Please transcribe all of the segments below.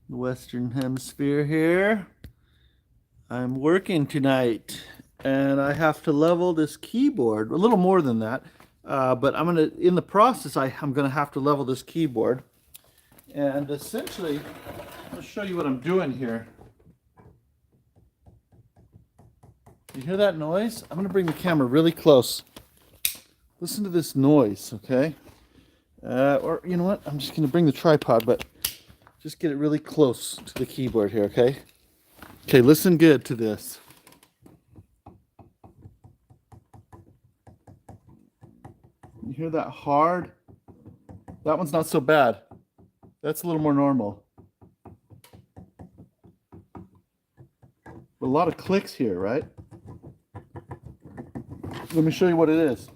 the Western Hemisphere here. I'm working tonight and I have to level this keyboard, a little more than that. But in the process, I'm gonna have to level this keyboard. And essentially, I'll show you what I'm doing here. You hear that noise? I'm gonna bring the camera really close. Listen to this noise, okay? Or you know what? I'm just gonna bring the tripod, but just get it really close to the keyboard here, okay? Okay, listen good to this. You hear that hard? That one's not so bad. That's a little more normal. But a lot of clicks here, right? Let me show you what it is.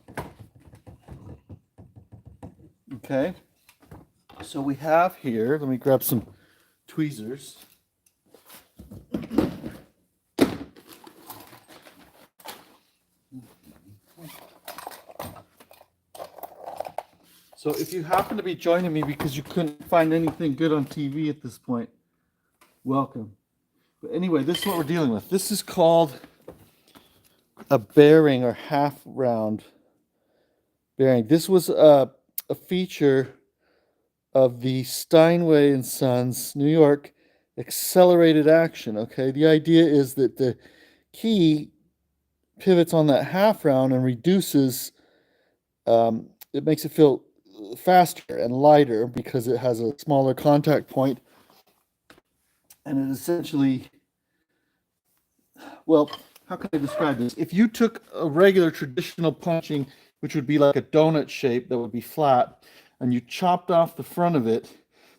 Okay. So we have here, let me grab some tweezers. So if you happen to be joining me because you couldn't find anything good on TV at this point, welcome. But anyway, this is what we're dealing with. This is called a bearing or half round bearing. This was a feature of the Steinway and Sons New York accelerated action. Okay, the idea is that the key pivots on that half round and reduces. It makes it feel faster and lighter because it has a smaller contact point, and it essentially, well, how can I describe this? If you took a regular traditional punching, which would be like a donut shape that would be flat, and you chopped off the front of it,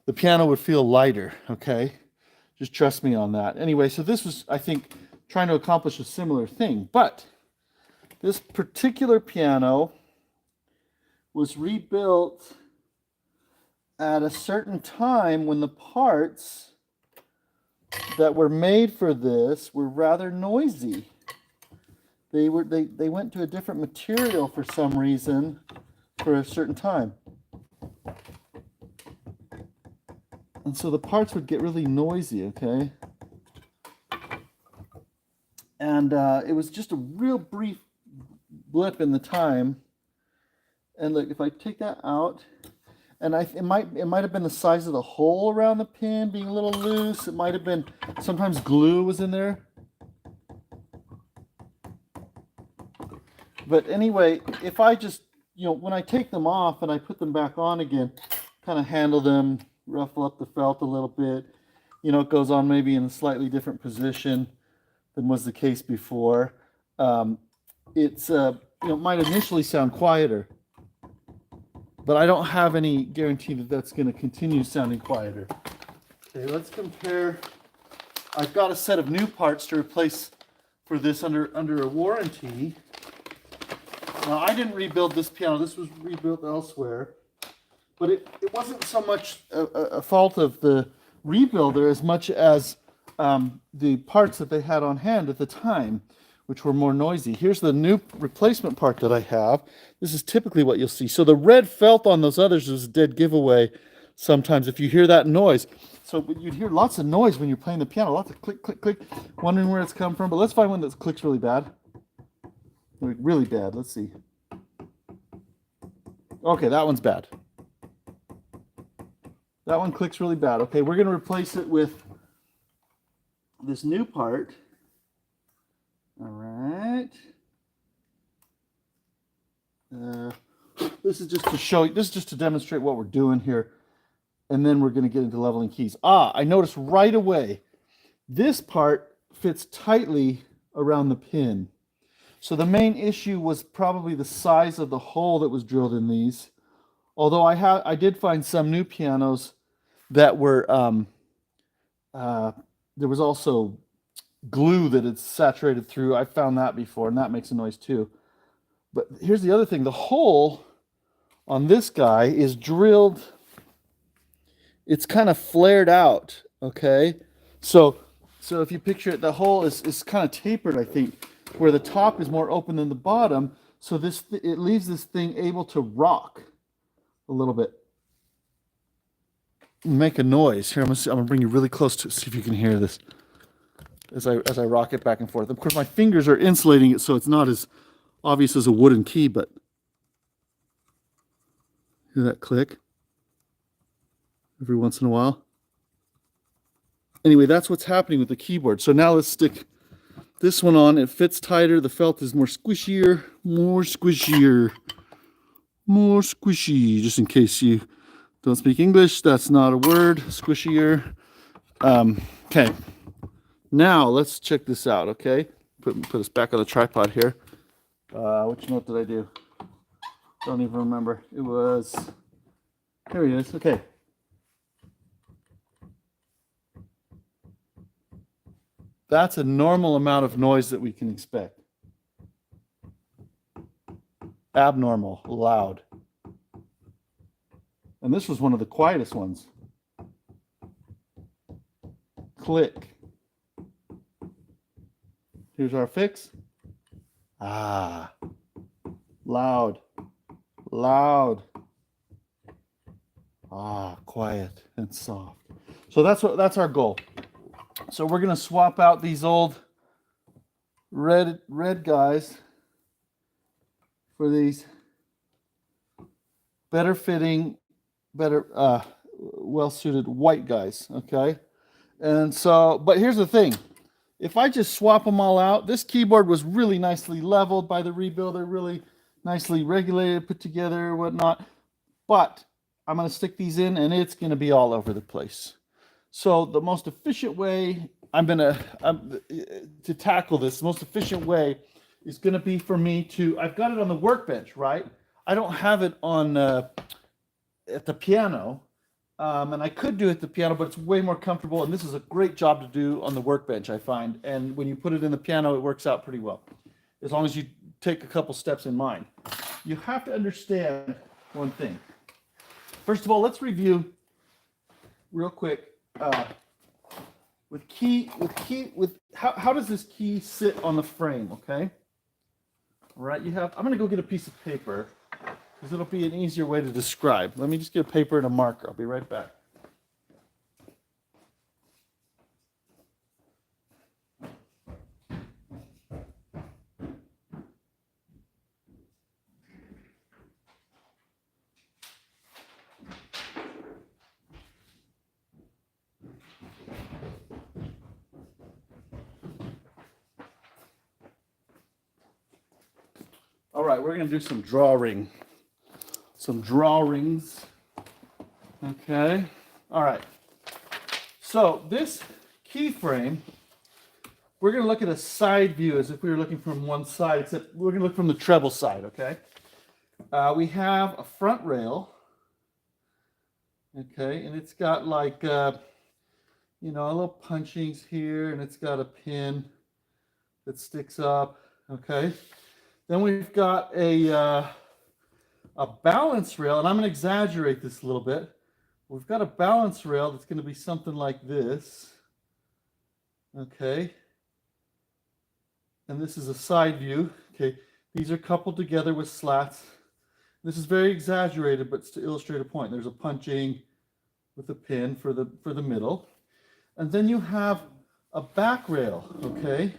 the piano would feel lighter, okay? Just trust me on that. Anyway, so this was, I think, trying to accomplish a similar thing. But this particular piano was rebuilt at a certain time when the parts that were made for this were rather noisy. They went to a different material for some reason for a certain time. And so the parts would get really noisy, okay? And it was just a real brief blip in the time. And look, if I take that out, and it might have been the size of the hole around the pin being a little loose. It might have been sometimes glue was in there. But anyway, if I just, when I take them off and I put them back on again, kind of handle them, ruffle up the felt a little bit, it goes on maybe in a slightly different position than was the case before. It's might initially sound quieter, but I don't have any guarantee that that's going to continue sounding quieter. Okay, let's compare. I've got a set of new parts to replace for this under a warranty. Now, I didn't rebuild this piano. This was rebuilt elsewhere. But it wasn't so much a fault of the rebuilder as much as the parts that they had on hand at the time, which were more noisy. Here's the new replacement part that I have. This is typically what you'll see. So the red felt on those others is a dead giveaway sometimes if you hear that noise. So you'd hear lots of noise when you're playing the piano, lots of click, click, click, wondering where it's come from. But let's find one that clicks really bad. Really bad. Let's see. Okay, that one's bad. That one clicks really bad. Okay, we're going to replace it with this new part. All right. This is just to show you, this is just to demonstrate what we're doing here. And then we're going to get into leveling keys. I noticed right away, this part fits tightly around the pin. So the main issue was probably the size of the hole that was drilled in these. Although I did find some new pianos that were, there was also glue that it's saturated through. I found that before, and that makes a noise too. But here's the other thing. The hole on this guy is drilled, it's kind of flared out, okay? So if you picture it, the hole is kind of tapered, I think, where the top is more open than the bottom. So it leaves this thing able to rock a little bit. make a noise. Here, I'm gonna bring you really close to see if you can hear this as I rock it back and forth. Of course, my fingers are insulating it so it's not as obvious as a wooden key, but hear that click every once in a while. Anyway, that's what's happening with the keyboard. So now let's stick this one on. It fits tighter. The felt is more squishy. Just in case you don't speak English, that's not a word. Squishier. Okay. Now let's check this out. Okay. Put us back on the tripod here. Which note did I do? Don't even remember. It was. Here he is. Okay. That's a normal amount of noise that we can expect. Abnormal, loud. And this was one of the quietest ones. Click. Here's our fix. Ah. Loud. Loud. Ah, quiet and soft. So that's our goal. So we're gonna swap out these old red guys for these better fitting, better well suited white guys. Okay, and so but here's the thing: if I just swap them all out, this keyboard was really nicely leveled by the rebuilder, really nicely regulated, put together, whatnot. But I'm gonna stick these in, and it's gonna be all over the place. So the most efficient way to tackle this, the most efficient way is going to be for me to, I've got it on the workbench, right? I don't have it on at the piano, and I could do it at the piano, but it's way more comfortable, and this is a great job to do on the workbench, I find. And when you put it in the piano, it works out pretty well, as long as you take a couple steps in mind. You have to understand one thing. First of all, let's review real quick. How does this key sit on the frame? Okay, all right. I'm gonna go get a piece of paper because it'll be an easier way to describe. Let me just get a paper and a marker. I'll be right back. All right, we're gonna do some drawings. Okay. All right. So this keyframe, we're gonna look at a side view as if we were looking from one side, except we're gonna look from the treble side. Okay. We have a front rail. Okay, and it's got like a little punchings here, and it's got a pin that sticks up. Okay. Then we've got a balance rail, and I'm going to exaggerate this a little bit. We've got a balance rail that's going to be something like this. Okay. And this is a side view. Okay. These are coupled together with slats. This is very exaggerated, but to illustrate a point. There's a punching with a pin for the middle. And then you have a back rail, okay?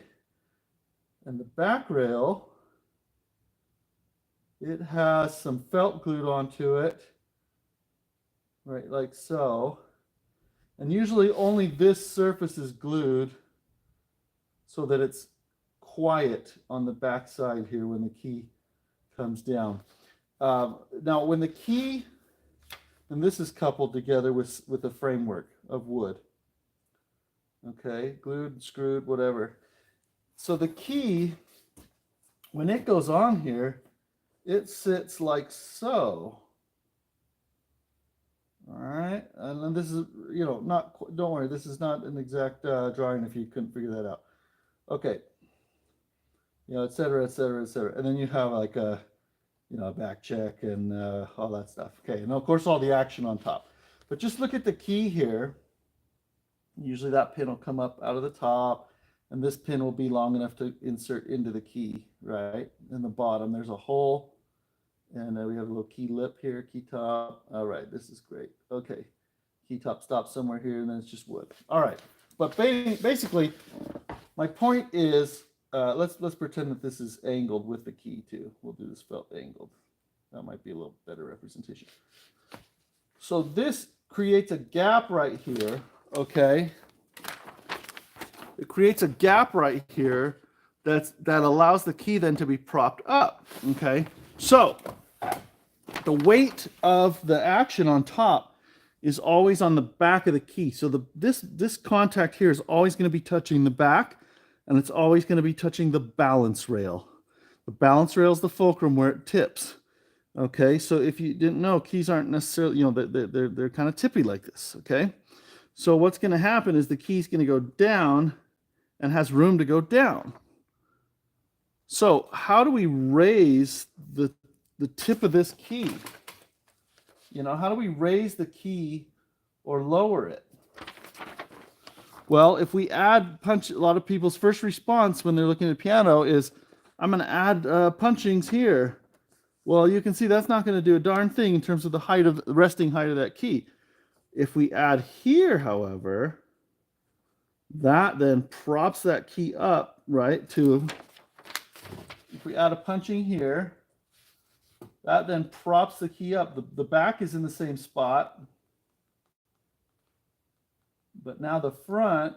And the back rail, it has some felt glued onto it, right, like so. And usually only this surface is glued so that it's quiet on the back side here when the key comes down. Now, when the key, and this is coupled together with a framework of wood. Okay, glued, screwed, whatever. So the key, when it goes on here, it sits like so. All right, and then this is, don't worry, this is not an exact drawing if you couldn't figure that out. Okay, et cetera, et cetera, et cetera. And then you have like a back check and all that stuff. Okay, and of course all the action on top. But just look at the key here. Usually that pin will come up out of the top, and this pin will be long enough to insert into the key, right? In the bottom, there's a hole, and we have a little key lip here, key top. All right, this is great. Okay, key top stops somewhere here, and then it's just wood. All right, but basically, my point is, let's pretend that this is angled with the key too. We'll do this felt angled. That might be a little better representation. So this creates a gap right here, okay? It creates a gap right here that allows the key then to be propped up, okay? So the weight of the action on top is always on the back of the key. So this contact here is always going to be touching the back, and it's always going to be touching the balance rail. The balance rail is the fulcrum where it tips. Okay, so if you didn't know, keys aren't necessarily, you know, they're kind of tippy like this, okay? So what's going to happen is the key's going to go down and has room to go down. So how do we raise the tip of this key? You know, how do we raise the key or lower it? Well, if we add punch, a lot of people's first response when they're looking at piano is, I'm going to add punchings here. Well, you can see that's not going to do a darn thing in terms of the height of the resting height of that key. If we add here, however, that then props that key up, right, to, if we add a punching here, that then props the key up. The back is in the same spot, but now the front,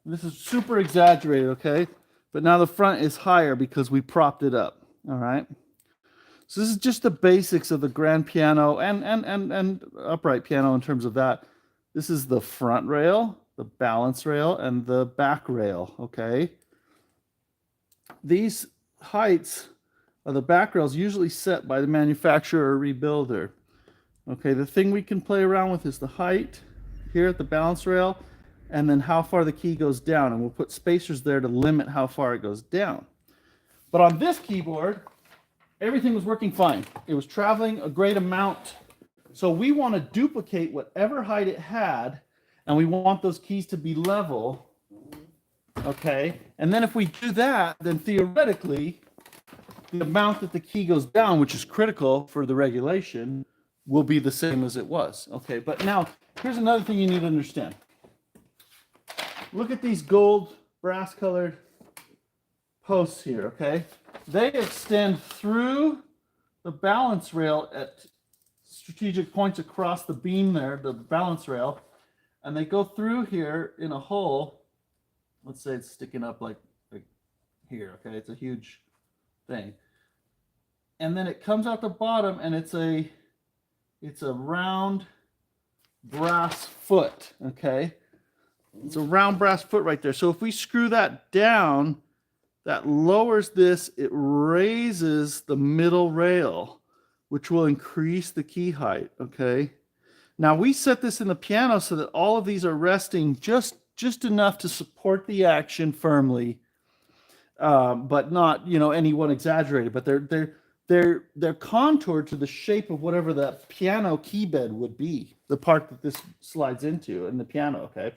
this is super exaggerated, okay? But now the front is higher because we propped it up. All right. So this is just the basics of the grand piano and upright piano in terms of that. This is the front rail, the balance rail, and the back rail. Okay. These heights of the back rails usually set by the manufacturer or rebuilder. Okay. The thing we can play around with is the height here at the balance rail, and then how far the key goes down, and we'll put spacers there to limit how far it goes down. But on this keyboard, everything was working fine. It was traveling a great amount. So we want to duplicate whatever height it had, and we want those keys to be level. Okay? And then if we do that, then theoretically, the amount that the key goes down, which is critical for the regulation, will be the same as it was. Okay? But now, here's another thing you need to understand. Look at these gold brass colored posts here, okay? They extend through the balance rail at strategic points across the beam there, the balance rail, and they go through here in a hole. Let's say it's sticking up like here, okay? It's a huge thing. And then it comes out the bottom, and it's a round brass foot, okay? It's a round brass foot right there. So if we screw that down, that lowers this, it raises the middle rail, which will increase the key height, okay? Now we set this in the piano so that all of these are resting just enough to support the action firmly, but not, you know, any one exaggerated, but they're contoured to the shape of whatever that piano key bed would be, the part that this slides into in the piano, okay?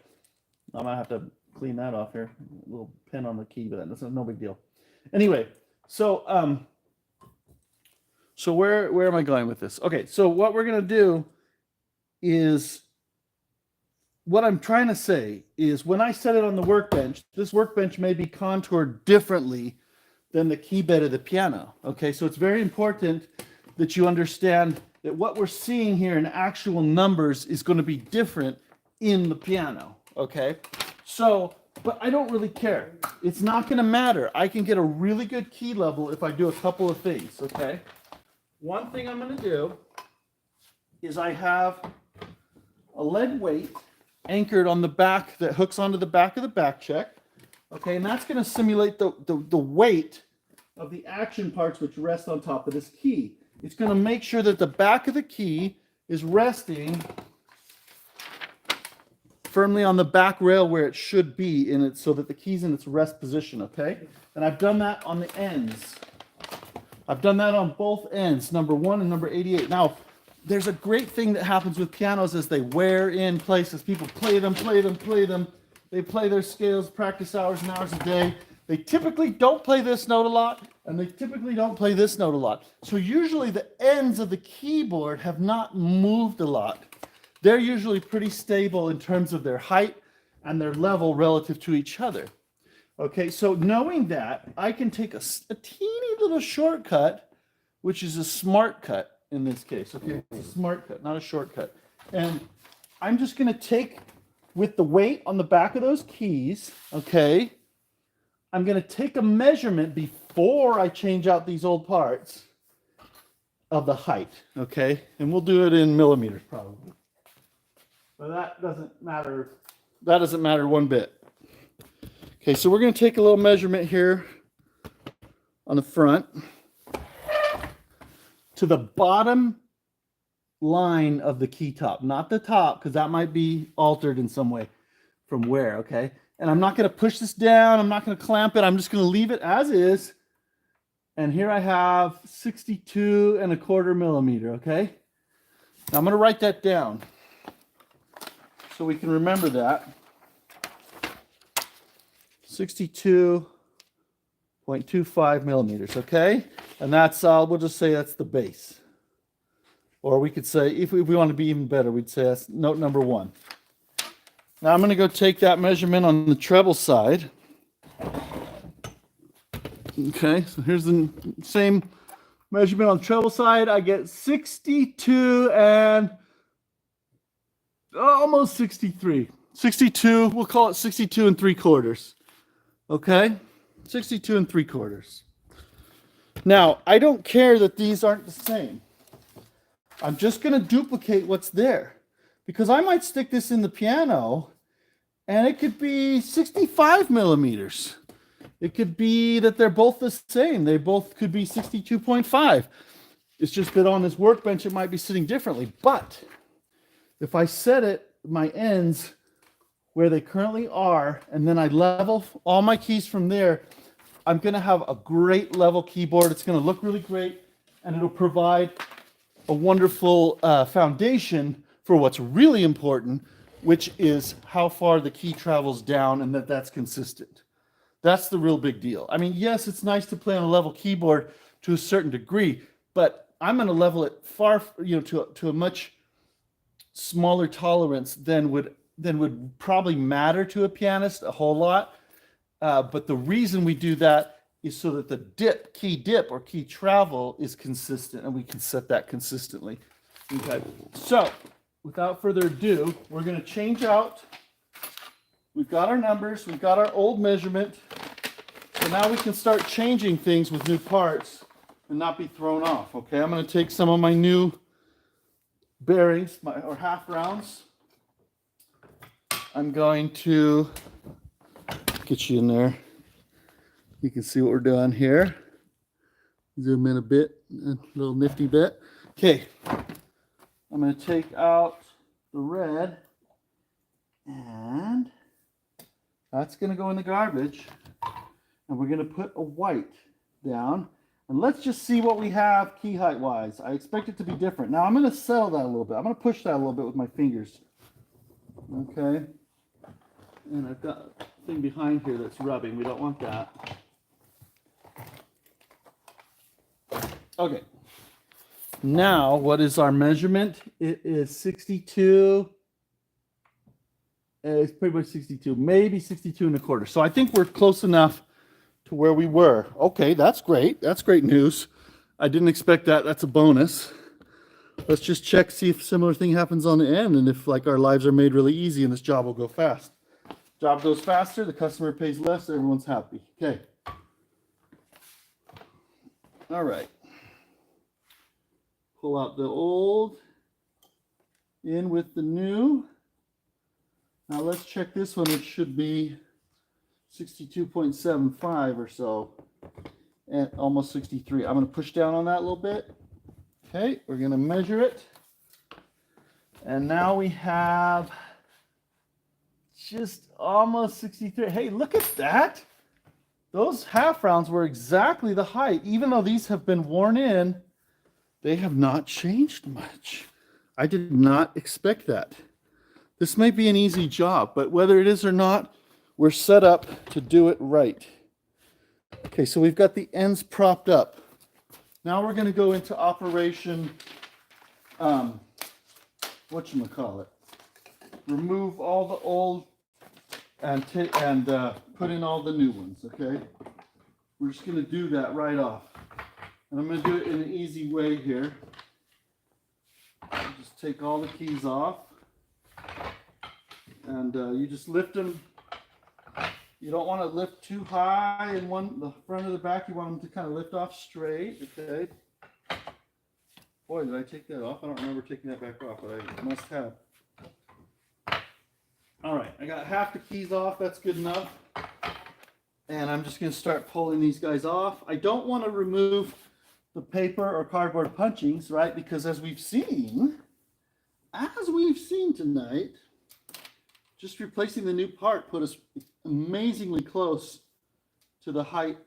I might have to clean that off here. A little pin on the key, but that's no big deal. Anyway, so where am I going with this? Okay, so what we're gonna do is, what I'm trying to say is, when I set it on the workbench, this workbench may be contoured differently than the key bed of the piano. Okay, so it's very important that you understand that what we're seeing here in actual numbers is going to be different in the piano. Okay, so, but I don't really care. It's not going to matter. I can get a really good key level if I do a couple of things. Okay, one thing I'm going to do is I have a lead weight anchored on the back that hooks onto the back of the back check. Okay, and that's going to simulate the weight of the action parts which rest on top of this key. It's going to make sure that the back of the key is resting firmly on the back rail where it should be in it, so that the key's in its rest position, okay? And I've done that on the ends. I've done that on both ends, number 1 and number 88. Now, there's a great thing that happens with pianos as they wear in place, as people play them. They play their scales, practice hours and hours a day. They typically don't play this note a lot, and they typically don't play this note a lot. So usually the ends of the keyboard have not moved a lot. They're usually pretty stable in terms of their height and their level relative to each other. Okay, so knowing that, I can take a teeny little shortcut, which is a smart cut in this case. Okay, it's a smart cut, not a shortcut. And I'm just going to take, with the weight on the back of those keys, okay, I'm going to take a measurement before I change out these old parts of the height, okay? And we'll do it in millimeters probably. But that doesn't matter. That doesn't matter one bit. Okay, so we're going to take a little measurement here on the front to the bottom line of the key top, not the top, because that might be altered in some way from where, okay? And I'm not going to push this down. I'm not going to clamp it. I'm just going to leave it as is. And here I have 62¼ millimeter, okay? Now I'm going to write that down so we can remember that. 62.25 millimeters, okay? And that's, we'll just say that's the base. Or we could say, if we want to be even better, we'd say that's note number 1. Now I'm going to go take that measurement on the treble side. Okay, so here's the same measurement on the treble side. I get 62 and almost 63. 62, we'll call it 62⅕. Okay, 62⅕. Now, I don't care that these aren't the same. I'm just going to duplicate what's there, because I might stick this in the piano and it could be 65 millimeters. It could be that they're both the same. They both could be 62.5. It's just that on this workbench, it might be sitting differently. But if I set it, my ends where they currently are, and then I level all my keys from there, I'm going to have a great level keyboard. It's going to look really great, and it'll provide a wonderful foundation for what's really important, which is how far the key travels down and that that's consistent. That's the real big deal. I mean, yes, it's nice to play on a level keyboard to a certain degree, but I'm going to level it far, to a much smaller tolerance than would probably matter to a pianist a whole lot. But the reason we do that is so that the key dip or key travel is consistent, and we can set that consistently. Okay. So without further ado, we're going to change out. We've got our numbers, we've got our old measurement. So now we can start changing things with new parts and not be thrown off. Okay, I'm going to take some of my new bearings, or half rounds. I'm going to get you in there. You can see what we're doing here. Zoom in a bit, a little nifty bit. Okay, I'm going to take out the red, and that's going to go in the garbage. And we're going to put a white down. And let's just see what we have key height wise. I expect it to be different. Now I'm going to settle that a little bit. I'm going to push that a little bit with my fingers. Okay. And I've got a thing behind here that's rubbing. We don't want that. Okay. Now, what is our measurement? It is 62. It's pretty much 62, maybe 62⅕. So I think we're close enough to where we were. Okay, that's great. That's great news. I didn't expect that. That's a bonus. Let's just check, see if similar thing happens on the end, and if like our lives are made really easy and this job will go fast. Job goes faster, the customer pays less, everyone's happy. Okay. All right. Pull out the old, in with the new. Now let's check this one. It should be 62.75 or so, and almost 63. I'm going to push down on that a little bit. Okay, we're going to measure it. And now we have just almost 63. Hey, look at that. Those half rounds were exactly the height. Even though these have been worn in, they have not changed much. I did not expect that. This may be an easy job, but whether it is or not, we're set up to do it right. Okay, so we've got the ends propped up. Now we're going to go into operation, whatchamacallit, remove all the old and put in all the new ones, okay? We're just going to do that right off. And I'm going to do it in an easy way here. Just take all the keys off. And you just lift them. You don't want to lift too high in the front or the back. You want them to kind of lift off straight, okay? Boy, did I take that off? I don't remember taking that back off, but I must have. All right, I got half the keys off. That's good enough. And I'm just going to start pulling these guys off. I don't want to remove the paper or cardboard punchings, right? Because as we've seen tonight, just replacing the new part put us amazingly close to the height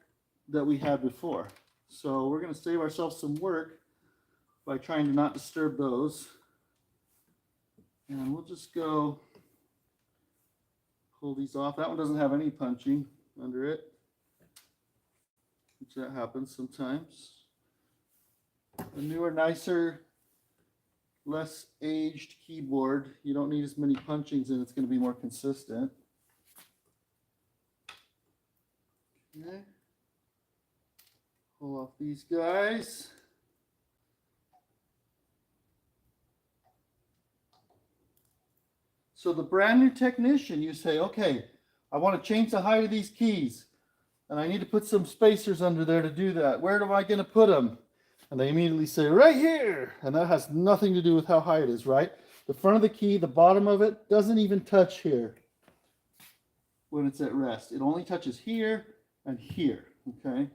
that we had before. So we're going to save ourselves some work by trying to not disturb those. And we'll just go pull these off. That one doesn't have any punching under it, which that happens sometimes. The newer, nicer, less aged keyboard, you don't need as many punchings and it's going to be more consistent. Okay. Pull off these guys. So the brand new technician, you say, okay, I want to change the height of these keys and I need to put some spacers under there to do that. Where am I going to put them? And they immediately say, right here. And that has nothing to do with how high it is, right? The front of the key, the bottom of it, doesn't even touch here when it's at rest. It only touches here and here, okay?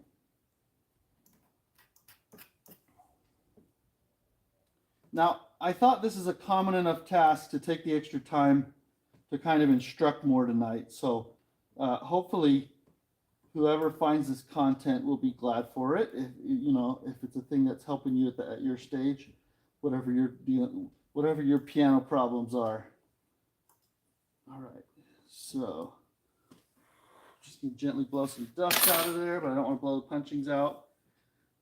Now, I thought this is a common enough task to take the extra time to kind of instruct more tonight. So hopefully whoever finds this content will be glad for it. If, you know, if it's a thing that's helping you at your stage, whatever your piano problems are. All right, so just gonna gently blow some dust out of there, but I don't want to blow the punchings out.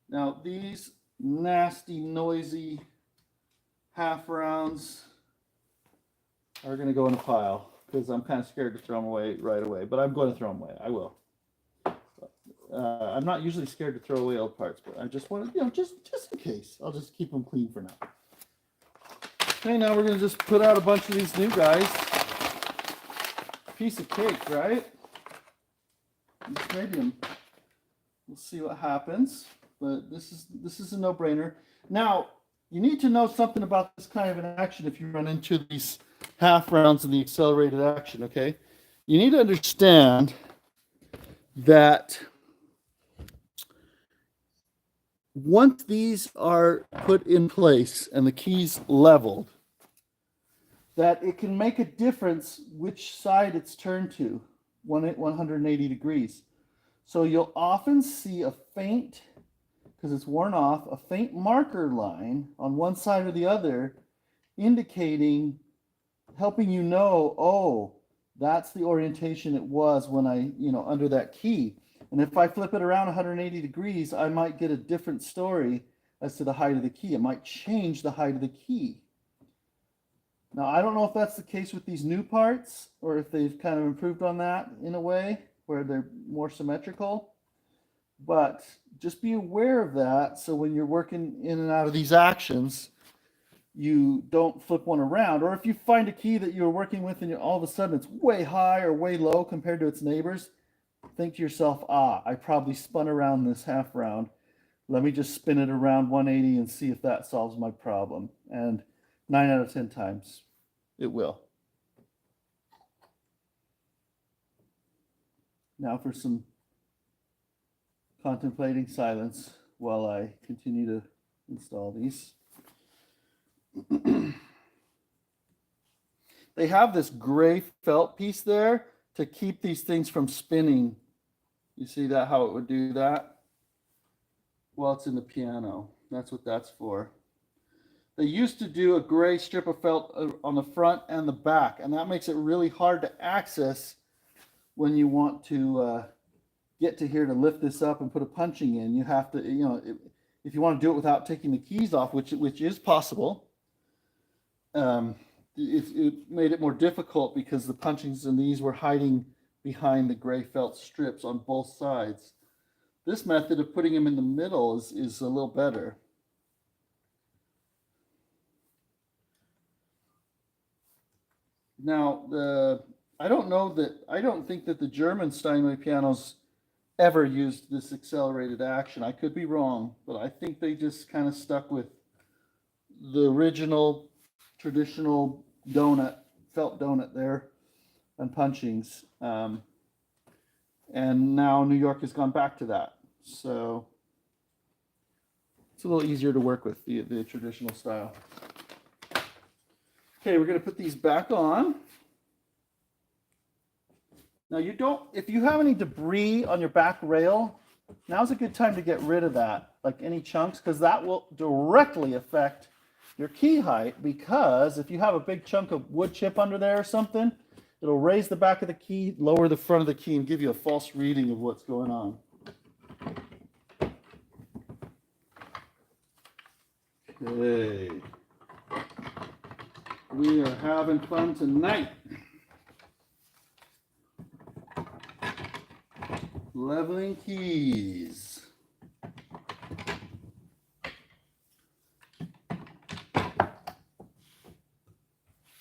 Now these nasty, noisy half rounds are going to go in a pile because I'm kind of scared to throw them away right away, but I'm going to throw them away. I will. I'm not usually scared to throw away old parts, but I just want to, you know, just in case. I'll just keep them clean for now. Okay, now we're going to just put out a bunch of these new guys. Piece of cake, right? Just maybe them. We'll see what happens, but this is a no-brainer. Now, you need to know something about this kind of an action if you run into these half rounds in the accelerated action, okay? You need to understand that once these are put in place and the keys leveled, that it can make a difference which side it's turned to, 180 degrees. So you'll often see a faint, because it's worn off, a faint marker line on one side or the other, indicating, helping you know, oh, that's the orientation it was when I, you know, under that key. And if I flip it around 180 degrees, I might get a different story as to the height of the key. It might change the height of the key. Now, I don't know if that's the case with these new parts or if they've kind of improved on that in a way where they're more symmetrical. But just be aware of that so when you're working in and out of these actions, you don't flip one around. Or if you find a key that you're working with and all of a sudden it's way high or way low compared to its neighbors, think to yourself, I probably spun around this half round. Let me just spin it around 180 and see if that solves my problem. And 9 out of 10 times, it will. Now for some contemplating silence while I continue to install these. They have this gray felt piece there to keep these things from spinning. You see that, how it would do that? Well, it's in the piano. That's what that's for. They used to do a gray strip of felt on the front and the back, and that makes it really hard to access when you want to get to here to lift this up and put a punching in. You have to, if you want to do it without taking the keys off, which is possible, it made it more difficult because the punchings in these were hiding behind the gray felt strips on both sides. This method of putting them in the middle is a little better. Now, I don't think that the German Steinway pianos ever used this accelerated action. I could be wrong, but I think they just kind of stuck with the original traditional felt donut there and punchings. And now New York has gone back to that. So it's a little easier to work with the traditional style. Okay, we're going to put these back on. Now if you have any debris on your back rail, now's a good time to get rid of that, like any chunks, because that will directly affect your key height, because if you have a big chunk of wood chip under there or something, it'll raise the back of the key, lower the front of the key, and give you a false reading of what's going on. Okay. We are having fun tonight. Leveling keys.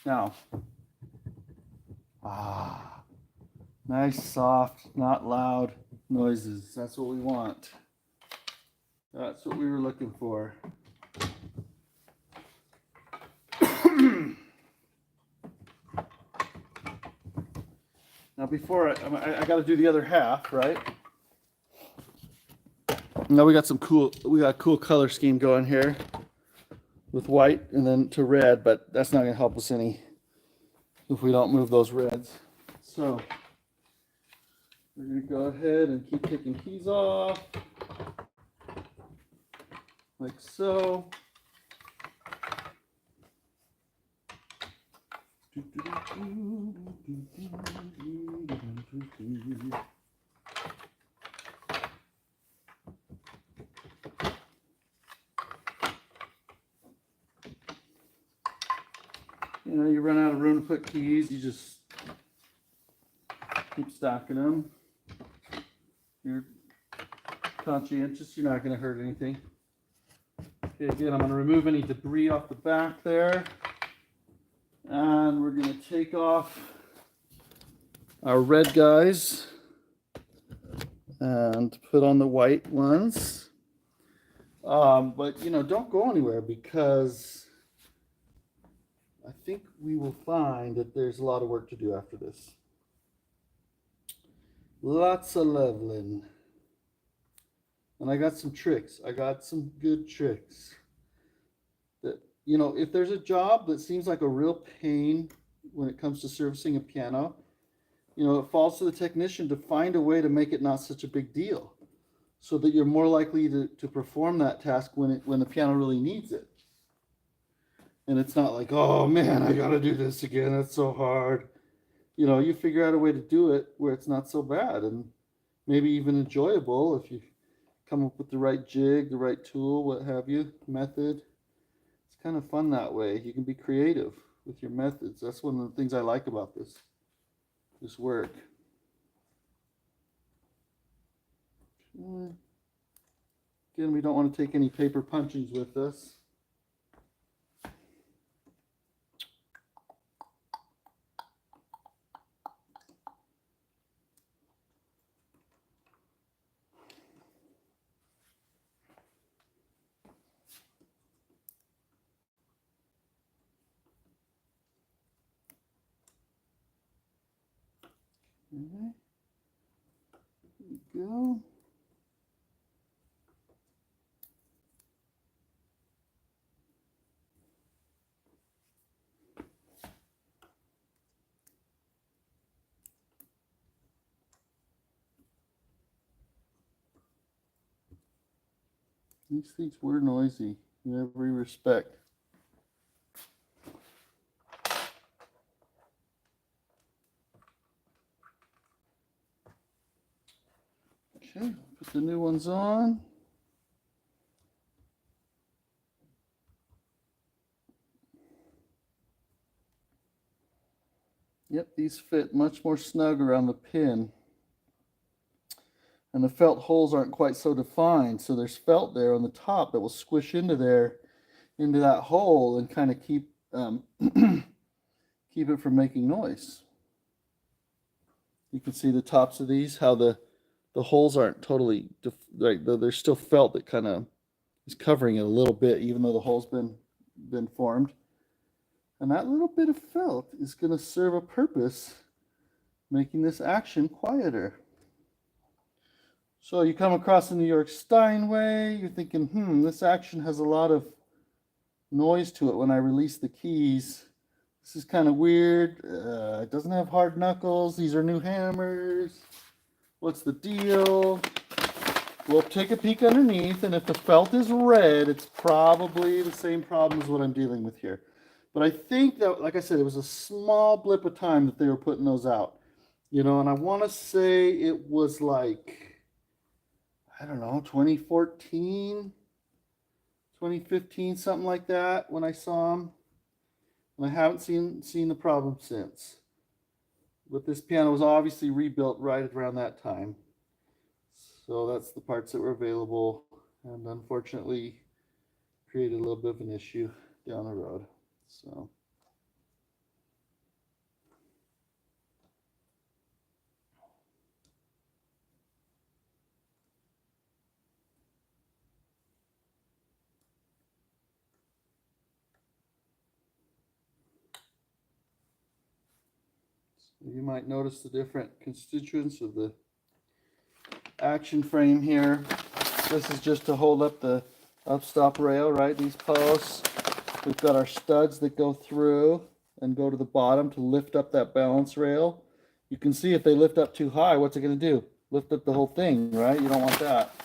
Now, nice, soft, not loud noises. That's what we want. That's what we were looking for. Now, before I got to do the other half, right? Now we got a cool color scheme going here with white and then to red, but that's not going to help us any if we don't move those reds. So we're going to go ahead and keep taking keys off, like so. You run out of room to put keys, you just keep stacking them. You're conscientious, you're not going to hurt anything. Okay, again, I'm going to remove any debris off the back there. And we're going to take off our red guys and put on the white ones. But, don't go anywhere, because I think we will find that there's a lot of work to do after this. Lots of leveling. And I got some tricks. I got some good tricks. That, if there's a job that seems like a real pain when it comes to servicing a piano, it falls to the technician to find a way to make it not such a big deal, so that you're more likely to perform that task when the piano really needs it. And it's not like, oh man, I gotta do this again, that's so hard. You figure out a way to do it where it's not so bad and maybe even enjoyable if you come up with the right jig, the right tool, what have you, method. It's kind of fun that way. You can be creative with your methods. That's one of the things I like about this work. Again, we don't want to take any paper punchings with us. There we go. These things were noisy in every respect. Okay, put the new ones on. Yep, these fit much more snug around the pin. And the felt holes aren't quite so defined, so there's felt there on the top that will squish into there, into that hole, and kind of keep keep it from making noise. You can see the tops of these, how the holes aren't totally right. There's still felt that kind of is covering it a little bit, even though the hole's been formed. And that little bit of felt is going to serve a purpose, making this action quieter. So you come across the New York Steinway, you're thinking, this action has a lot of noise to it when I release the keys. This is kind of weird. It doesn't have hard knuckles. These are new hammers. What's the deal? We'll take a peek underneath, and if the felt is red, it's probably the same problem as what I'm dealing with here. But I think that, like I said, it was a small blip of time that they were putting those out. You know, and I want to say it was like, I don't know, 2014, 2015, something like that when I saw them. And I haven't seen the problem since. But this piano was obviously rebuilt right around that time. So that's the parts that were available, and unfortunately created a little bit of an issue down the road. So you might notice the different constituents of the action frame here. This is just to hold up the upstop rail, right? These posts. We've got our studs that go through and go to the bottom to lift up that balance rail. You can see if they lift up too high, what's it going to do? Lift up the whole thing, right? You don't want that.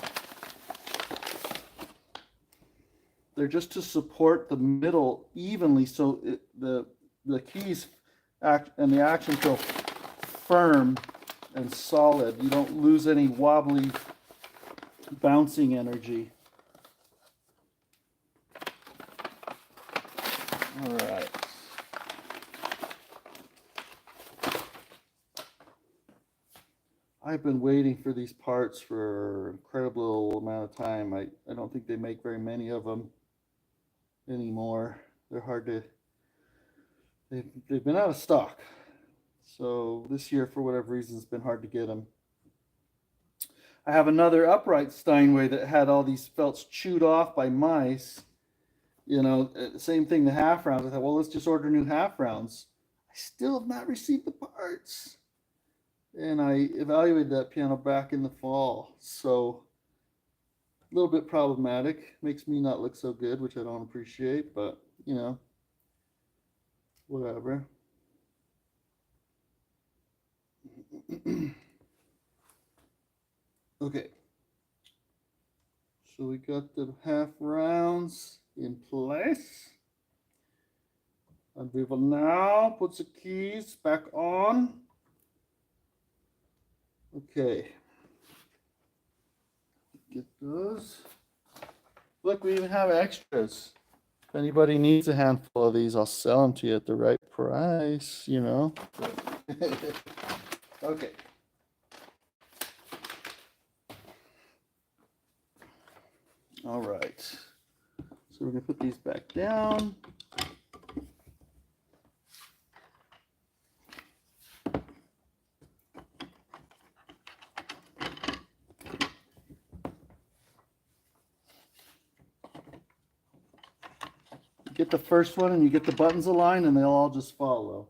They're just to support the middle evenly, so the keys and the action feel firm and solid. You don't lose any wobbly bouncing energy. All right. I've been waiting for these parts for an incredible amount of time. I don't think they make very many of them anymore. They're hard to, they've been out of stock. So this year, for whatever reason, it's been hard to get them. I have another upright Steinway that had all these felts chewed off by mice. You know, same thing, the half rounds. I thought, well, let's just order new half rounds. I still have not received the parts. And I evaluated that piano back in the fall. So a little bit problematic. Makes me not look so good, which I don't appreciate, but you know, whatever. Okay. So we got the half rounds in place. And we will now put the keys back on. Okay. Get those. Look, we even have extras. If anybody needs a handful of these, I'll sell them to you at the right price, you know. Okay. All right. So we're going to put these back down. Get the first one and you get the buttons aligned and they'll all just follow.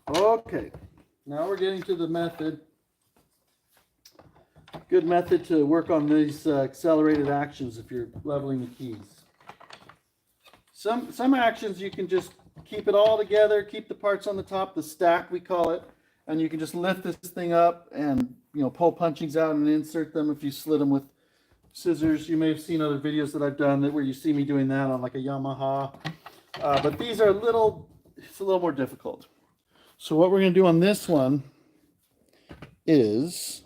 Okay, now we're getting to the method. Good method to work on these accelerated actions if you're leveling the keys. Some actions you can just keep it all together, keep the parts on the top, the stack we call it, and you can just lift this thing up and pull punchings out and insert them if you slit them with scissors. You may have seen other videos that I've done where you see me doing that on like a Yamaha, but these are it's a little more difficult. So what we're going to do on this one is,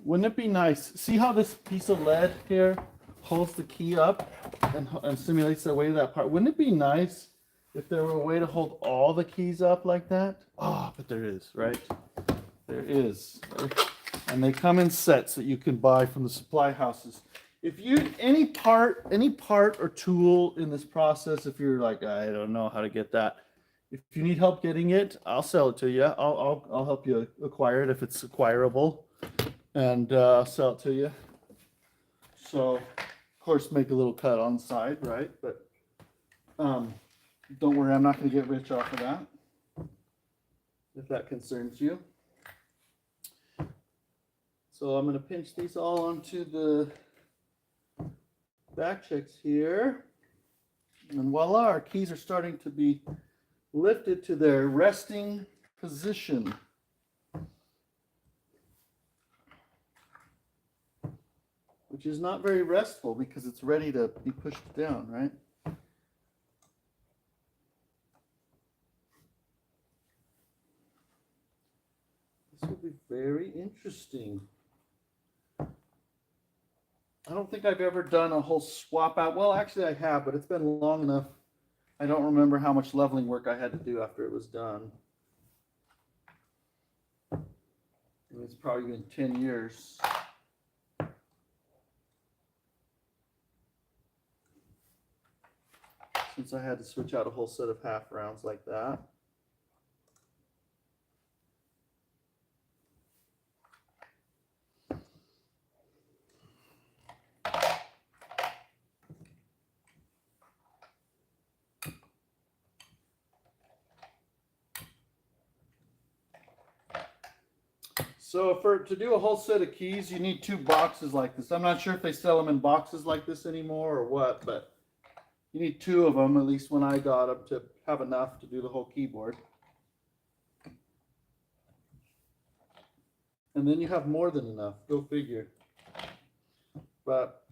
wouldn't it be nice, see how this piece of lead here holds the key up and simulates the weight of that part? Wouldn't it be nice if there were a way to hold all the keys up like that? Oh, but there is, right? There is. And they come in sets that you can buy from the supply houses. If you, any part or tool in this process, if you're like, I don't know how to get that, if you need help getting it, I'll sell it to you. I'll help you acquire it if it's acquirable, and sell it to you. So, of course, make a little cut on the side, right? But don't worry, I'm not going to get rich off of that, if that concerns you. So I'm going to pinch these all onto the back checks here. And voila, our keys are starting to be lifted to their resting position. Which is not very restful because it's ready to be pushed down, right? This will be very interesting. I don't think I've ever done a whole swap out. Well, actually I have, but it's been long enough. I don't remember how much leveling work I had to do after it was done. It's probably been 10 years. Since I had to switch out a whole set of half rounds like that. So to do a whole set of keys, you need 2 boxes like this. I'm not sure if they sell them in boxes like this anymore or what, but you need 2 of them, at least when I got them, to have enough to do the whole keyboard. And then you have more than enough, go figure. But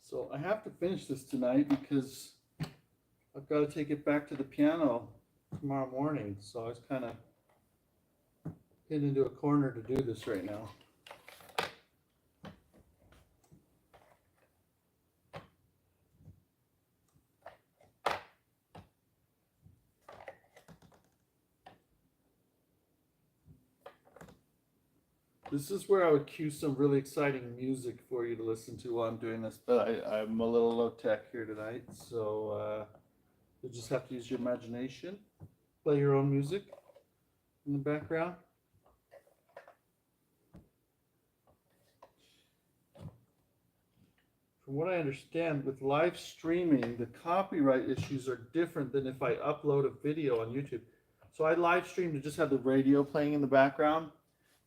so I have to finish this tonight because I've got to take it back to the piano tomorrow morning. So I was kind of pinned into a corner to do this right now. This is where I would cue some really exciting music for you to listen to while I'm doing this, but I'm a little low tech here tonight, so you'll just have to use your imagination. Play your own music in the background. From what I understand, with live streaming, the copyright issues are different than if I upload a video on YouTube. So I live streamed to just have the radio playing in the background.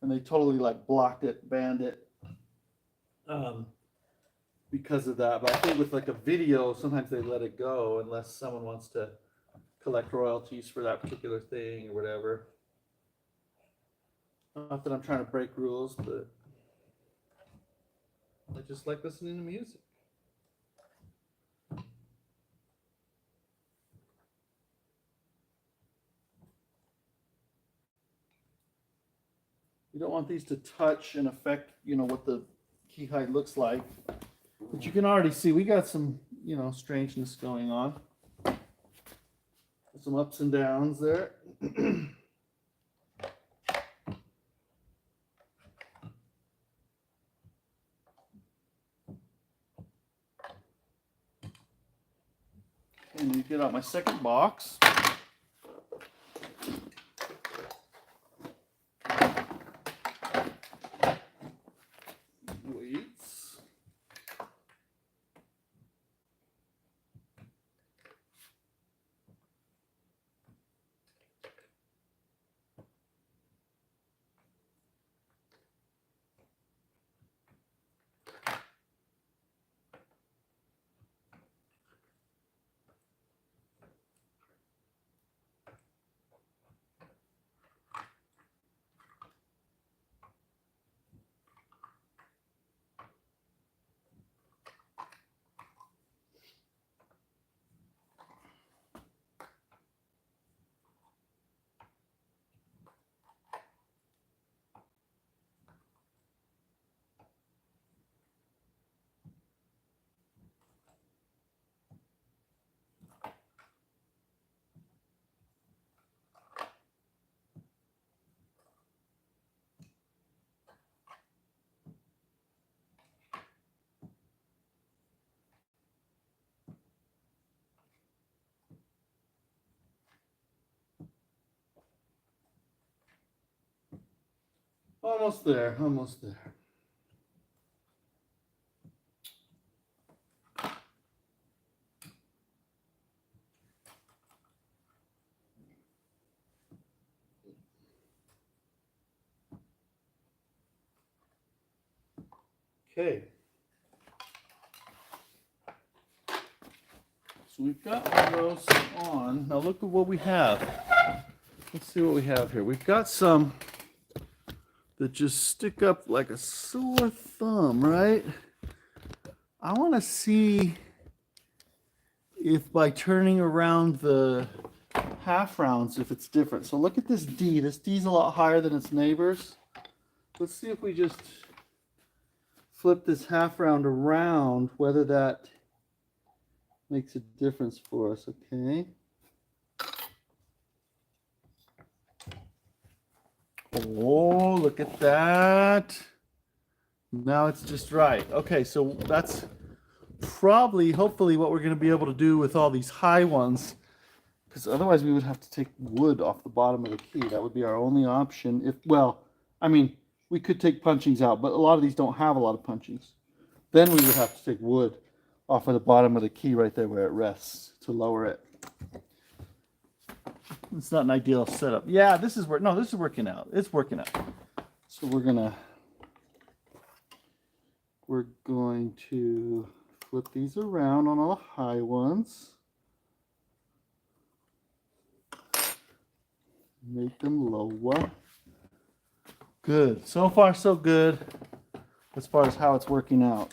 And they totally like blocked it, banned it, because of that. But I think with like a video, sometimes they let it go unless someone wants to collect royalties for that particular thing or whatever. Not that I'm trying to break rules, but I just like listening to music. You don't want these to touch and affect, what the key height looks like. But you can already see we got some, strangeness going on. Some ups and downs there. And you get out my second box. Weights. Almost there, almost there. Okay. So we've got one of those on. Now look at what we have. Let's see what we have here. We've got some that just stick up like a sore thumb, right? I want to see if by turning around the half rounds, if it's different. So look at this D. This D's a lot higher than its neighbors. Let's see if we just flip this half round around, whether that makes a difference for us, okay? Oh, look at that. Now it's just right. Okay, so that's probably, hopefully, what we're going to be able to do with all these high ones, because otherwise we would have to take wood off the bottom of the key. That would be our only option. If, well, I mean, we could take punchings out, but a lot of these don't have a lot of punchings. Then we would have to take wood off of the bottom of the key right there where it rests to lower it. It's not an ideal setup. Yeah, this is no, this is working out. It's working out. So we're going to flip these around on all the high ones. Make them lower. Good. So far, so good as far as how it's working out.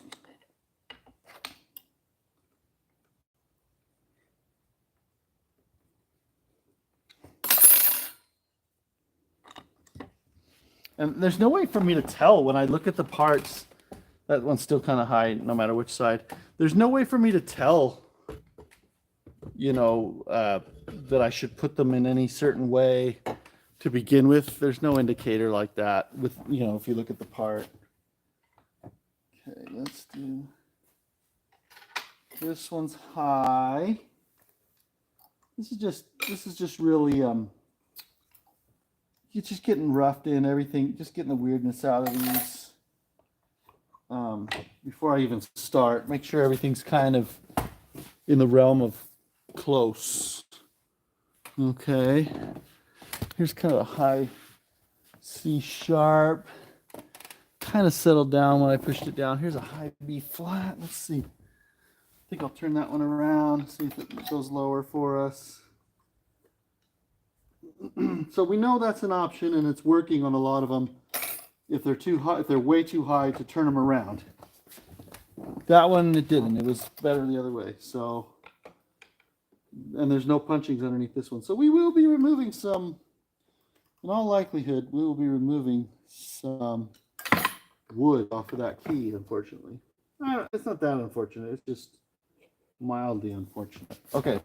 And there's no way for me to tell when I look at the parts. That one's still kind of high, no matter which side. There's no way for me to tell, you know, that I should put them in any certain way to begin with. There's no indicator like that with, you know, if you look at the part. Okay, let's do, this one's high. This is just really, you're just getting roughed in, everything, just getting the weirdness out of these. Before I even start, make sure everything's kind of in the realm of close. Okay. Here's kind of a high C sharp. Kind of settled down when I pushed it down. Here's a high B flat. Let's see. I think I'll turn that one around, see if it goes lower for us. So we know that's an option, and it's working on a lot of them. If they're too high, if they're way too high, to turn them around. That one, it didn't. It was better the other way. So, and there's no punchings underneath this one. So we will be removing some, in all likelihood, we will be removing some wood off of that key, unfortunately. It's not that unfortunate. It's just mildly unfortunate. Okay.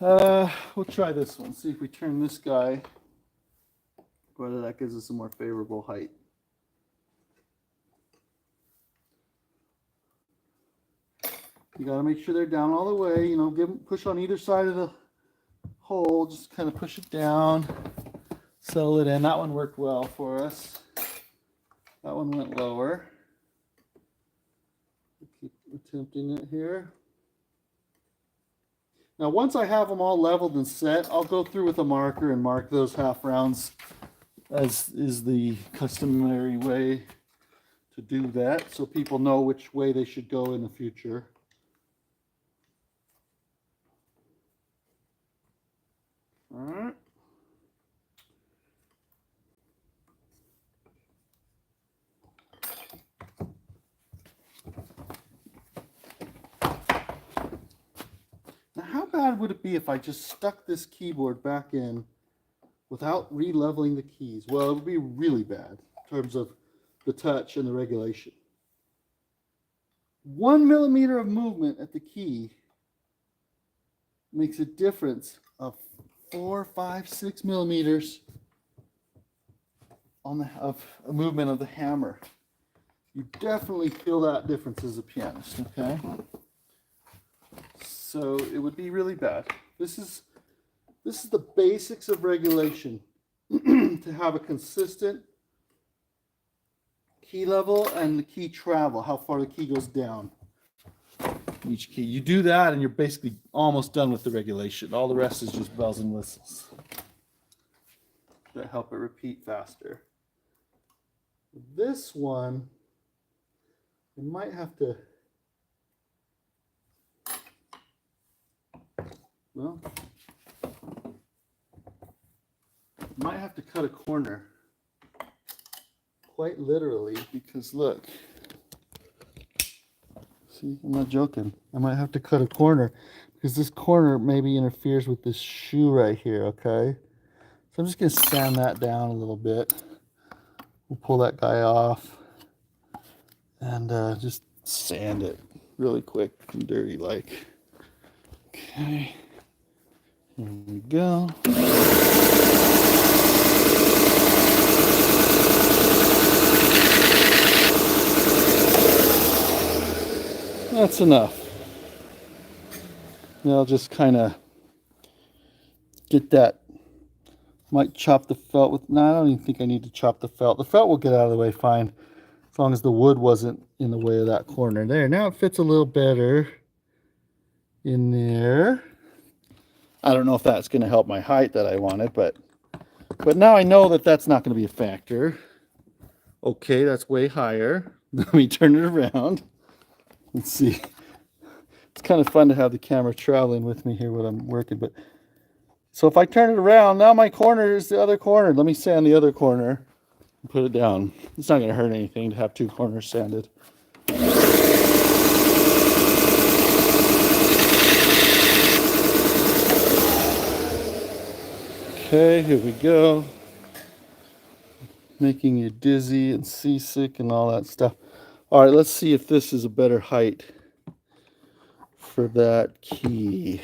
We'll try this one. See if we turn this guy, whether that gives us a more favorable height. You got to make sure they're down all the way. You know, push on either side of the hole. Just kind of push it down, settle it in. That one worked well for us. That one went lower. Keep attempting it here. Now, once I have them all leveled and set, I'll go through with a marker and mark those half rounds, as is the customary way to do that, so people know which way they should go in the future. All right. Now, how bad would it be if I just stuck this keyboard back in without re-leveling the keys? Well, it would be really bad in terms of the touch and the regulation. 1 millimeter of movement at the key makes a difference of 4, 5, 6 millimeters of a movement of the hammer. You definitely feel that difference as a pianist, okay? So it would be really bad. This is the basics of regulation. to have a consistent key level and the key travel, how far the key goes down. Each key. You do that and you're basically almost done with the regulation. All the rest is just bells and whistles that help it repeat faster. This one, you might have to, well, might have to cut a corner. Quite literally, because look. See, I'm not joking. I might have to cut a corner because this corner maybe interferes with this shoe right here, okay? So I'm just going to sand that down a little bit. We'll pull that guy off and just sand it really quick and dirty like. Okay, here we go. That's enough. Now I'll just kind of get that. Might chop the felt with, no, I don't even think I need to chop the felt. The felt will get out of the way fine, as long as the wood wasn't in the way of that corner there. Now it fits a little better in there. I don't know if that's going to help my height that I wanted, but now I know that that's not going to be a factor. Okay, that's way higher. Let me turn it around. Let's see. It's kind of fun to have the camera traveling with me here when I'm working. But so if I turn it around, now my corner is the other corner. Let me sand the other corner and put it down. It's not going to hurt anything to have two corners sanded. Okay, here we go. Making you dizzy and seasick and all that stuff. All right, let's see if this is a better height for that key.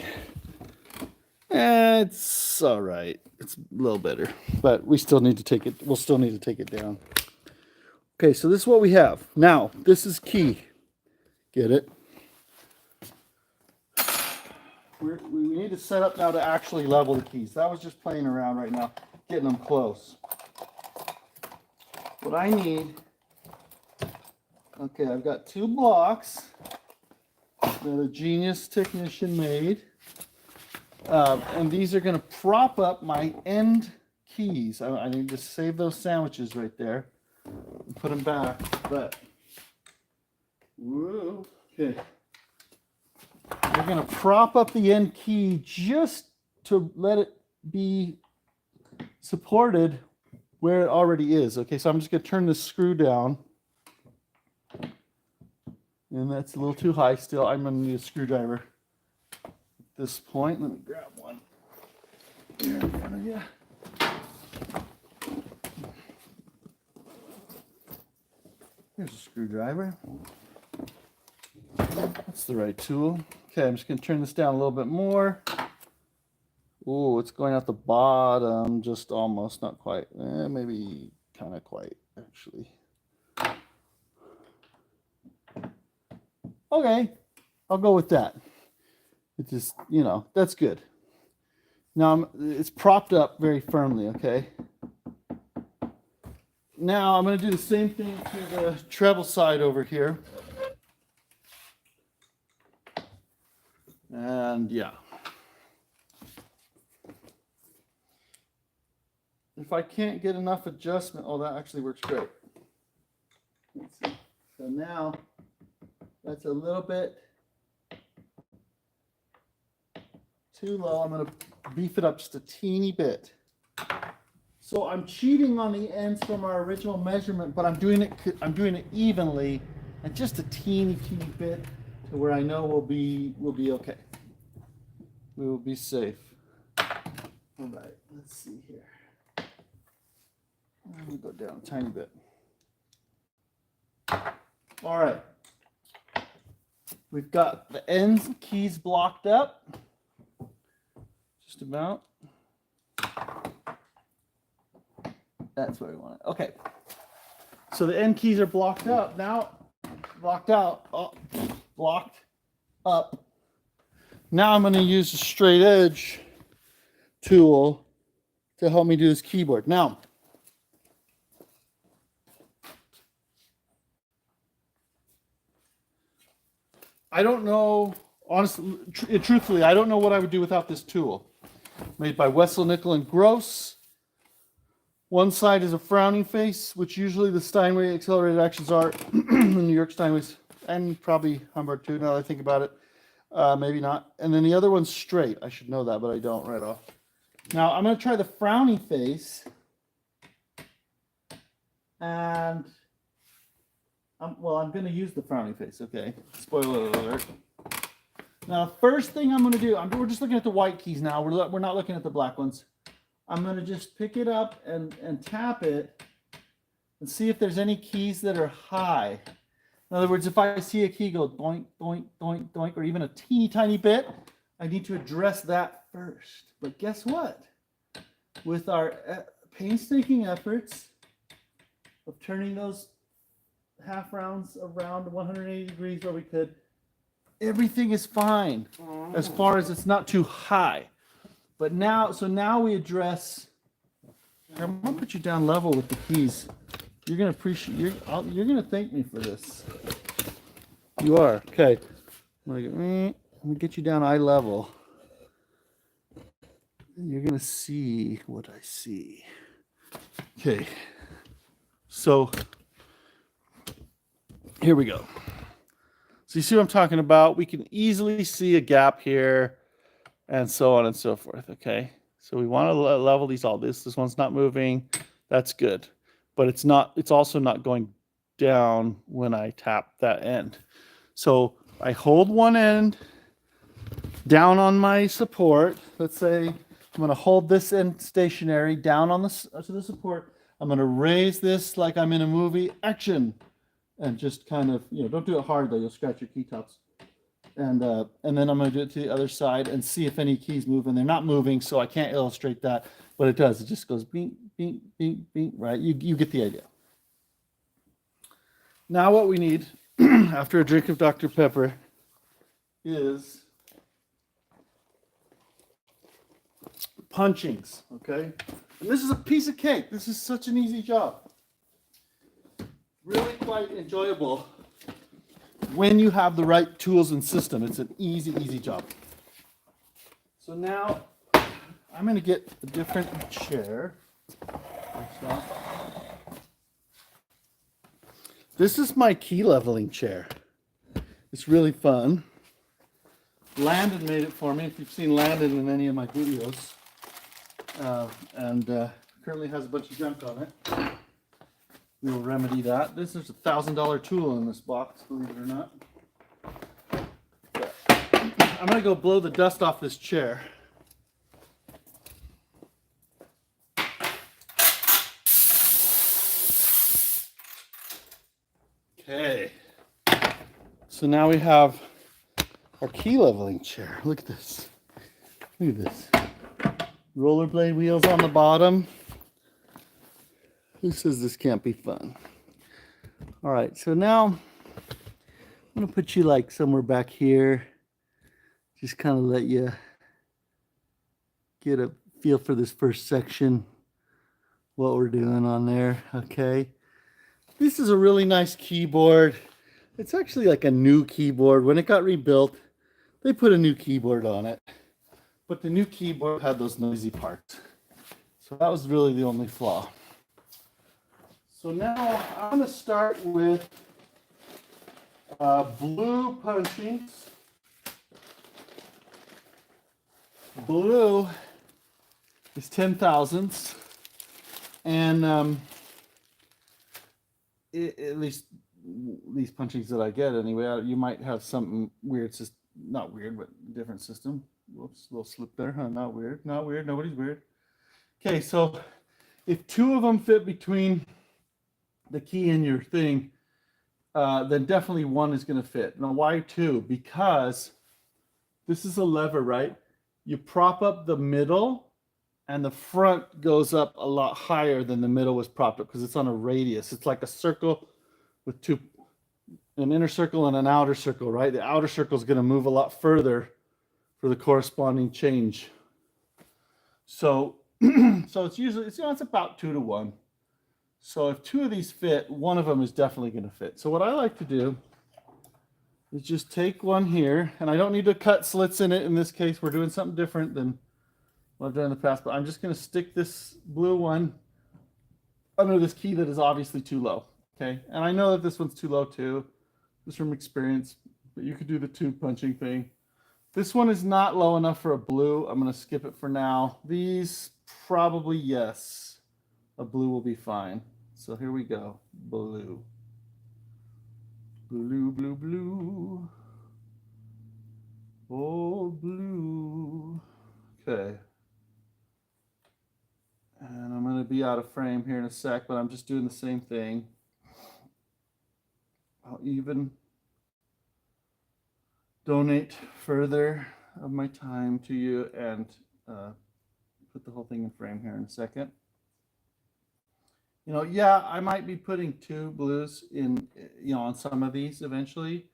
It's all right. It's a little better, but we still need to take it. We'll still need to take it down. Okay, so this is what we have. Now, this is key. Get it? We need to set up now to actually level the keys. That was just playing around right now, getting them close. What I need, okay, I've got two blocks that a Genius technician made. And these are going to prop up my end keys. I need to save those sandwiches right there and put them back. But, whoa, okay. We're going to prop up the end key just to let it be supported where it already is. Okay, so I'm just going to turn this screw down. And that's a little too high still. I'm going to need a screwdriver at this point. Let me grab one here in front of you. Here's a screwdriver. That's the right tool. Okay, I'm just going to turn this down a little bit more. Oh, it's going out the bottom, just almost, not quite. Maybe kind of quite, actually. Okay, I'll go with that. It just, you know, that's good. Now it's propped up very firmly, okay? Now I'm going to do the same thing to the treble side over here. And yeah. If I can't get enough adjustment, oh, that actually works great. Let's see. So now that's a little bit too low. I'm going to beef it up just a teeny bit. So I'm cheating on the ends from our original measurement, but I'm doing it evenly and just a teeny bit to where I know we'll be okay. We will be safe. All right, let's see here. I'm going to go down a tiny bit. All right. We've got the ends and keys blocked up. Just about. That's where we want it. Okay. So the end keys are blocked up. Now, blocked out. Oh, blocked up. Now I'm going to use the straight edge tool to help me do this keyboard. Now, I don't know, honestly, truthfully, I don't know what I would do without this tool. Made by Wessel, Nickel, and Gross. One side is a frowning face, which usually the Steinway accelerated actions are. The New York Steinways, and probably Humber too, now that I think about it. Maybe not. And then the other one's straight. I should know that, but I don't right off. Now I'm going to try the frowning face. And, I'm going to use the frowning face, okay? Spoiler alert. Now, first thing I'm going to do, we're just looking at the white keys now. We're not looking at the black ones. I'm going to just pick it up and tap it and see if there's any keys that are high. In other words, if I see a key go doink, doink, doink, doink, or even a teeny tiny bit, I need to address that first. But guess what? With our painstaking efforts of turning those half rounds around 180 degrees where we could, everything is fine as far as it's not too high. But now, so now we address, I'm gonna put you down level with the keys. You're gonna appreciate, you're gonna thank me for this. You are, okay. I'm gonna get you down eye level. You're gonna see what I see. Okay, so here we go. So you see what I'm talking about? We can easily see a gap here and so on and so forth, okay? So we want to level these all. This one's not moving. That's good. But it's also not going down when I tap that end. So I hold one end down on my support. Let's say I'm going to hold this end stationary down on to the support. I'm going to raise this like I'm in a movie. Action. And just kind of, don't do it hard though. You'll scratch your key tops. And then I'm going to do it to the other side and see if any keys move. And they're not moving, so I can't illustrate that. But it does. It just goes bing, bing, bing, bing, right? You get the idea. Now what we need after a drink of Dr. Pepper is punchings, okay? And this is a piece of cake. This is such an easy job. Really quite enjoyable when you have the right tools and system. It's an easy job. So now I'm going to get a different chair. This is my key leveling chair. It's really fun. Landon made it for me, if you've seen Landon in any of my videos. Currently has a bunch of junk on it. We will remedy that. This is a $1,000 tool in this box, believe it or not. I'm going to go blow the dust off this chair. Okay. So now we have our key leveling chair. Look at this. Look at this. Rollerblade wheels on the bottom. Who says this can't be fun? All right, so now I'm gonna put you like somewhere back here. Just kind of let you get a feel for this first section, what we're doing on there, okay? This is a really nice keyboard. It's actually like a new keyboard. When it got rebuilt, they put a new keyboard on it. But the new keyboard had those noisy parts. So that was really the only flaw. So now I'm going to start with blue punchings. Blue is 10 thousandths. And at least these punchings that I get anyway, you might have something weird, not weird, but different system. Whoops, little slip there, huh? Not weird, nobody's weird. Okay, so if two of them fit between the key and your thing, then definitely one is going to fit. Now, why two? Because this is a lever, right? You prop up the middle, and the front goes up a lot higher than the middle was propped up because it's on a radius. It's like a circle with an inner circle and an outer circle, right? The outer circle is going to move a lot further for the corresponding change. So, it's about 2 to 1. So if two of these fit, one of them is definitely going to fit. So what I like to do is just take one here, and I don't need to cut slits in it. In this case, we're doing something different than what I've done in the past, but I'm just going to stick this blue one under this key that is obviously too low. Okay, and I know that this one's too low too, just from experience, but you could do the tube punching thing. This one is not low enough for a blue. I'm going to skip it for now. These probably, yes, a blue will be fine. So here we go, blue. Blue, blue, blue. Oh, blue. Okay. And I'm going to be out of frame here in a sec, but I'm just doing the same thing. I'll even donate further of my time to you and put the whole thing in frame here in a second. You know, yeah, I might be putting 2 blues in, you know, on some of these eventually,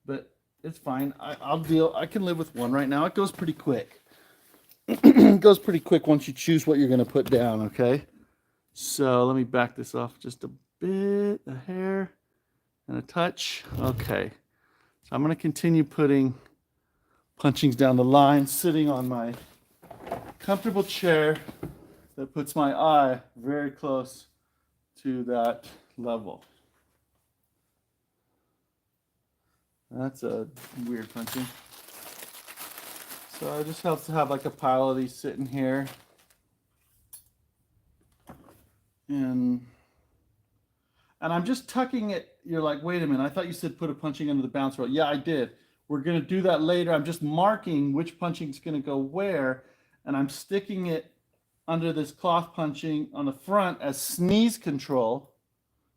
but it's fine. I'll deal. I can live with 1 right now. It goes pretty quick. It goes pretty quick once you choose what you're going to put down, okay? So let me back this off just a bit, a hair and a touch. Okay. So I'm going to continue putting punchings down the line, sitting on my comfortable chair that puts my eye very close to that level. That's a weird punching. So I just have to have like a pile of these sitting here. And I'm just tucking it. You're like, wait a minute, I thought you said put a punching under the bounce roll. Yeah, I did. We're going to do that later. I'm just marking which punching is going to go where, and I'm sticking it under this cloth punching on the front as sneeze control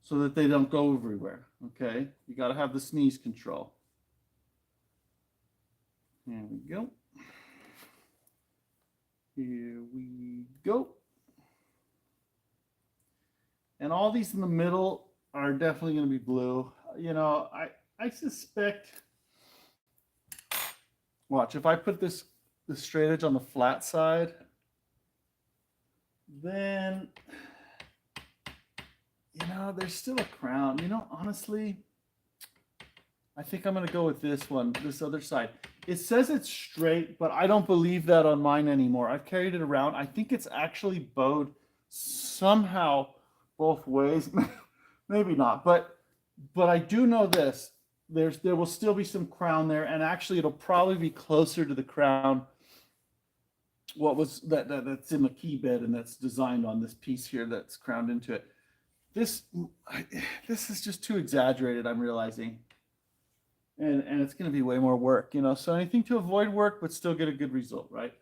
so that they don't go everywhere, okay? You got to have the sneeze control. Here we go. Here we go. And all these in the middle are definitely going to be blue. You know, I suspect, watch, if I put this straight edge on the flat side, then, you know, there's still a crown. You know, honestly, I think I'm going to go with this one, this other side. It says it's straight, but I don't believe that on mine anymore. I've carried it around. I think it's actually bowed somehow both ways. Maybe not, but I do know this. There will still be some crown there, and actually it'll probably be closer to the crown what was that's in the key bed and that's designed on this piece here that's crowned into it. This is just too exaggerated, I'm realizing. And it's going to be way more work, you know. So anything to avoid work but still get a good result, right?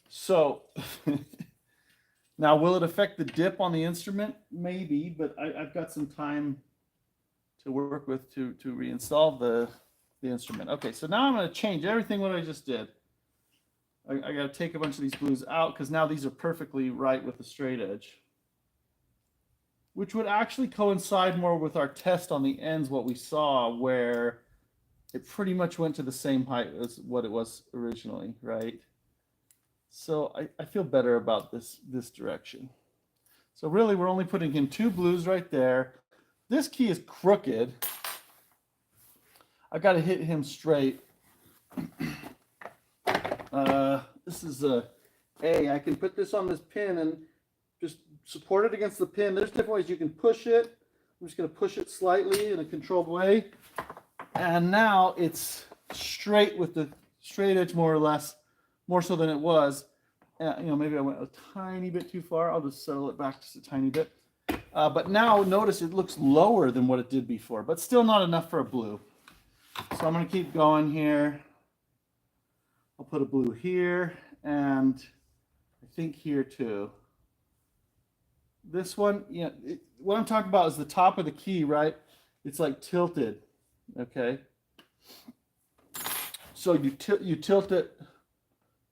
So now, will it affect the dip on the instrument? Maybe, but I've got some time to work with to reinstall the instrument. Okay, so now I'm going to change everything what I just did. I got to take a bunch of these blues out because now these are perfectly right with the straight edge, which would actually coincide more with our test on the ends, what we saw, where it pretty much went to the same height as what it was originally, right? So I feel better about this direction. So really, we're only putting in 2 blues right there. This key is crooked. I got to hit him straight. This is a A. I can put this on this pin and just support it against the pin. There's different ways you can push it. I'm just going to push it slightly in a controlled way. And now it's straight with the straight edge, more or less, more so than it was. You know, maybe I went a tiny bit too far. I'll just settle it back just a tiny bit. But now notice it looks lower than what it did before, but still not enough for a blue. So I'm going to keep going here. I'll put a blue here, and I think here too. This one, you know, what I'm talking about is the top of the key, right? It's like tilted, okay? So you tilt it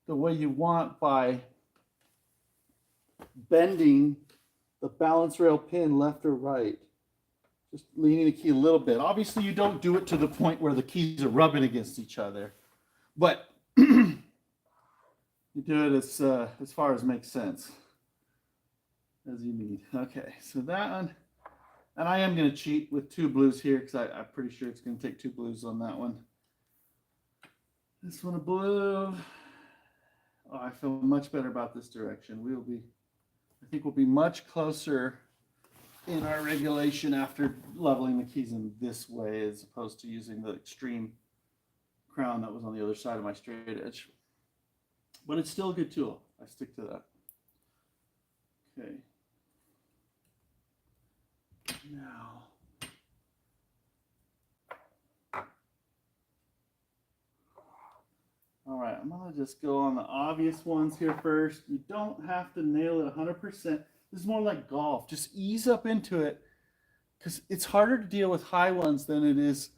the way you want by bending the balance rail pin left or right. Just leaning the key a little bit. Obviously, you don't do it to the point where the keys are rubbing against each other, but you do it as far as makes sense as you need. Okay, so that one, and I am going to cheat with 2 blues here because I'm pretty sure it's going to take 2 blues on that one. This one of blue. Oh, I feel much better about this direction. I think we'll be much closer in our regulation after leveling the keys in this way as opposed to using the extreme crown that was on the other side of my straight edge. But it's still a good tool. I stick to that. Okay. Now, all right, I'm gonna just go on the obvious ones here first. You don't have to nail it 100%. This is more like golf. Just ease up into it because it's harder to deal with high ones than it is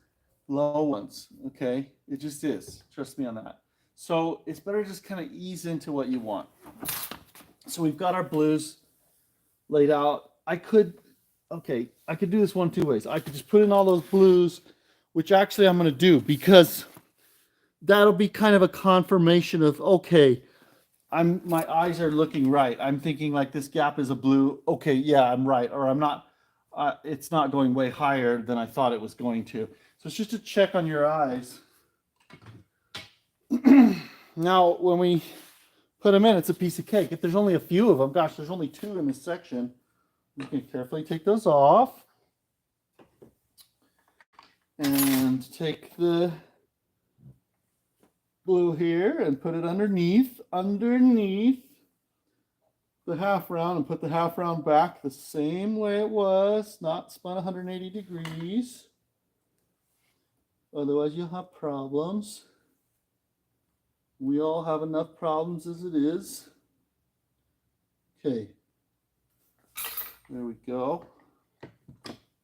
low ones, okay? It just is. Trust me on that. So it's better to just kind of ease into what you want. So we've got our blues laid out. I could do this one, two ways. I could just put in all those blues, which actually I'm going to do because that'll be kind of a confirmation of, okay, my eyes are looking right. I'm thinking like this gap is a blue. Okay, yeah, I'm right. Or I'm not, it's not going way higher than I thought it was going to. So it's just a check on your eyes. Now, when we put them in, it's a piece of cake. If there's only a few of them, gosh, there's only 2 in this section. You can carefully take those off. And take the blue here and put it underneath the half round, and put the half round back the same way it was, not spun 180 degrees. Otherwise you'll have problems. We all have enough problems as it is. Okay. There we go.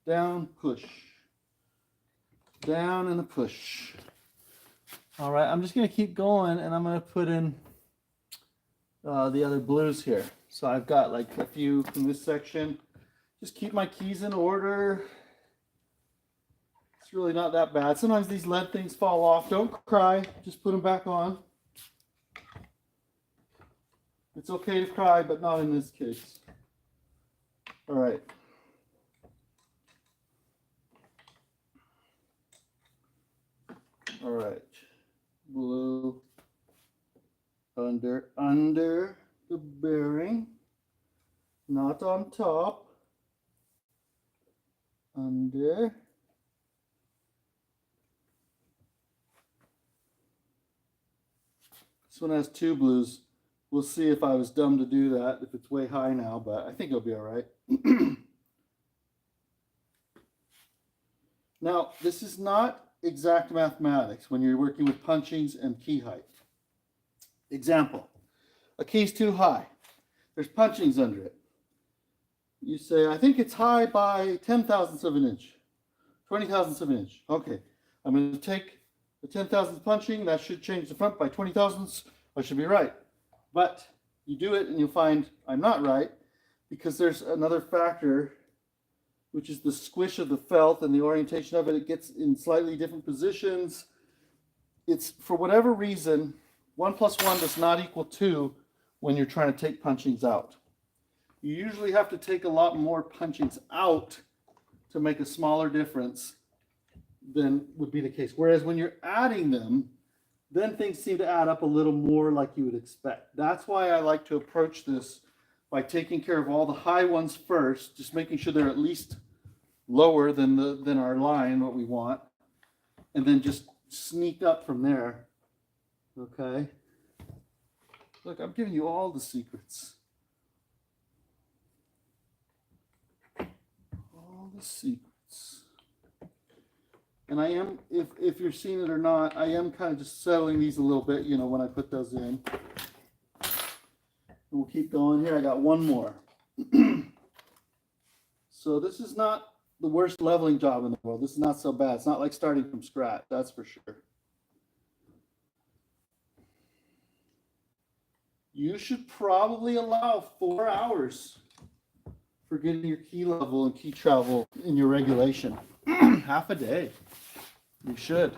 Down, push. Down and a push. All right, I'm just going to keep going, and I'm going to put in the other blues here. So I've got like a few in this section. Just keep my keys in order. It's really not that bad. Sometimes these lead things fall off. Don't cry. Just put them back on. It's okay to cry, but not in this case. All right. All right. Blue under the bearing, not on top. Under. This one has 2 blues. We'll see if I was dumb to do that, if it's way high now, but I think it'll be all right. Now, this is not exact mathematics when you're working with punchings and key height. Example, a key's too high. There's punchings under it. You say, I think it's high by 10 thousandths of an inch, 20 thousandths of an inch. Okay, I'm going to take the 10 thousandths punching. That should change the front by 20 thousandths. I should be right. But you do it and you'll find I'm not right because there's another factor, which is the squish of the felt and the orientation of it. It gets in slightly different positions. It's, for whatever reason, 1 plus 1 does not equal 2 when you're trying to take punchings out. You usually have to take a lot more punchings out to make a smaller difference than would be the case. Whereas when you're adding them, then things seem to add up a little more like you would expect. That's why I like to approach this by taking care of all the high ones first, just making sure they're at least lower than our line, what we want, and then just sneak up from there. Okay? Look, I'm giving you all the secrets. All the secrets. And I am, if you're seeing it or not, I am kind of just settling these a little bit, you know, when I put those in. And we'll keep going here. I got one more. So this is not the worst leveling job in the world. This is not so bad. It's not like starting from scratch, that's for sure. You should probably allow 4 hours for getting your key level and key travel in your regulation. Half a day. You should.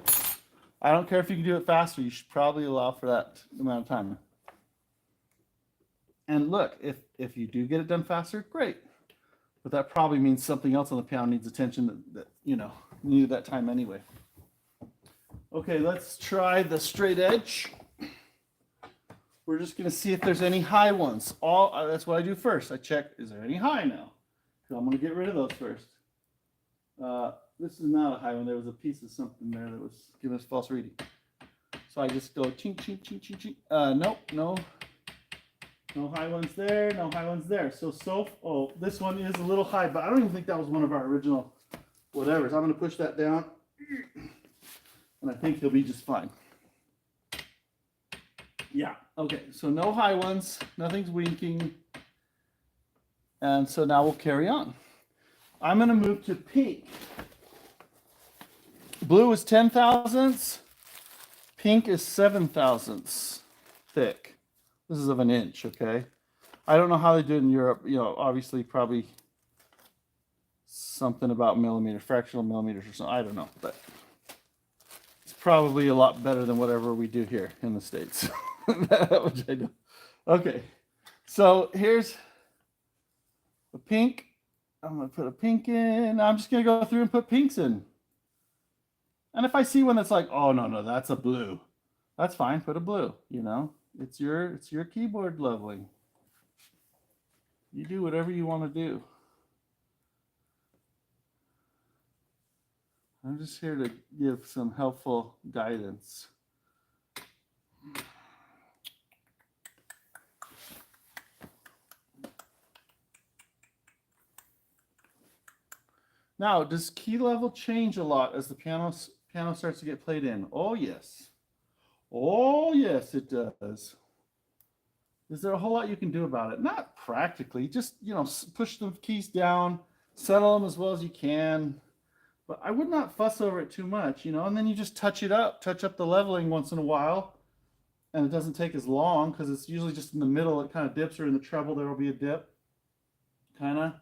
I don't care if you can do it faster. You should probably allow for that amount of time. And look, if you do get it done faster, great. But that probably means something else on the piano needs attention that you know, needed that time anyway. Okay, let's try the straight edge. We're just going to see if there's any high ones. That's what I do first. I check, is there any high now? So I'm going to get rid of those first. This is not a high one. There was a piece of something there that was giving us false reading. So I just go chink, chink, chink, chink, chink. Nope, no high ones there, no high ones there. Oh, this one is a little high, but I don't even think that was one of our original whatevers. I'm going to push that down, and I think he'll be just fine. Yeah, okay, so no high ones, nothing's winking. And so now we'll carry on. I'm going to move to pink. Blue is 10 thousandths. Pink is 7 thousandths thick. This is of an inch, okay? I don't know how they do it in Europe. You know, obviously probably something about millimeter, fractional millimeters or something. I don't know, but it's probably a lot better than whatever we do here in the States. Which I do. Okay, so here's a pink. I'm going to put a pink in. I'm just going to go through and put pinks in. And if I see one that's like, oh, no, that's a blue. That's fine. Put a blue, you know. It's your keyboard leveling. You do whatever you want to do. I'm just here to give some helpful guidance. Now, does key level change a lot as the piano starts to get played in? Oh, yes. Oh, yes, it does. Is there a whole lot you can do about it? Not practically. Just, you know, push the keys down, settle them as well as you can. But I would not fuss over it too much, you know, and then you just touch up the leveling once in a while. And it doesn't take as long because it's usually just in the middle. It kind of dips, or in the treble there will be a dip. Kind of,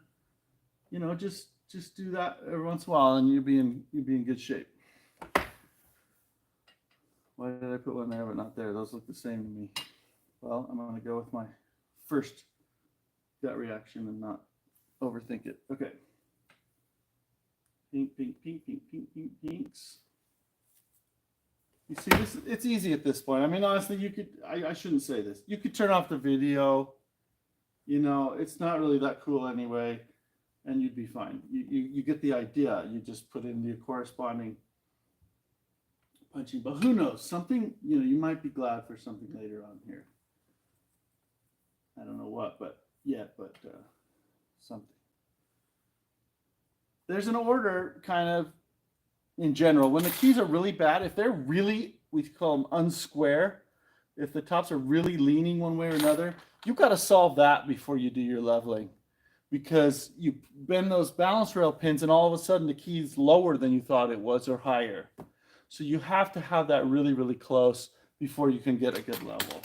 you know, just do that every once in a while, and you'll be in good shape. Why did I put one there but not there? Those look the same to me. Well, I'm going to go with my first gut reaction and not overthink it. Okay. Pink, pink, pink, pink, pink, pink, pinks. You see, it's easy at this point. I mean, honestly, you could, I shouldn't say this. You could turn off the video. You know, it's not really that cool anyway. And you'd be fine. You get the idea. You just put in the corresponding punching. But who knows? Something, you know, you might be glad for something later on here. I don't know what, but something. There's an order kind of in general. When the keys are really bad, if they're really, we call them unsquare, if the tops are really leaning one way or another, you've got to solve that before you do your leveling. Because you bend those balance rail pins and all of a sudden the key's lower than you thought it was, or higher. So you have to have that really, really close before you can get a good level.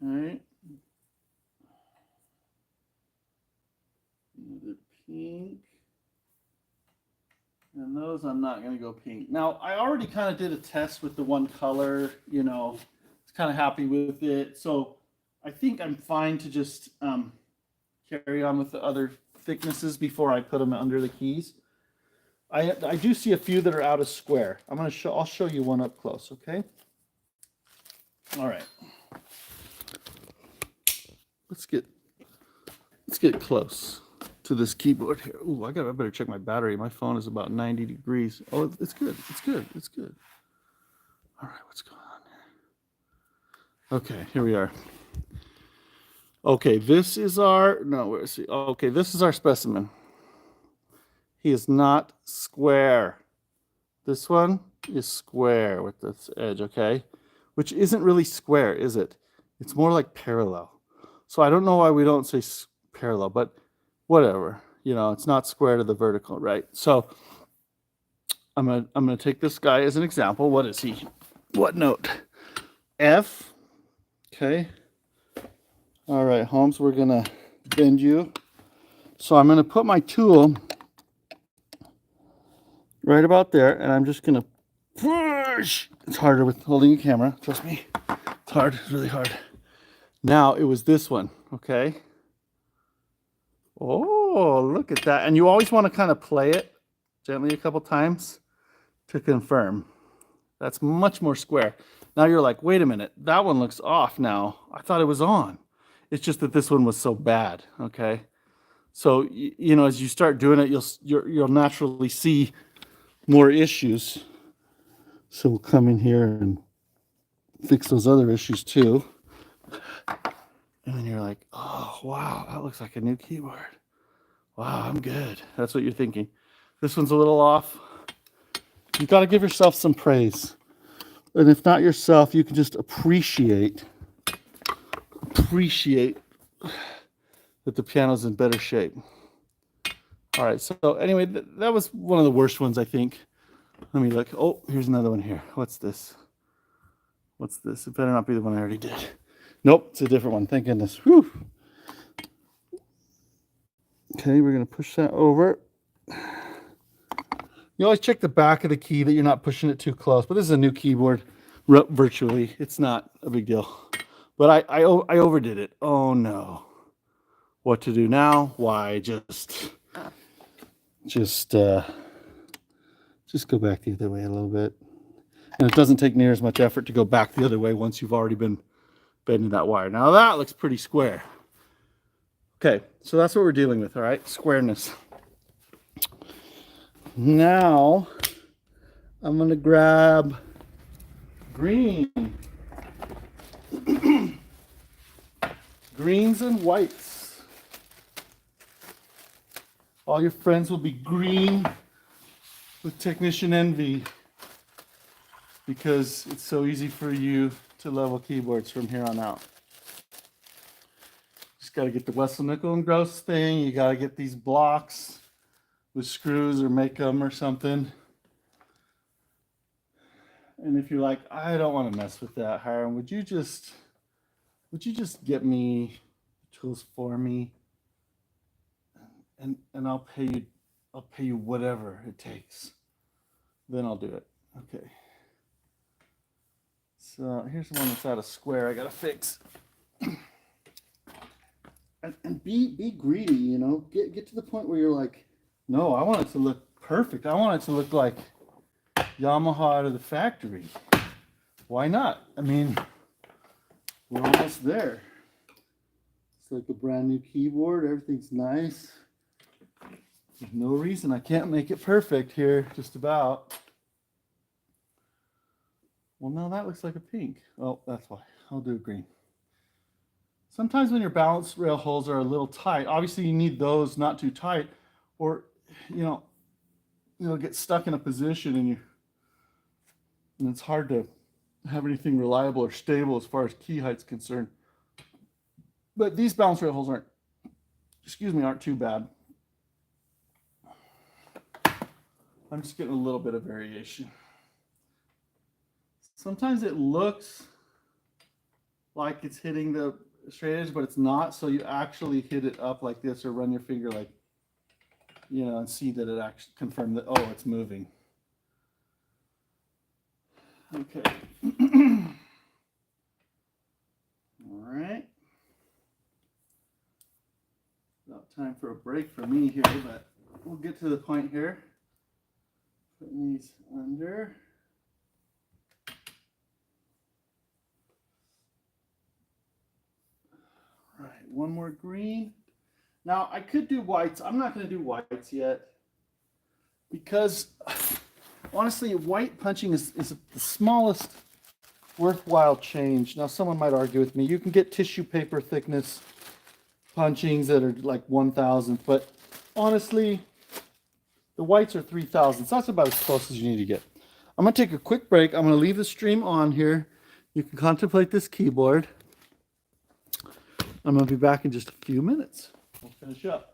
Okay. Another pink. And those I'm not going to go pink. Now, I already kind of did a test with the one color, you know. Kind of happy with it, so I think I'm fine to just carry on with the other thicknesses before I put them under the keys. I do see a few that are out of square. I'll show you one up close, okay? All right. Let's get close to this keyboard here. Ooh, I better check my battery. My phone is about 90 degrees. Oh, it's good. It's good. It's good. All right, what's going on? Okay, here we are. Okay, this is our, no, where is he? Okay, this is our specimen. He is not square. This one is square with this edge, okay? Which isn't really square, is it? It's more like parallel. So I don't know why we don't say parallel, but whatever. You know, it's not square to the vertical, right? So I'm gonna take this guy as an example. What is he? What note? F. Okay. All right, Holmes, we're going to bend you. So I'm going to put my tool right about there, and I'm just going to push. It's harder with holding a camera. Trust me. It's hard. It's really hard. Now, it was this one, okay? Oh, Oh, look at that. And you always want to kind of play it gently a couple times to confirm. That's much more square. Now you're like, wait a minute, that one looks off now. I thought it was on. It's just that this one was so bad, okay? So, you know, as you start doing it, you'll naturally see more issues. So we'll come in here and fix those other issues too. And then you're like, oh, wow, that looks like a new keyboard. Wow, I'm good. That's what you're thinking. This one's a little off. You got to give yourself some praise. And if not yourself, you can just appreciate that the piano's in better shape. All right, so anyway, that was one of the worst ones, I think. Let me look. Oh, here's another one here. What's this? What's this? It better not be the one I already did. Nope, it's a different one. Thank goodness. Whew. Okay, we're going to push that over. You always check the back of the key that you're not pushing it too close. But this is a new keyboard, virtually. It's not a big deal. But I overdid it. Oh, no. What to do now? Why, just go back the other way a little bit. And it doesn't take near as much effort to go back the other way once you've already been bending that wire. Now that looks pretty square. Okay, so that's what we're dealing with, all right? Squareness. Now, I'm gonna grab green. Greens and whites. All your friends will be green with Technician Envy because it's so easy for you to level keyboards from here on out. Just got to get the Wessel Nickel and Gross thing. You got to get these blocks with screws or make them or something. And if you're like, I don't want to mess with that, Hiram, would you just get me the tools for me? And I'll pay you whatever it takes. Then I'll do it. Okay. So here's the one that's out of square I gotta fix. And be greedy, you know. Get to the point where you're like, no, I want it to look perfect. I want it to look like Yamaha out of the factory. Why not? I mean, we're almost there. It's like a brand new keyboard. Everything's nice. There's no reason I can't make it perfect here, just about. Well, no, that looks like a pink. Oh, that's why. I'll do a green. Sometimes when your balance rail holes are a little tight, obviously you need those not too tight, or you'll get stuck in a position and it's hard to have anything reliable or stable as far as key height's concerned. But these balance rail holes aren't too bad. I'm just getting a little bit of variation. Sometimes it looks like it's hitting the straight edge, but it's not. So you actually hit it up like this or run your finger like, and see that it actually confirmed that, oh, it's moving. Okay. All right. About time for a break for me here, but we'll get to the point here. Putting these under. All right, one more green. Now I could do whites. I'm not going to do whites yet because honestly, white punching is the smallest worthwhile change. Now someone might argue with me. You can get tissue paper thickness punchings that are like 1,000, but honestly, the whites are 3,000. So that's about as close as you need to get. I'm going to take a quick break. I'm going to leave the stream on here. You can contemplate this keyboard. I'm going to be back in just a few minutes. We'll finish up.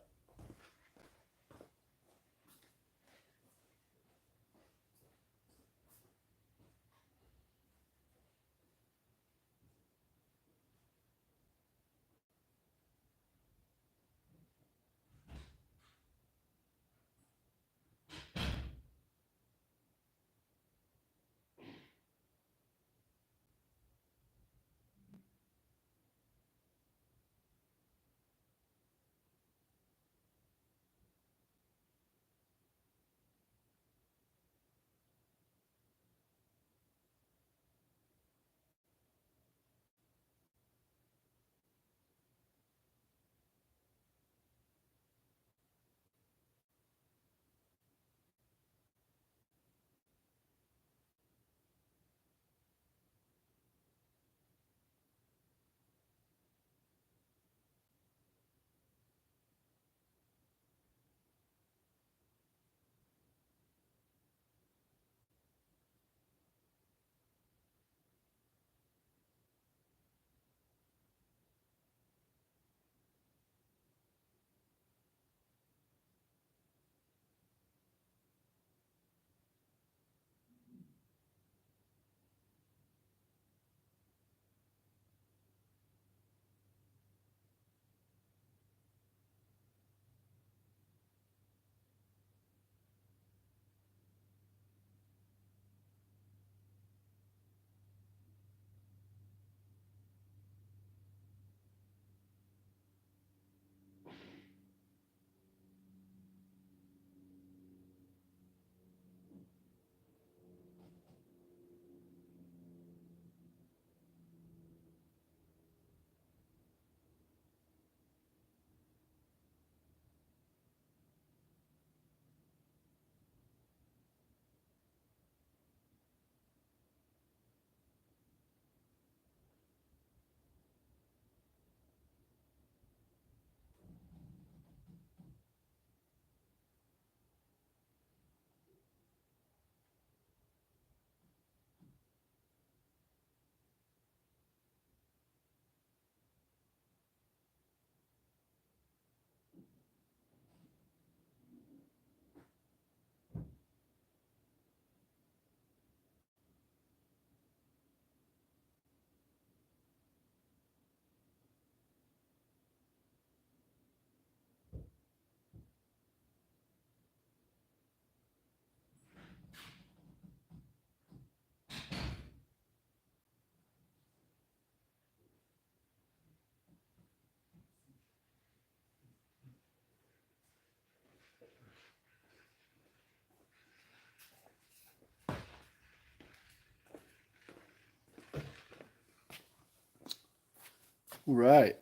Right.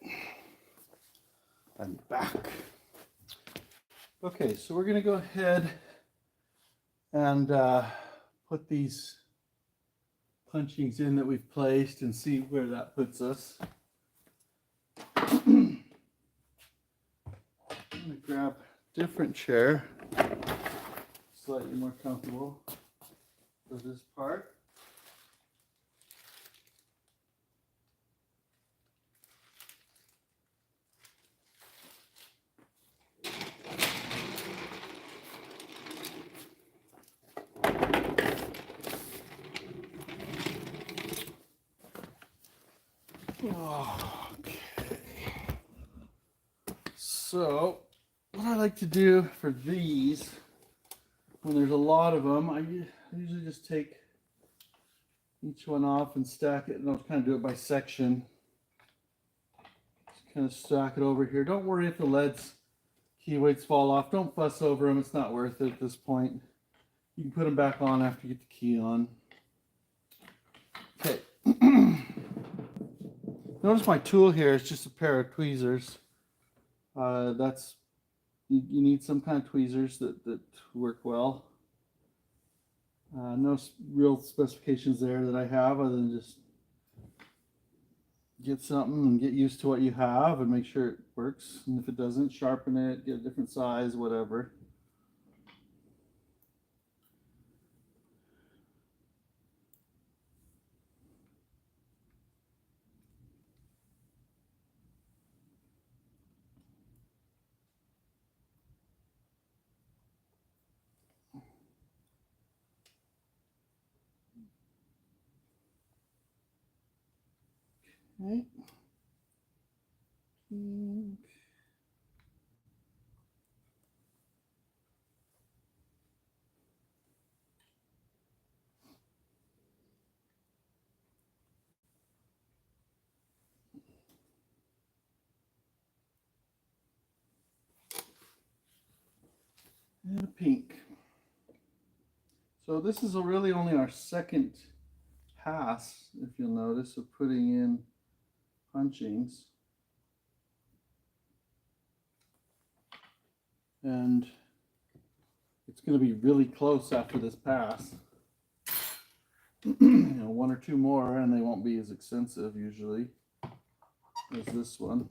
I'm back. Okay, so we're gonna go ahead and put these punchings in that we've placed and see where that puts us. I'm gonna grab a different chair, slightly more comfortable for this part. Okay. So, what I like to do for these, when there's a lot of them, I usually just take each one off and stack it, and I'll kind of do it by section. Just kind of stack it over here. Don't worry if the leads, key weights fall off. Don't fuss over them. It's not worth it at this point. You can put them back on after you get the key on. Okay. Notice my tool here is just a pair of tweezers. That's you need some kind of tweezers that work well. No real specifications there that I have other than just get something and get used to what you have and make sure it works. And if it doesn't, sharpen it, get a different size, whatever. Right. And a pink. So this is really only our second pass, if you'll notice, of putting in punchings. And it's going to be really close after this pass. One or two more, and they won't be as extensive usually as this one.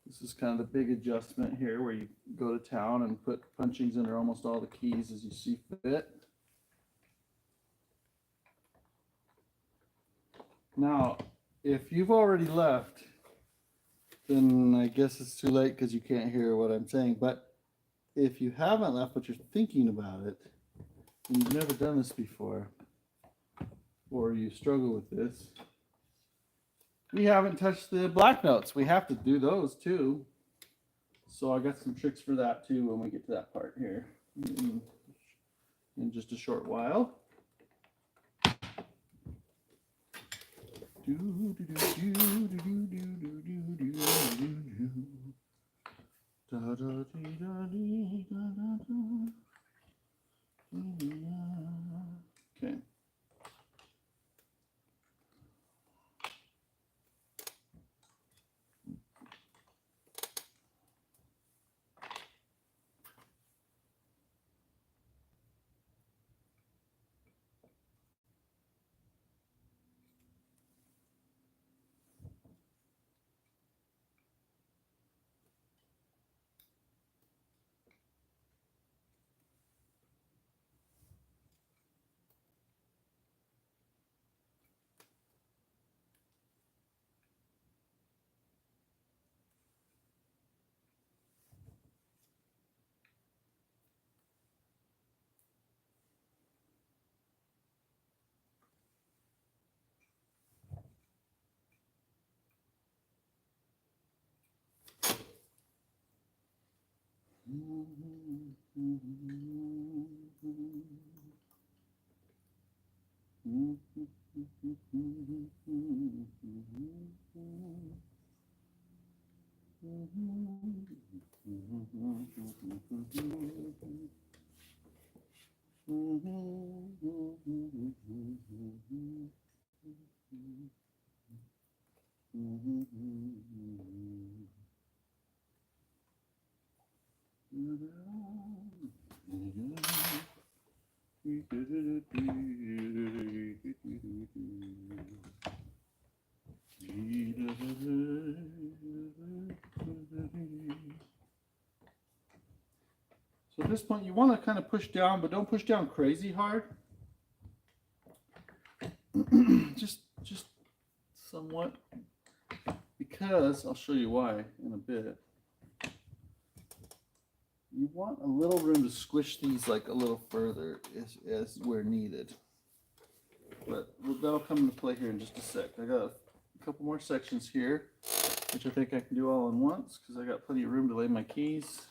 This is kind of the big adjustment here where you go to town and put punchings under almost all the keys as you see fit. Now, if you've already left, then I guess it's too late because you can't hear what I'm saying. But if you haven't left, but you're thinking about it, and you've never done this before, or you struggle with this, we haven't touched the black notes. We have to do those too. So I got some tricks for that too when we get to that part here in just a short while. Okay. So at this point, you want to kind of push down, but don't push down crazy hard. just somewhat, because I'll show you why in a bit. You want a little room to squish these like a little further as where needed. But that'll come into play here in just a sec. I got a couple more sections here, which I think I can do all in once because I got plenty of room to lay my keys.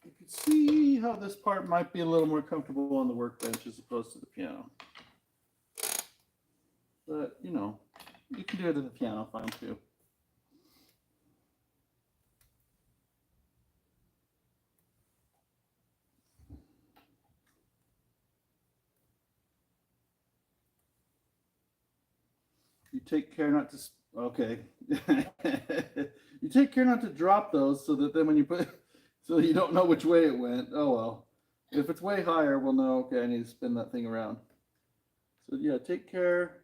You can see how this part might be a little more comfortable on the workbench as opposed to the piano. But, you know, you can do it at the piano fine too. You take care not to, okay. You take care not to drop those so that then when you put, so you don't know which way it went. Oh well. If it's way higher, we'll know, okay, I need to spin that thing around. So yeah, take care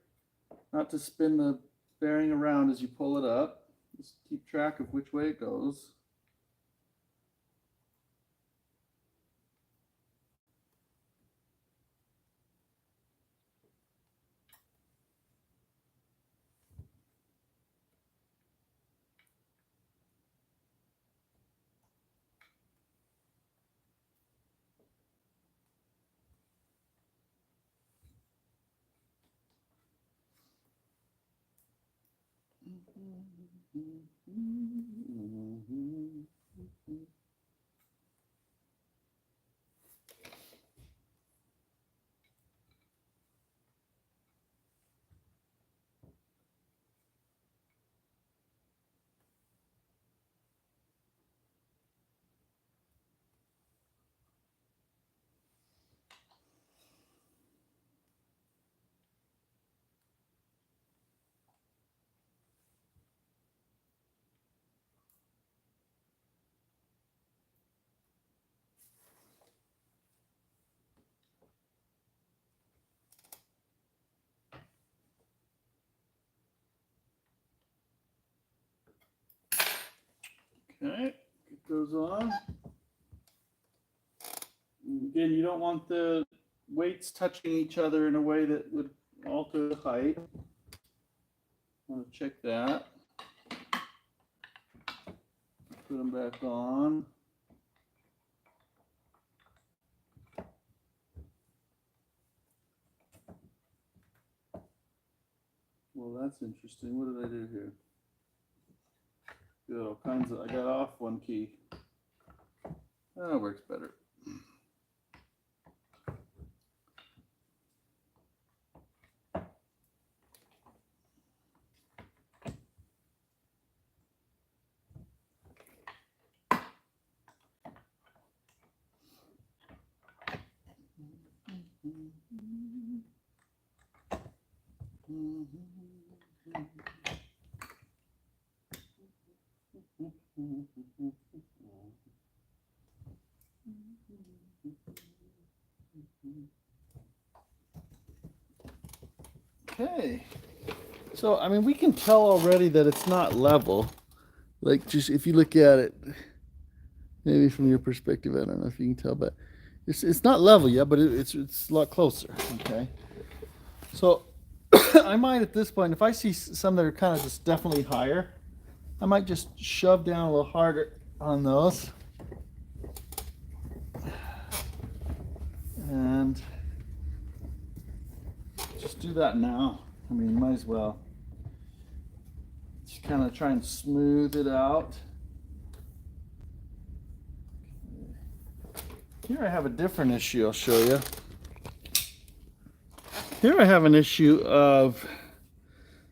not to spin the bearing around as you pull it up. Just keep track of which way it goes. Okay, get those on. Again, you don't want the weights touching each other in a way that would alter the height. I want to check that. Put them back on. Well, that's interesting. What did I do here? Got all kinds of, I got off one key. That works better. Okay, so I mean we can tell already that it's not level. Like just if you look at it, maybe from your perspective, I don't know if you can tell, but it's not level yet, but it's a lot closer. Okay, so I might at this point, if I see some that are kind of just definitely higher, I might just shove down a little harder on those. And just do that now. I mean, might as well. Just kind of try and smooth it out. Here I have a different issue I'll show you. Here I have an issue of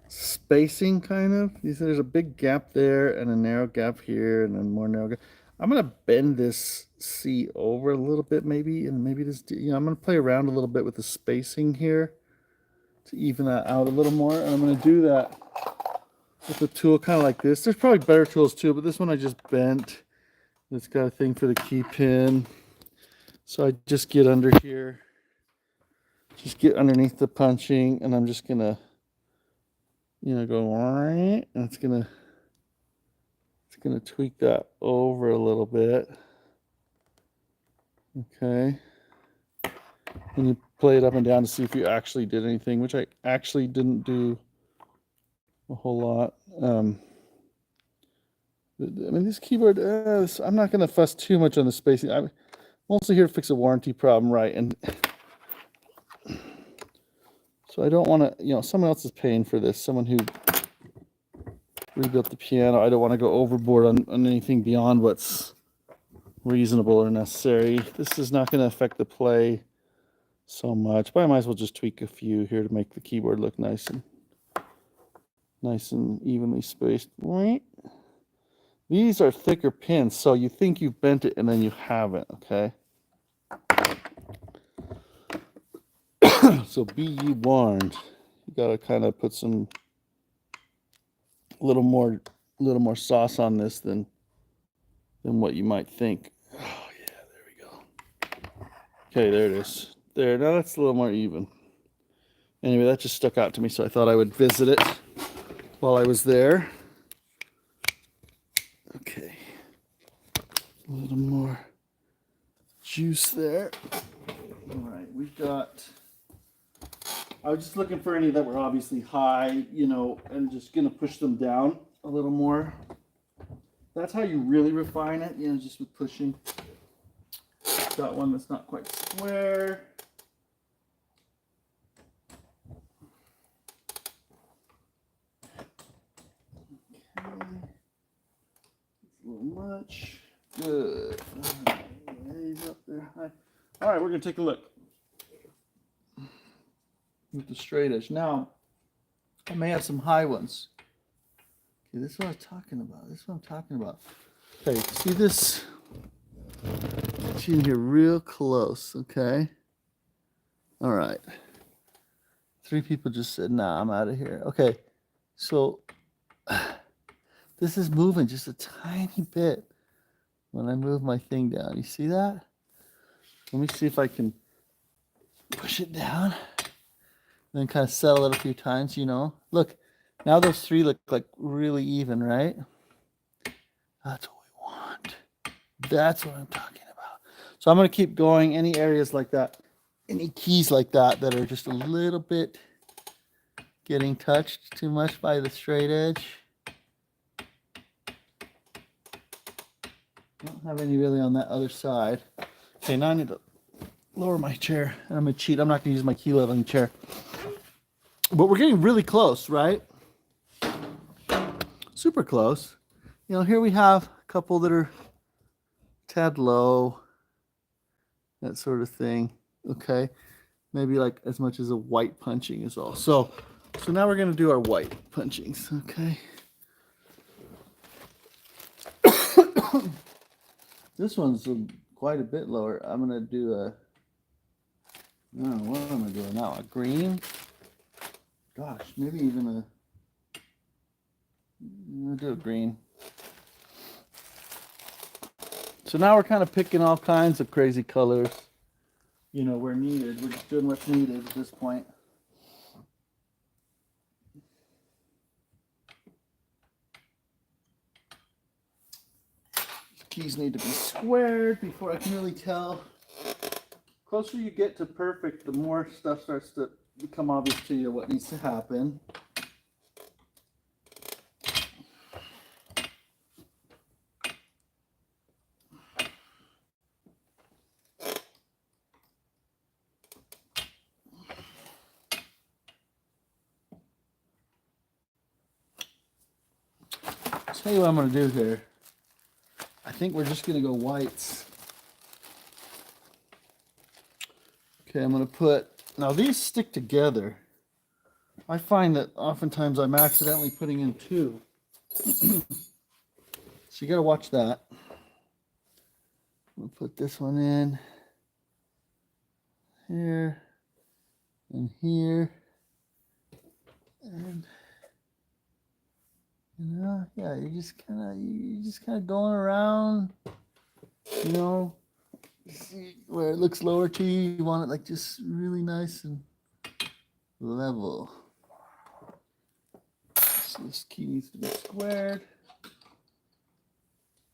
spacing, kind of. You see there's a big gap there and a narrow gap here and then more narrow gap. I'm gonna bend this C over a little bit maybe, and maybe this, I'm gonna play around a little bit with the spacing here to even that out a little more. And I'm gonna do that with a tool kind of like this. There's probably better tools too, but this one I just bent. It's got a thing for the key pin. So I just get under here, just get underneath the punching, and I'm just gonna, go right, and it's gonna tweak that over a little bit. Okay. And you play it up and down to see if you actually did anything, which I actually didn't do a whole lot. I mean, this keyboard, I'm not going to fuss too much on the spacing. I'm mostly here to fix a warranty problem, right? And so I don't want to, someone else is paying for this, someone who rebuilt the piano. I don't want to go overboard on anything beyond what's reasonable or necessary. This is not going to affect the play so much, but I might as well just tweak a few here to make the keyboard look nice and evenly spaced. These are thicker pins, so you think you've bent it and then you haven't, okay? So be ye warned. You gotta kind of put a little more sauce on this than what you might think. Oh yeah, there we go. Okay, there it is. There, now that's a little more even. Anyway, that just stuck out to me, so I thought I would visit it while I was there. Okay, a little more juice there. All right, we've got, I was just looking for any that were obviously high, and just gonna push them down a little more. That's how you really refine it, just with pushing. Got one that's not quite square. A little much. Good. He's up there high. All right, we're going to take a look with the straight edge. Now, I may have some high ones. Okay, this is what I'm talking about. Okay, see this? Get you in here real close, okay? All right. 3 people just said, nah, I'm out of here. Okay, so this is moving just a tiny bit when I move my thing down. You see that? Let me see if I can push it down. And then kind of settle it a few times, Look, now those 3 look like really even, right? That's what we want. That's what I'm talking about. So I'm going to keep going. Any areas like that, any keys like that are just a little bit getting touched too much by the straight edge. I don't have any really on that other side. Okay, now I need to lower my chair. And I'm going to cheat. I'm not going to use my key leveling chair. But we're getting really close, right? Super close. Here we have a couple that are tad low. That sort of thing. Okay. Maybe like as much as a white punching is all. So now we're going to do our white punchings. Okay. This one's quite a bit lower. I'm going to do I don't know, what am I doing now? A green? Gosh, maybe even I'm going to do a green. So now we're kind of picking all kinds of crazy colors, where needed. We're just doing what's needed at this point. Keys need to be squared before I can really tell. The closer you get to perfect, the more stuff starts to become obvious to you what needs to happen. I'll tell you what I'm going to do here. I think we're just going to go whites. Okay, I'm going to put, now these stick together. I find that oftentimes I'm accidentally putting in 2. So you got to watch that. We'll put this one in here and here. And yeah, you're just kind of going around, see where it looks lower to you. You want it like just really nice and level. So this key needs to be squared.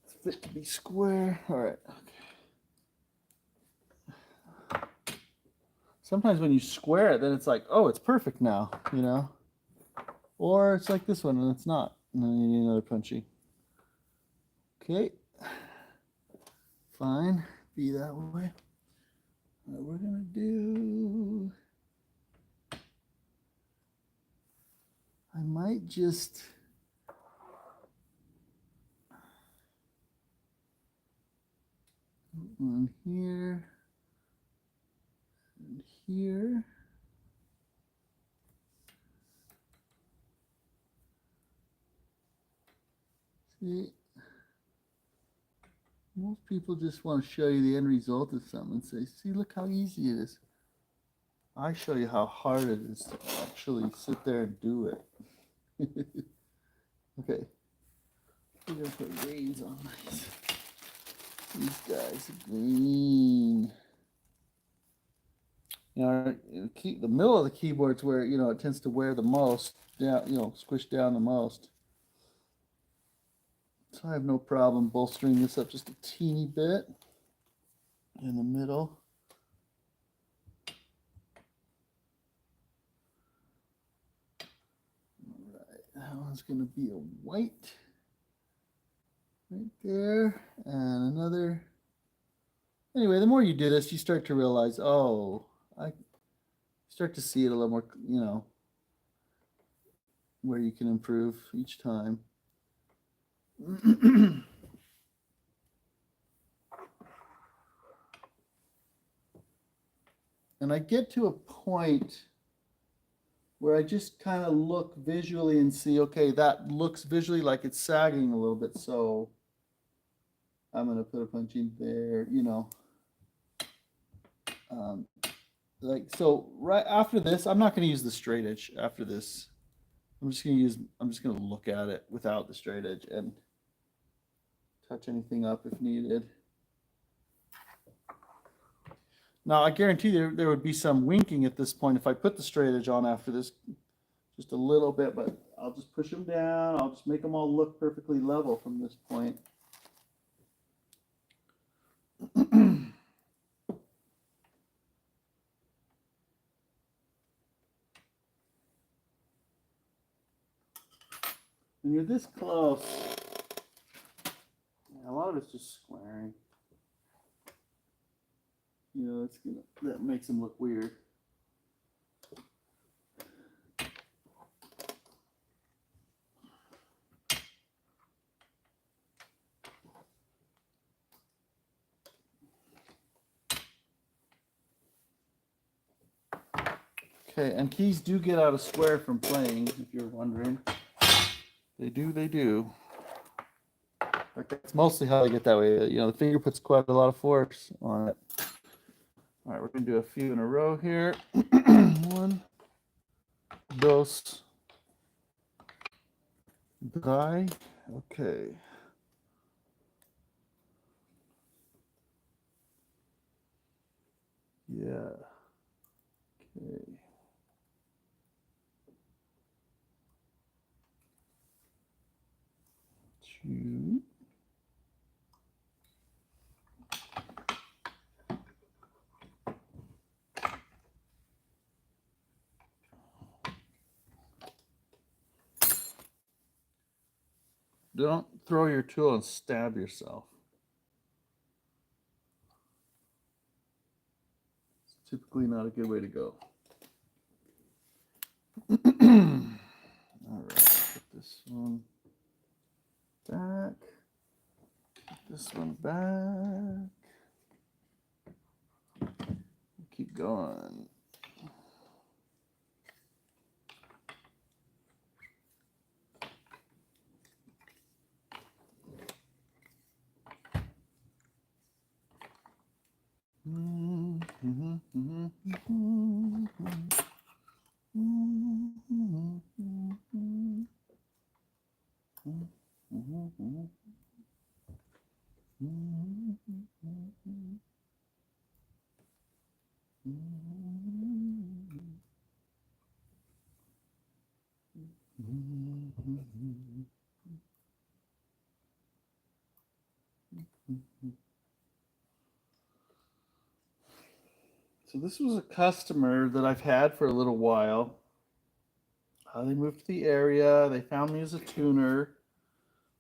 It's fit to be square. All right. Okay. Sometimes when you square it, then it's like, oh, it's perfect now, Or it's like this one and it's not. And then you need another punchy. Okay. Fine. Be that way. What we're going to do, I might just on here and here. See, most people just want to show you the end result of something and say, see, look how easy it is. I show you how hard it is to actually sit there and do it. Okay, we're going to put grains on these. These guys are green. Keep the middle of the keyboard's where, it tends to wear the most down, squish down the most. So I have no problem bolstering this up just a teeny bit in the middle. All right, that one's going to be a white right there, and another. Anyway, the more you do this, you start to realize, oh, I start to see it a little more, where you can improve each time. And I get to a point where I just kind of look visually and see, okay, that looks visually like it's sagging a little bit, so I'm going to put a punch in there, so right after this, I'm not going to use the straight edge after this. I'm just going to look at it without the straight edge and touch anything up if needed. Now, I guarantee there would be some winking at this point if I put the straight edge on after this, just a little bit, but I'll just push them down. I'll just make them all look perfectly level from this point. When you're this close, a lot of it's just squaring. That makes them look weird. Okay, and keys do get out of square from playing, if you're wondering. They do. That's mostly how they get that way. The finger puts quite a lot of force on it. All right, we're going to do a few in a row here. 1, 2, 3. Okay. Yeah. Okay. Two. Don't throw your tool and stab yourself. It's typically not a good way to go. All right, put this one back. Put this one back. Keep going. So this was a customer that I've had for a little while. They moved to the area. They found me as a tuner.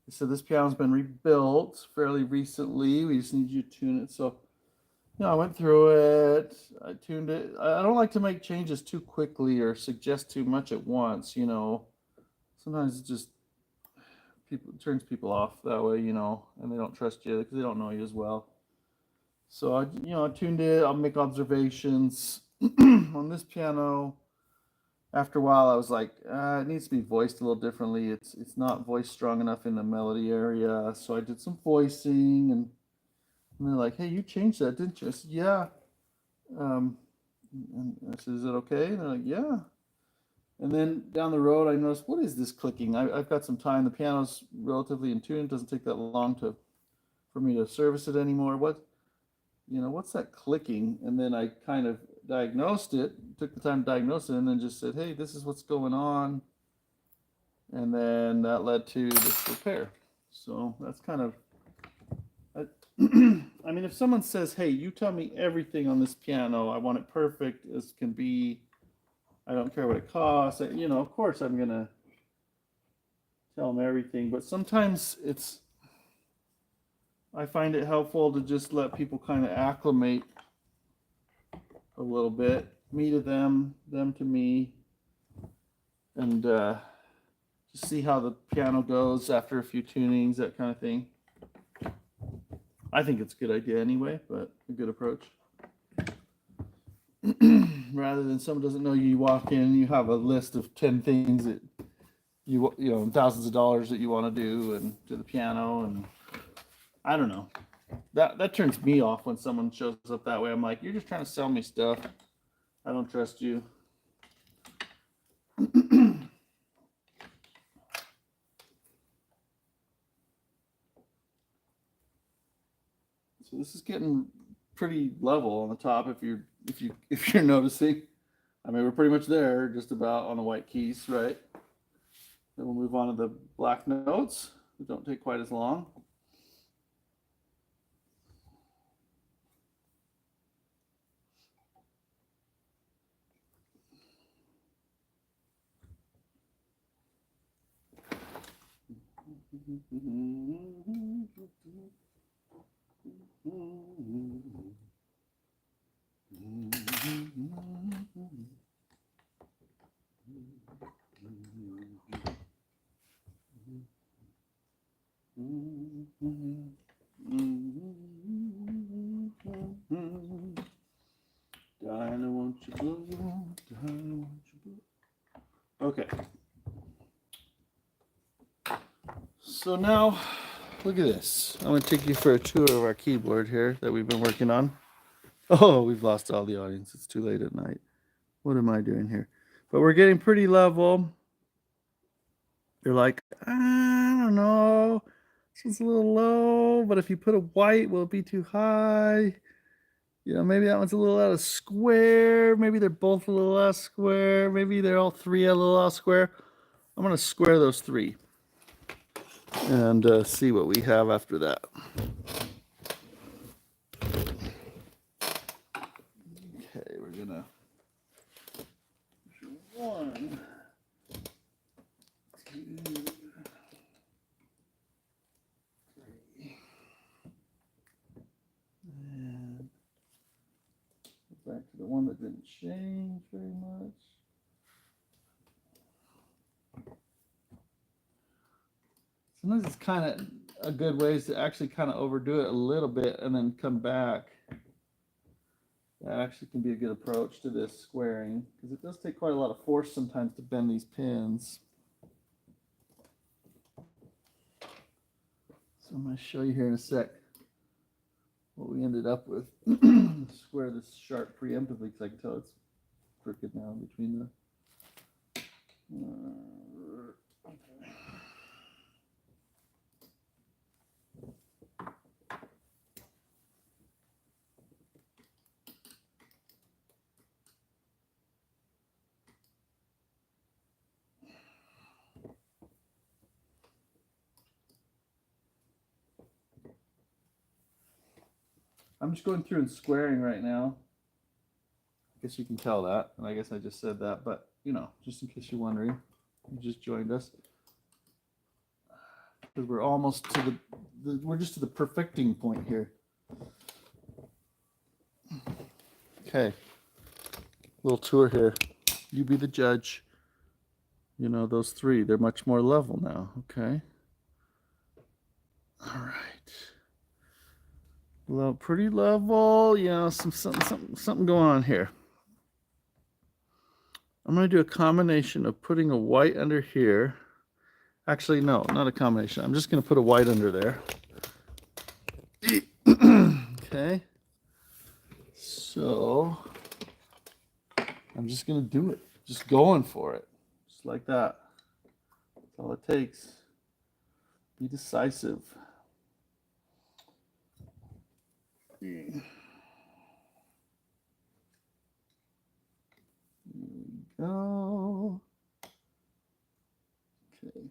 They said this piano's been rebuilt fairly recently. We just need you to tune it. So, I went through it. I tuned it. I don't like to make changes too quickly or suggest too much at once. Sometimes it just turns people off that way. And they don't trust you because they don't know you as well. So I tuned it. I'll make observations on this piano. After a while, I was like, it needs to be voiced a little differently. It's not voiced strong enough in the melody area. So I did some voicing, and they're like, hey, you changed that, didn't you? I said, yeah. And I said, is it okay? And they're like, yeah. And then down the road, I noticed, what is this clicking? I've got some time. The piano's relatively in tune. It doesn't take that long for me to service it anymore. What's that clicking? And then I kind of diagnosed it, took the time to diagnose it, and then just said, hey, this is what's going on. And then that led to this repair. So that's kind of, I mean, if someone says, hey, you tell me everything on this piano, I want it perfect as can be, I don't care what it costs, of course I'm going to tell them everything. But sometimes I find it helpful to just let people kind of acclimate a little bit, me to them to me, and just see how the piano goes after a few tunings, that kind of thing. I think it's a good idea anyway, but a good approach. Rather than someone doesn't know you walk in, you have a list of 10 things that thousands of dollars that you want to do and to the piano, and I don't know. That turns me off when someone shows up that way. I'm like, you're just trying to sell me stuff. I don't trust you. So this is getting pretty level on the top if you're noticing. I mean, we're pretty much there, just about on the white keys, right? Then we'll move on to the black notes. They don't take quite as long. Dinah, won't you blow? Dinah, won't you blow? Okay. So now, look at this. I'm going to take you for a tour of our keyboard here that we've been working on. Oh, we've lost all the audience. It's too late at night. What am I doing here? But we're getting pretty level. They're like, I don't know. This is a little low, but if you put a white, will it be too high? Maybe that one's a little out of square. Maybe they're both a little out of square. Maybe they're all three a little out of square. I'm going to square those three and see what we have after that. Okay, we're going to measure 1, 2, 3. And back to the one that didn't change very much. Sometimes it's kind of a good way to actually kind of overdo it a little bit and then come back. That actually can be a good approach to this squaring, because it does take quite a lot of force sometimes to bend these pins. So I'm going to show you here in a sec what we ended up with. Square this sharp preemptively because I can tell it's crooked now between the. I'm just going through and squaring right now. I guess you can tell that, and I guess I just said that, but you know, just in case you're wondering, you just joined us. Because we're almost to we're just to the perfecting point here. Okay, little tour here. You be the judge. You know, those three, they're much more level now, okay? All right. Well, pretty level, you know, something going on here. I'm going to do a combination of putting a white under here. Actually, no, not a combination. I'm just going to put a white under there. Okay. So, I'm just going to do it. Just going for it. Just like that. That's all it takes. Be decisive. There we go. Okay.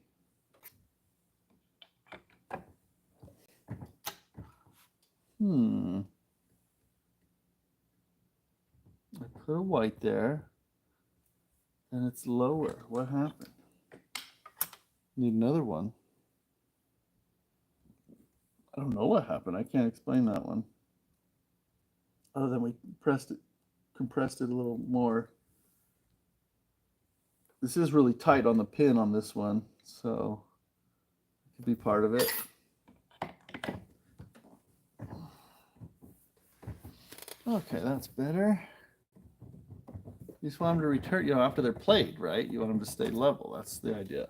I put a white there, and it's lower. What happened? Need another one. I don't know what happened. I can't explain that one. Other than we compressed it a little more. This is really tight on the pin on this one, so it could be part of it. Okay, that's better. You just want them to return, you know, after they're played, right? You want them to stay level. That's the idea.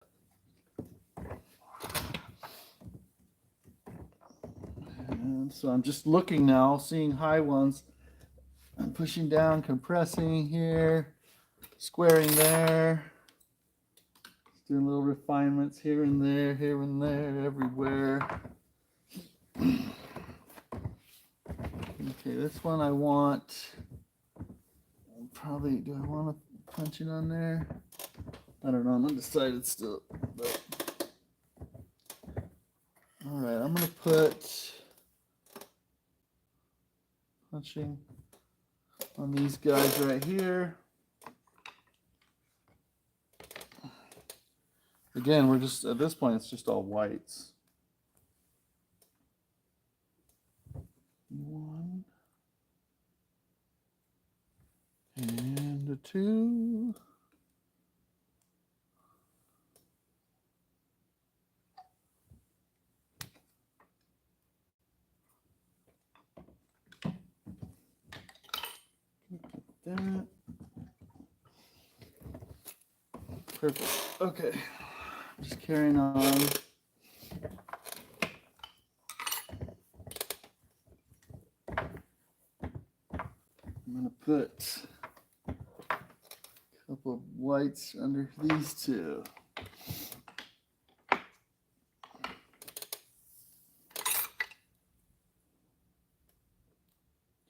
And so I'm just looking now, seeing high ones. I'm pushing down, compressing here, squaring there. Just doing little refinements here and there, everywhere. Okay, this one I want. Probably, do I want to punch it on there? I don't know. I'm undecided still. But. All right, I'm going to put punching on these guys right here. Again, we're just, at this point, it's just all whites. One. And a two. That. Perfect. Okay. Just carrying on. I'm going to put a couple of whites under these two.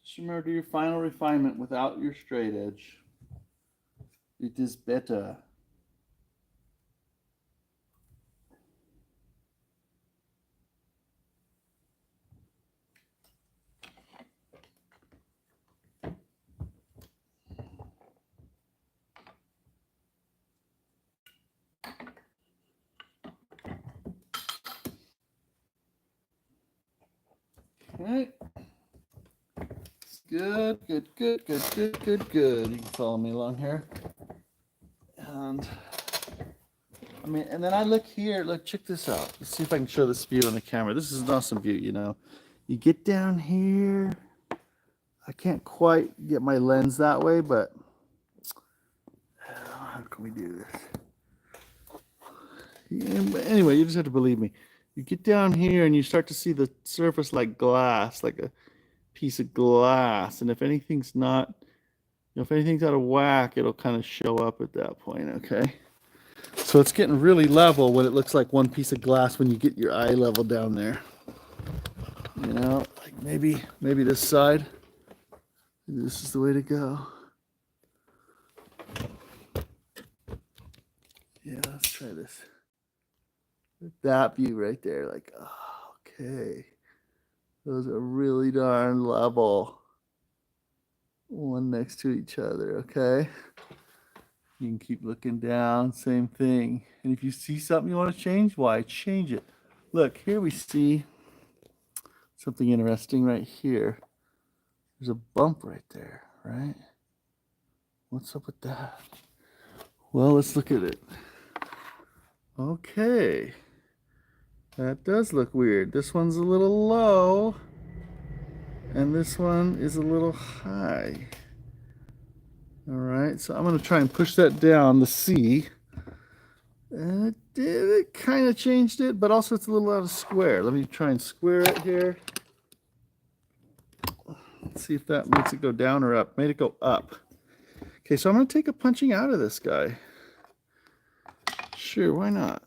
Just remember to do your final refinement without your straight edge. It is better. Okay. Good. You can follow me along here. And I mean, and then I look here, look, check this out. Let's see if I can show this view on the camera. This is an awesome view, you know. You get down here. I can't quite get my lens that way, but how can we do this? Yeah, anyway, you just have to believe me. You get down here and you start to see the surface like glass, like a, piece of glass. And if anything's not, if anything's out of whack, it'll kind of show up at that point, okay? So it's getting really level when it looks like one piece of glass when you get your eye level down there. You know, like maybe this side. Maybe this is the way to go. Yeah, let's try this. That view right there, like, oh, okay. Those are really darn level. One next to each other, okay? You can keep looking down, same thing. And if you see something you want to change, why? Change it. Look, here we see something interesting right here. There's a bump right there, right? What's up with that? Well, let's look at it. Okay. That does look weird. This one's a little low, and this one is a little high. All right, so I'm going to try and push that down to see. And it kind of changed it, but also it's a little out of square. Let me try and square it here. Let's see if that makes it go down or up. Made it go up. Okay, so I'm going to take a punching out of this guy. Sure, why not?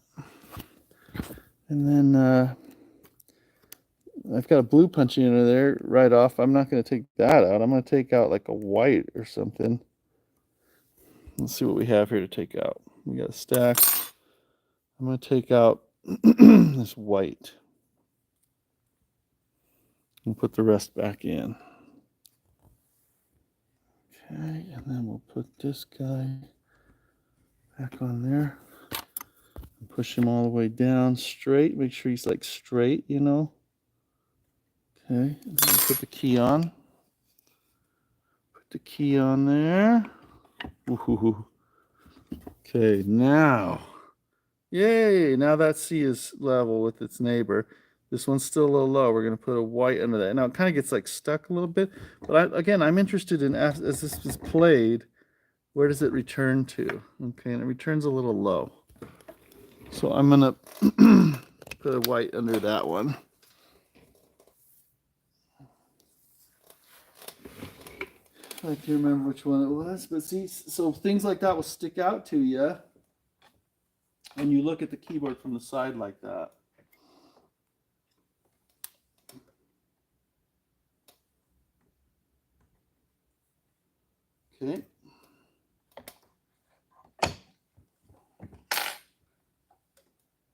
And then I've got a blue punching under there right off. I'm not going to take that out. I'm going to take out like a white or something. Let's see what we have here to take out. We got a stack. I'm going to take out this white and put the rest back in. Okay, and then we'll put this guy back on there and push him all the way down straight. Make sure he's like straight, you know. Okay, and then put the key on. Put the key on there. Ooh. Okay, now. Yay! Now that C is level with its neighbor. This one's still a little low. We're going to put a white under that. Now it kind of gets like stuck a little bit. But I'm interested in, as this is played, where does it return to? Okay, and it returns a little low. So I'm going to put a white under that one. I can't remember which one it was. But see, so things like that will stick out to you. And you look at the keyboard from the side like that. Okay.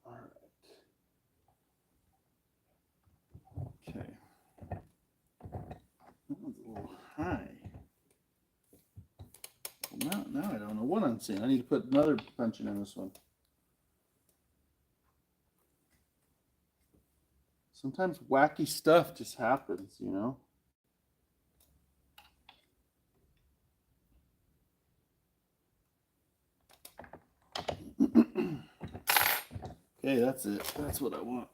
All right. Okay. That one's a little high. Now I don't know what I'm seeing. I need to put another punching in this one. Sometimes wacky stuff just happens, you know. Okay, that's it. That's what I want.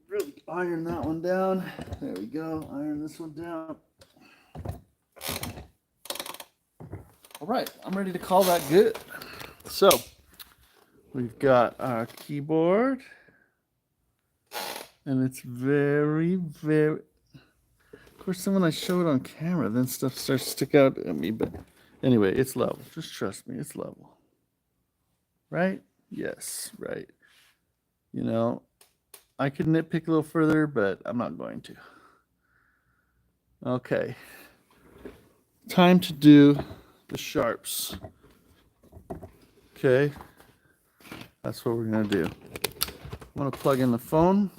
Really iron that one down. There we go. Iron this one down. All right, I'm ready to call that good. So we've got our keyboard. And it's very, very... Of course, then when I show it on camera, then stuff starts to stick out at me. But anyway, it's level. Just trust me, it's level. Right? Yes, right. You know, I could nitpick a little further, but I'm not going to. Okay. Time to do the sharps. Okay. That's what we're going to do. I'm going to plug in the phone,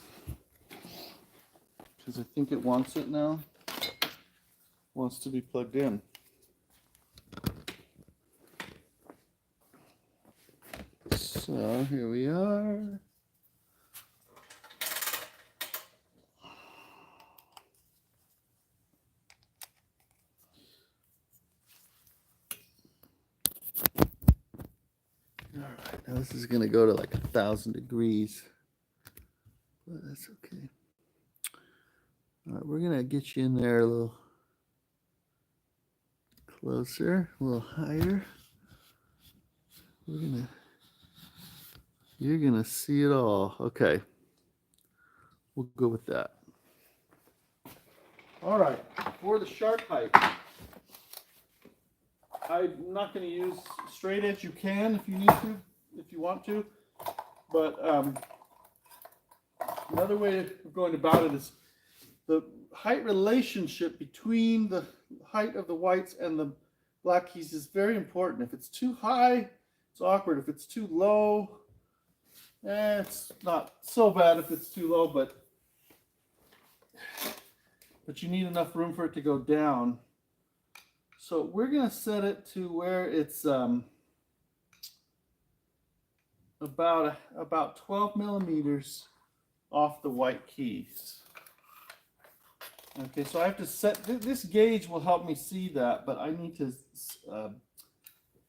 because I think it wants it now. It wants to be plugged in. So here we are. All right, now this is going to go to like 1,000 degrees, but that's okay. All right, we're going to get you in there a little closer, a little higher. You're gonna see it all. Okay, we'll go with that. All right, for the sharp height, I'm not going to use straight edge. You can if you need to, if you want to, but another way of going about it is the height relationship between the height of the whites and the black keys is very important. If it's too high, it's awkward. If it's too low, it's not so bad if it's too low, but you need enough room for it to go down. So we're going to set it to where it's about 12 millimeters off the white keys. Okay, so I have to set, this gauge will help me see that, but I need to,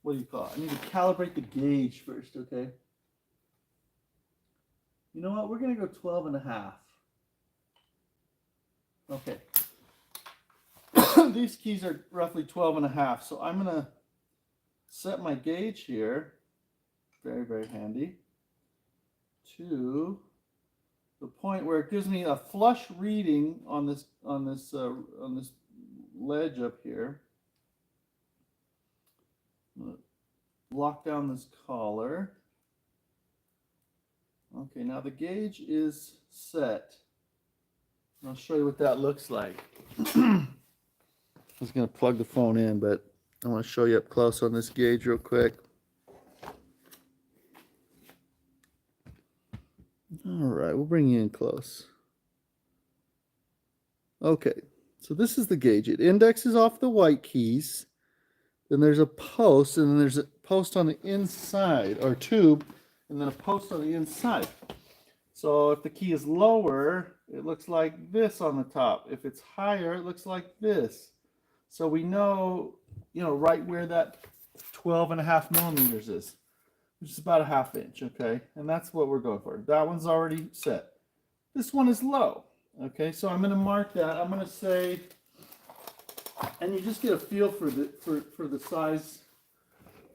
what do you call it? I need to calibrate the gauge first, okay? You know what? We're going to go 12 and a half. Okay. These keys are roughly 12 and a half, so I'm going to set my gauge here, very, very handy, to the point where it gives me a flush reading on this ledge up here. I'm going to lock down this collar. Okay, now the gauge is set. I'll show you what that looks like. I was going to plug the phone in, but I want to show you up close on this gauge real quick. All right, we'll bring you in close. Okay, so this is the gauge. It indexes off the white keys. Then there's a post, and then there's a post on the inside, or tube, and then a post on the inside. So if the key is lower, it looks like this on the top. If it's higher, it looks like this. So we know, right where that 12 and a half millimeters is, which is about a ½ inch, okay? And that's what we're going for. That one's already set. This one is low, okay? So I'm going to mark that. I'm going to say, and you just get a feel for the size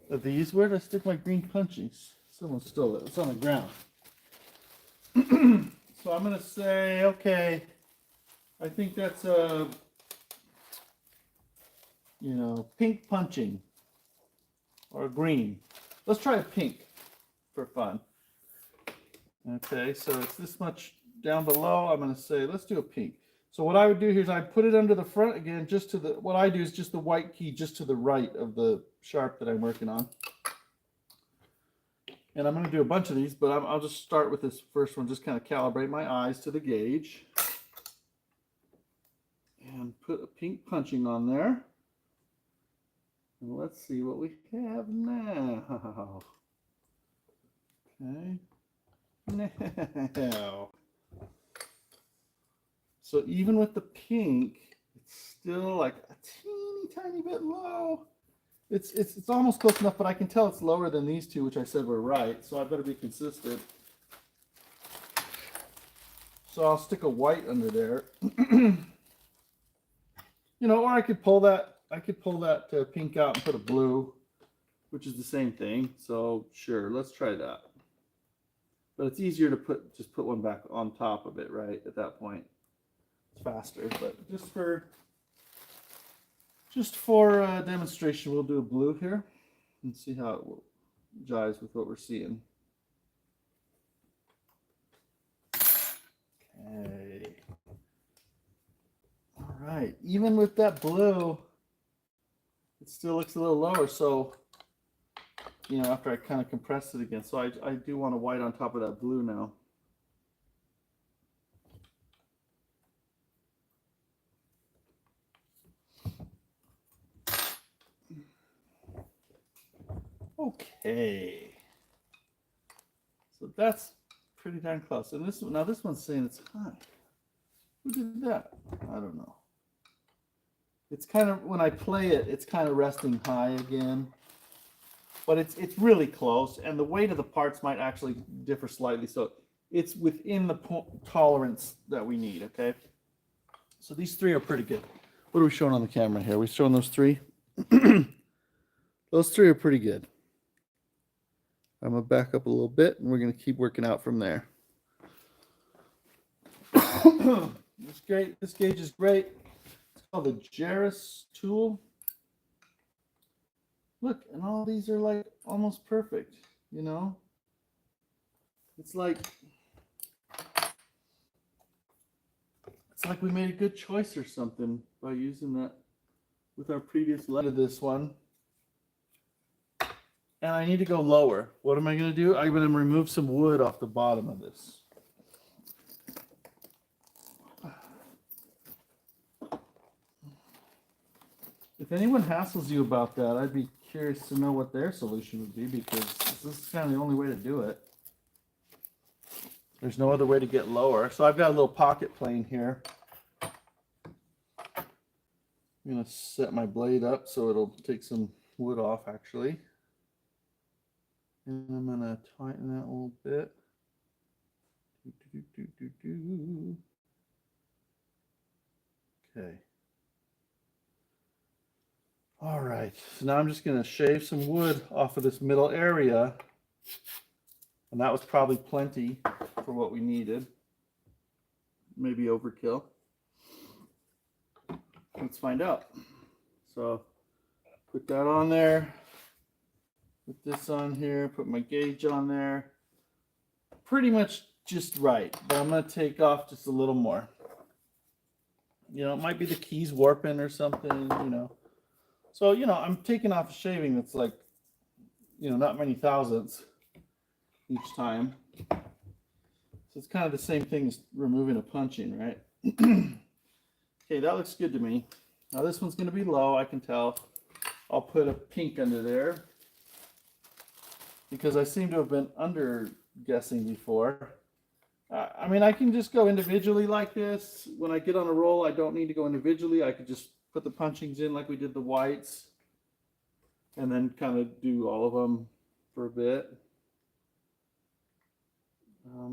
of these. Where did I stick my green punchies? Someone stole it. It's on the ground. So I'm going to say, okay, I think that's a, pink punching or green. Let's try a pink for fun. Okay, so it's this much down below. I'm going to say, let's do a pink. So what I would do here is I put it under the front again, just to the, what I do is just the white key just to the right of the sharp that I'm working on. And I'm going to do a bunch of these, but I'll just start with this first one, just kind of calibrate my eyes to the gauge. And put a pink punching on there. And let's see what we have now. Okay. Now. So even with the pink, it's still like a teeny tiny bit low. It's almost close enough, but I can tell it's lower than these two, which I said were right. So I better be consistent. So I'll stick a white under there. Or I could pull that. I could pull that pink out and put a blue, which is the same thing. So sure, let's try that. But it's easier to just put one back on top of it, right? At that point, it's faster. But just for demonstration, we'll do a blue here and see how it will jives with what we're seeing. Okay. All right. Even with that blue, it still looks a little lower. So, after I kind of compress it again. So I do want a white on top of that blue now. Okay. So that's pretty darn close. And this one's saying it's high. Who did that? I don't know. It's kind of, when I play it, it's kind of resting high again. But it's really close, and the weight of the parts might actually differ slightly. So it's within the tolerance that we need, okay? So these three are pretty good. What are we showing on the camera here? Are we showing those three? Those three are pretty good. I'm going to back up a little bit, and we're going to keep working out from there. This gauge is great. called the Jerris tool. Look, and all these are like almost perfect, you know? It's like we made a good choice or something by using that with our previous letter, this one. And I need to go lower. What am I going to do? I'm going to remove some wood off the bottom of this. If anyone hassles you about that, I'd be curious to know what their solution would be, because this is kind of the only way to do it. There's no other way to get lower. So I've got a little pocket plane here. I'm going to set my blade up so it'll take some wood off, actually. And I'm going to tighten that a little bit. Okay. All right, so now I'm just going to shave some wood off of this middle area. And that was probably plenty for what we needed. Maybe overkill. Let's find out. So put that on there. Put this on here. Put my gauge on there. Pretty much just right. But I'm going to take off just a little more. You know, it might be the keys warping or something, you know. So, you know, I'm taking off a shaving that's like, you know, not many thousandths each time. So it's kind of the same thing as removing a punching, right? Okay, that looks good to me. Now this one's going to be low, I can tell. I'll put a pink under there, because I seem to have been under guessing before. I mean, I can just go individually like this. When I get on a roll, I don't need to go individually. I could just put the punchings in like we did the whites, and then kind of do all of them for a bit.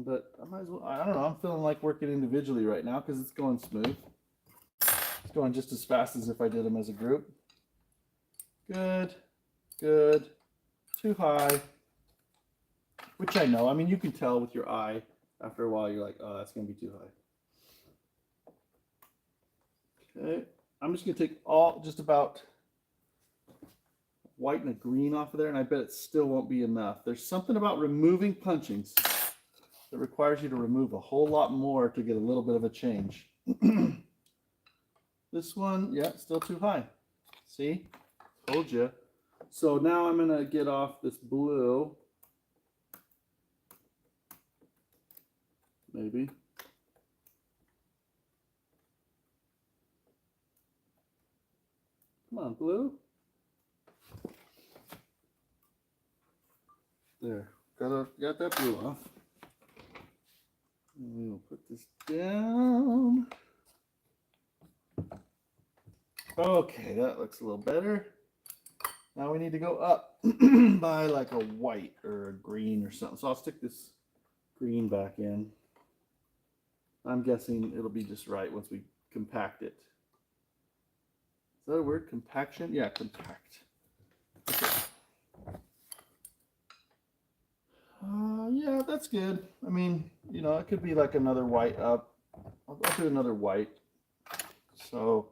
But I might as well, I don't know, I'm feeling like working individually right now because it's going smooth. It's going just as fast as if I did them as a group. Good, good, too high, which I know. I mean, you can tell with your eye. After a while, you're like, oh, that's going to be too high. Okay, I'm just going to take just about white and a green off of there, and I bet it still won't be enough. There's something about removing punchings that requires you to remove a whole lot more to get a little bit of a change. This one, yeah, still too high. See? Told you. So now I'm going to get off this blue. Maybe. Come on, blue. There. Got that blue off. And we will put this down. Okay, that looks a little better. Now we need to go up by like a white or a green or something. So I'll stick this green back in. I'm guessing it'll be just right once we compact it. Is that a word? Compaction? Yeah, compact. Okay. Yeah, that's good. I mean, you know, it could be like another white up. I'll do another white. So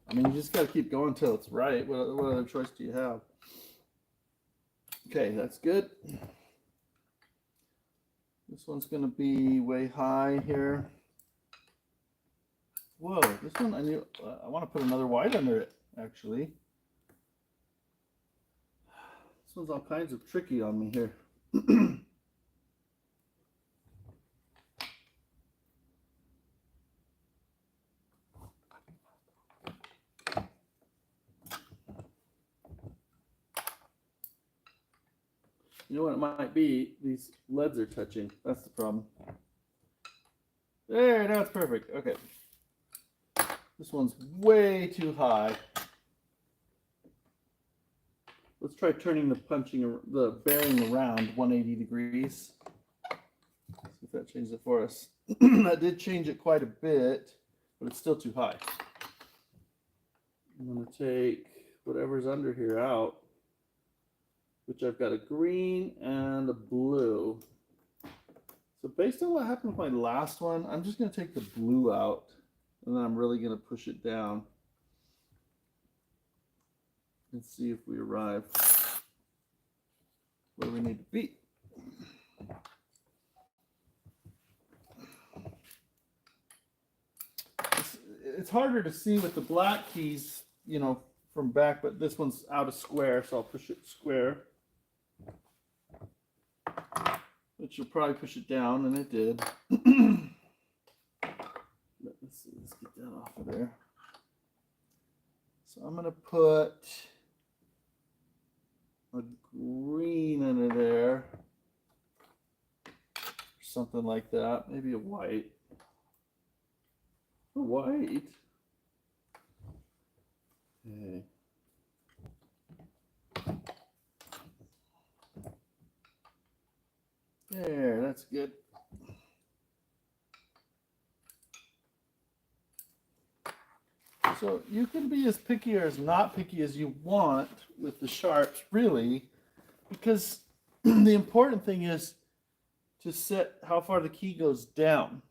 I mean, you just got to keep going until it's right. What other choice do you have? Okay, that's good. This one's going to be way high here. Whoa, this one I want to put another white under it, actually. This one's all kinds of tricky on me here. You know what it might be? These leads are touching. That's the problem. There, now it's perfect. Okay. This one's way too high. Let's try turning the bearing around 180 degrees. See if that changes it for us. That did change it quite a bit, but it's still too high. I'm going to take whatever's under here out. which I've got a green and a blue. So based on what happened with my last one, I'm just going to take the blue out, and then I'm really going to push it down. Let's see if we arrive where we need to be. It's harder to see with the black keys, you know, from back, but this one's out of square, so I'll push it square. Which will probably push it down, and it did. Let's see, let's get that off of there. So I'm gonna put a green under there, something like that. Maybe a white. A white. Okay. There, that's good. So you can be as picky or as not picky as you want with the sharps, really, because the important thing is to set how far the key goes down.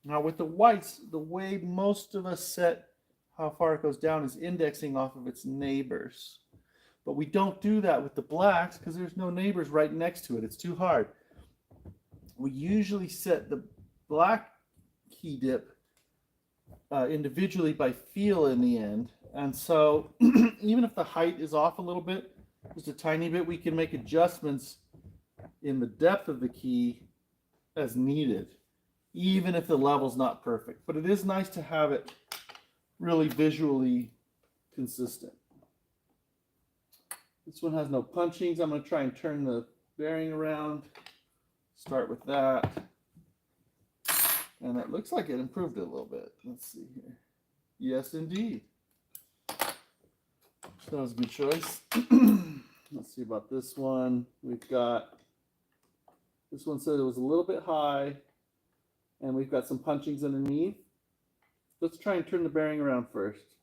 Now with the whites, the way most of us set how far it goes down is indexing off of its neighbors. But we don't do that with the blacks because there's no neighbors right next to it. It's too hard. We usually set the black key dip individually by feel in the end. And so even if the height is off a little bit, just a tiny bit, we can make adjustments in the depth of the key as needed, even if the level's not perfect. But it is nice to have it really visually consistent. This one has no punchings. I'm going to try and turn the bearing around. Start with that. And it looks like it improved it a little bit. Let's see here. Yes, indeed. So that was a good choice. Let's see about this one. We've got, this one said it was a little bit high, and we've got some punchings underneath. Let's try and turn the bearing around first.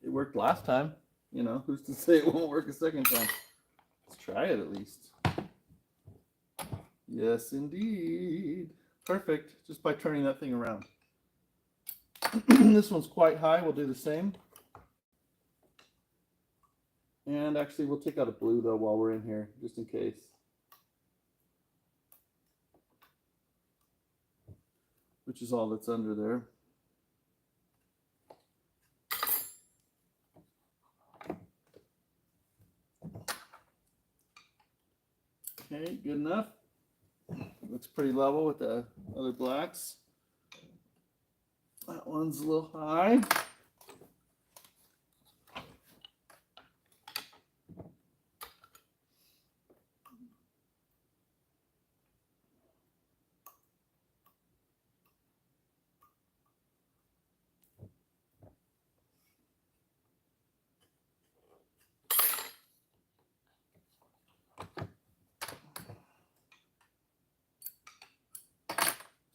It worked last time. You know, who's to say it won't work a second time? Let's try it at least. Yes, indeed. Perfect, just by turning that thing around. This one's quite high, we'll do the same. And actually, we'll take out a blue though while we're in here, just in case. Which is all that's under there. Okay, good enough. Looks pretty level with the other blacks. That one's a little high.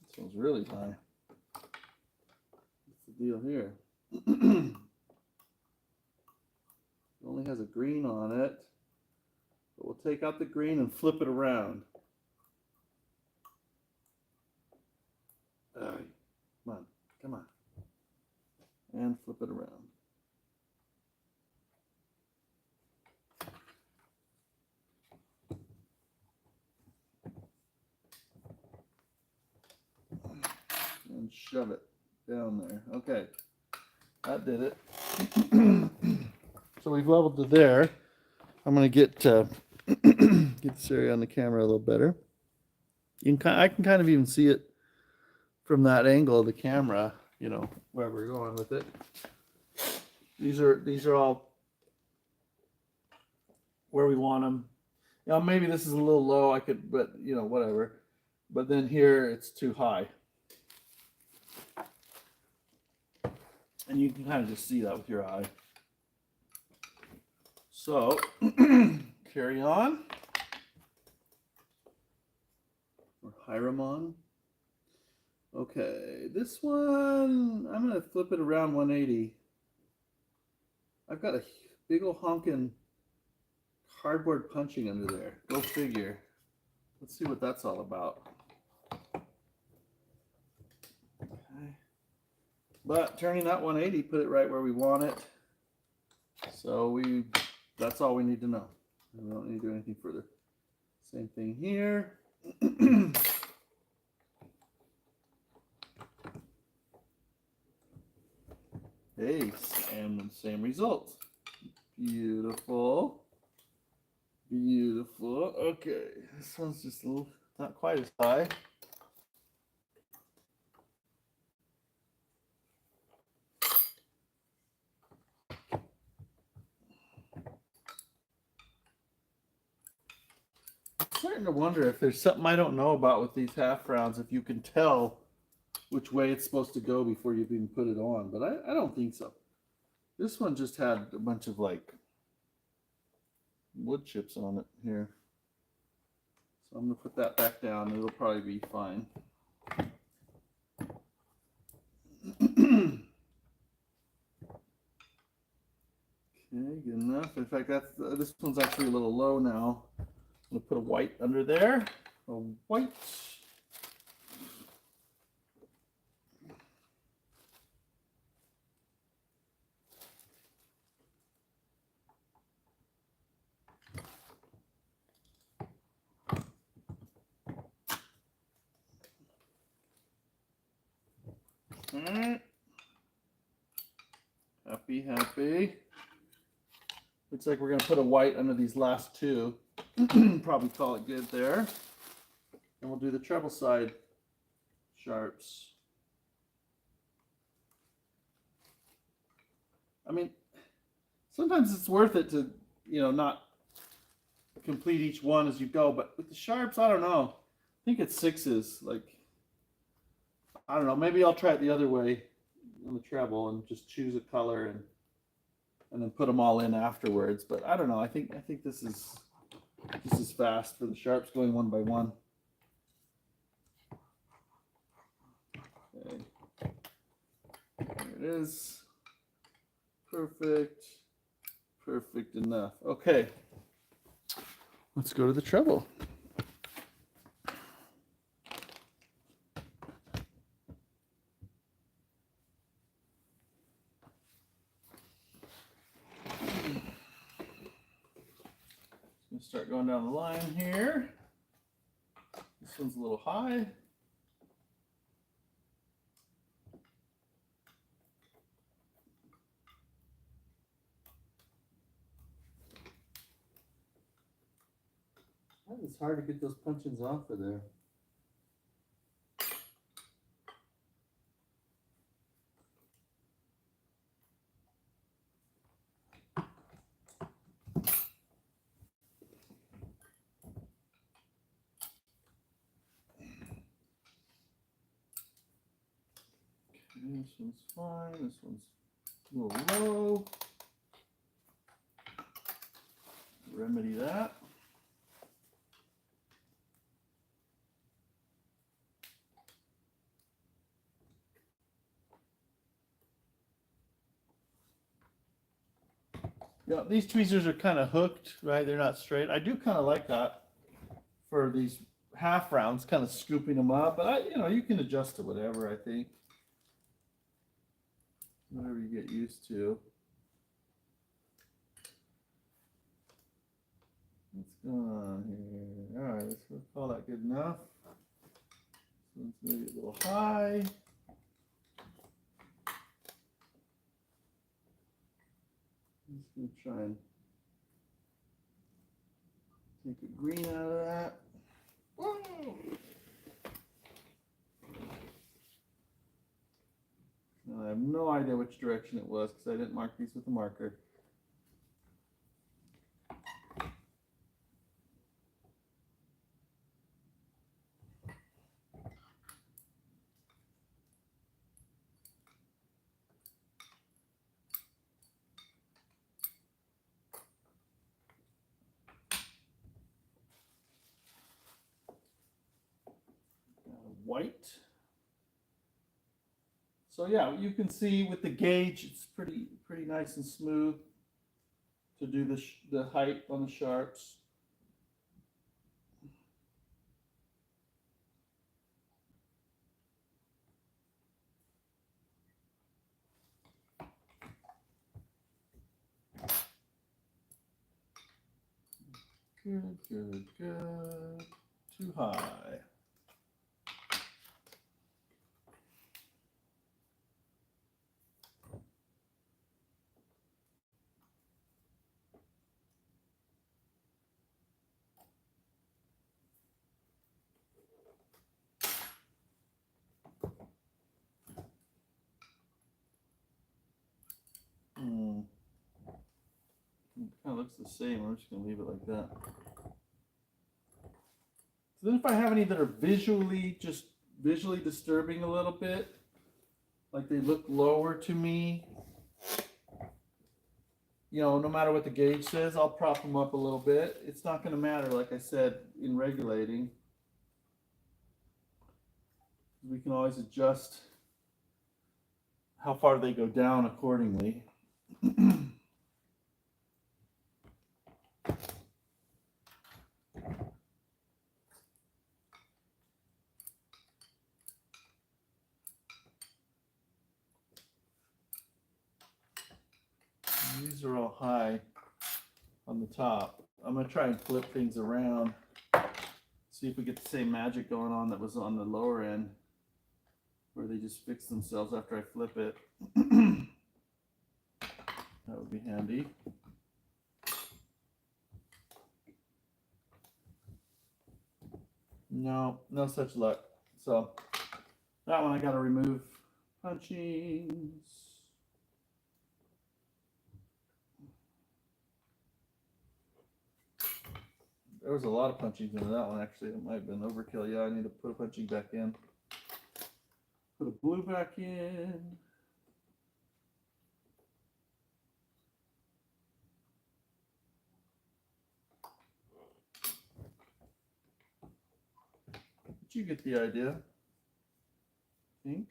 This one's really high. What's the deal here? It only has a green on it, but we'll take out the green and flip it around. All right, come on, and flip it around. And shove it down there. Okay, that did it. So we've leveled to there. I'm going to get this area on the camera a little better. I can kind of even see it from that angle of the camera, you know, where we're going with it. These are all where we want them. You know, maybe this is a little low. I could, but you know, whatever. But then here it's too high. And you can kind of just see that with your eye. So, carry on. Or Hiramon. Okay, this one, I'm going to flip it around 180. I've got a big old honking cardboard punching under there. Go figure. Let's see what that's all about. Okay. But turning that 180 put it right where we want it. So that's all we need to know. We don't need to do anything further. Same thing here. Hey, and same result. Beautiful. Beautiful. Okay, this one's just a little, not quite as high. I'm starting to wonder if there's something I don't know about with these half rounds, if you can tell which way it's supposed to go before you even put it on, but I don't think so. This one just had a bunch of like wood chips on it here. So I'm going to put that back down. It'll probably be fine. Okay, good enough. In fact, this one's actually a little low now. I'm going to put a white under there. A white. All right. Happy, happy. Looks like we're going to put a white under these last two. Probably call it good there. And we'll do the treble side sharps. I mean, sometimes it's worth it to, not complete each one as you go, but with the sharps, I don't know. I think it's sixes. Like, I don't know. Maybe I'll try it the other way on the treble and just choose a color and then put them all in afterwards. But I don't know. I think this is fast for the sharps going one by one. Okay. There it is. Perfect. Perfect enough. Okay. Let's go to the treble. Start going down the line here. This one's a little high. It's hard to get those punch-ins off of there. This one's fine. This one's a little low. Remedy that. Yeah, these tweezers are kind of hooked, right? They're not straight. I do kind of like that for these half rounds, kind of scooping them up. But you can adjust to whatever, I think. Whatever you get used to. What's going on here? All right, let's call that good enough. So it's maybe a little high. I'm just going to try and take a green out of that. Whoa! I have no idea which direction it was because I didn't mark these with a marker. White. So yeah, you can see with the gauge, it's pretty nice and smooth. to do the height on the sharps. Good, good, good. Too high. It kind of looks the same. I'm just going to leave it like that. So then if I have any that are visually disturbing a little bit, like they look lower to me, you know, no matter what the gauge says, I'll prop them up a little bit. It's not going to matter, like I said, in regulating. We can always adjust how far they go down accordingly. These are all high on the top. I'm going to try and flip things around, see if we get the same magic going on that was on the lower end, where they just fix themselves after I flip it. That would be handy. No, no such luck. So that one I got to remove punchings. There was a lot of punchings into that one, actually. It might have been overkill. Yeah, I need to put a punching back in. Put a blue back in. But you get the idea, I think.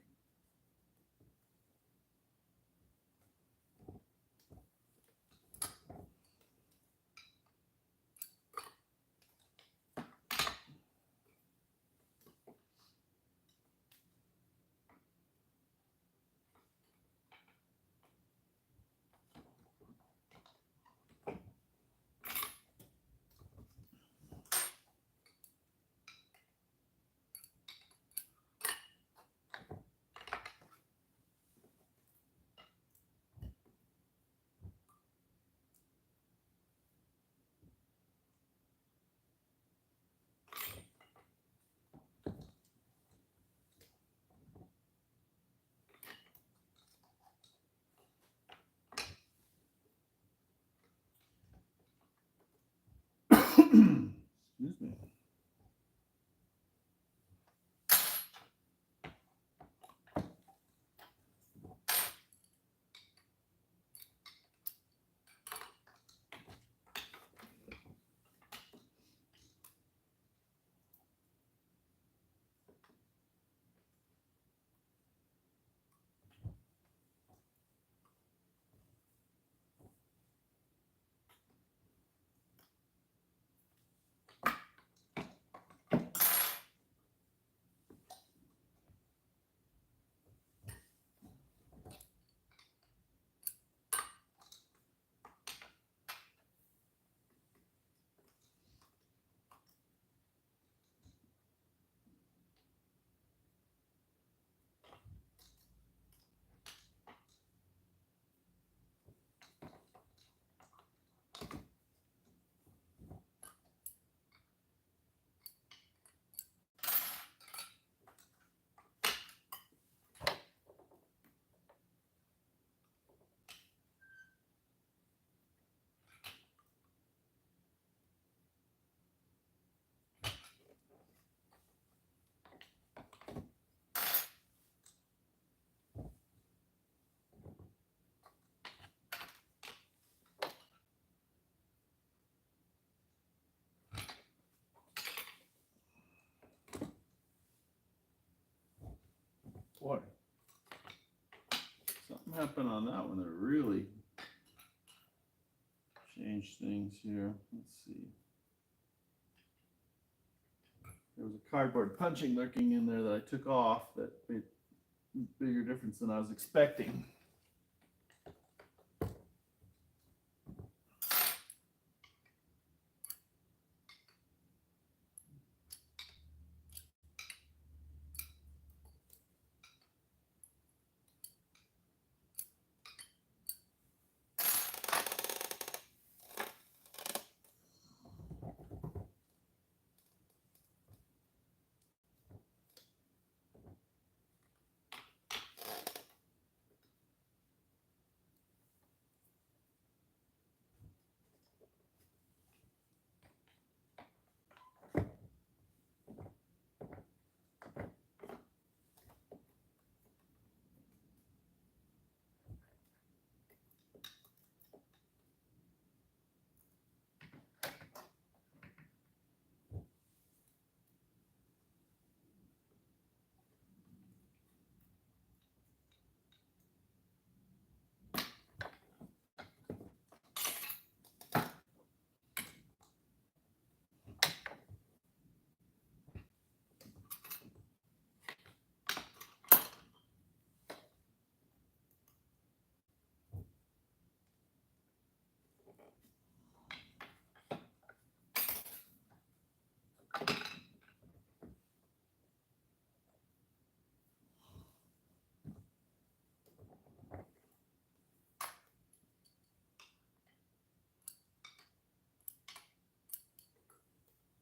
Excuse me. Boy, something happened on that one that really change things here. Let's see. There was a cardboard punching lurking in there that I took off that made a bigger difference than I was expecting.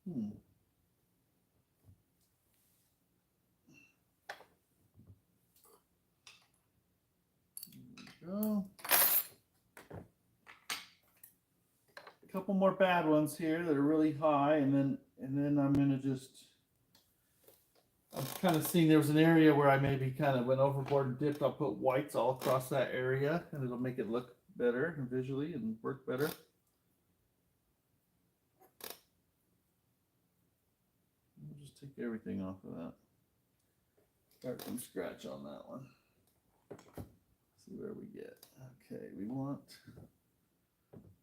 Hmm. There we go. A couple more bad ones here that are really high, and then I'm gonna just. I'm kind of seeing there was an area where I maybe kind of went overboard and dipped. I'll put whites all across that area, and it'll make it look better visually and work better. We'll just take everything off of that. Start from scratch on that one. See where we get. Okay, we want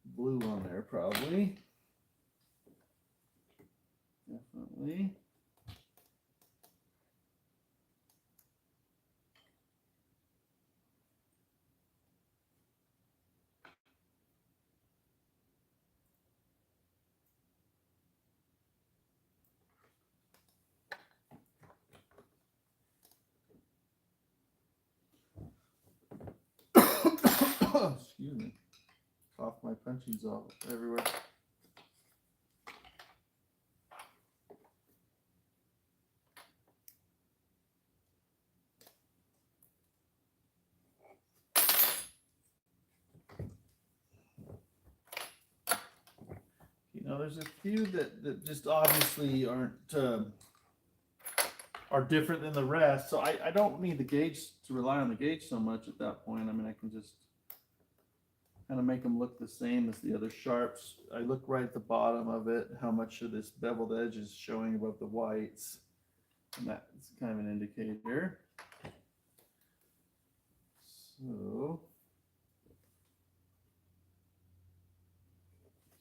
blue on there probably. Definitely. Excuse me. Cough my punchings all everywhere. You know, there's a few that just obviously aren't are different than the rest. So I don't need the gauge to rely on the gauge so much at that point. I mean, I can just kind of make them look the same as the other sharps. I look right at the bottom of it, how much of this beveled edge is showing above the whites. And that's kind of an indicator. So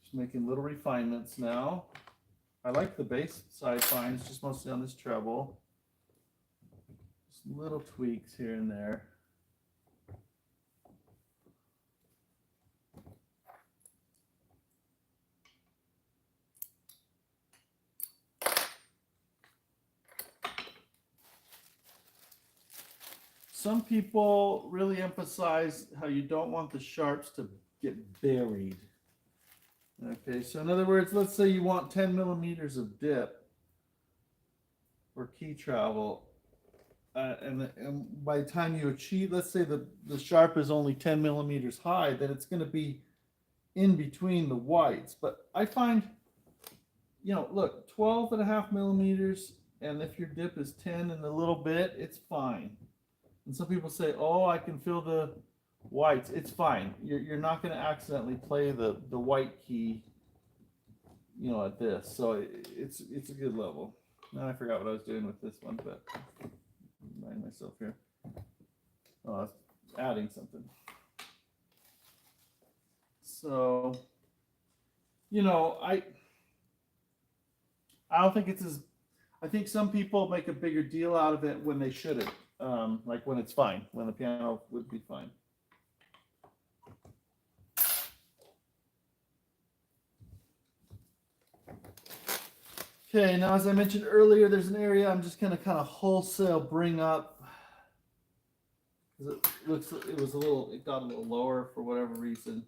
just making little refinements now. I like the base side fines, just mostly on this treble. Just little tweaks here and there. Some people really emphasize how you don't want the sharps to get buried. Okay, so in other words, let's say you want 10 millimeters of dip or key travel. And by the time you achieve, let's say the sharp is only 10 millimeters high, then it's going to be in between the whites. But I find, you know, look, 12.5 millimeters, and if your dip is 10 and a little bit, it's fine. And some people say, oh, I can feel the whites. It's fine. You're not going to accidentally play the white key, you know, at this. So it's a good level. Now I forgot what I was doing with this one, but remind myself here. Oh, I was adding something. So you know, I don't think it's as. I think some people make a bigger deal out of it when they shouldn't. Like when it's fine, when the piano would be fine. Okay, now as I mentioned earlier, there's an area I'm just gonna kind of wholesale bring up. It looks it got a little lower for whatever reason.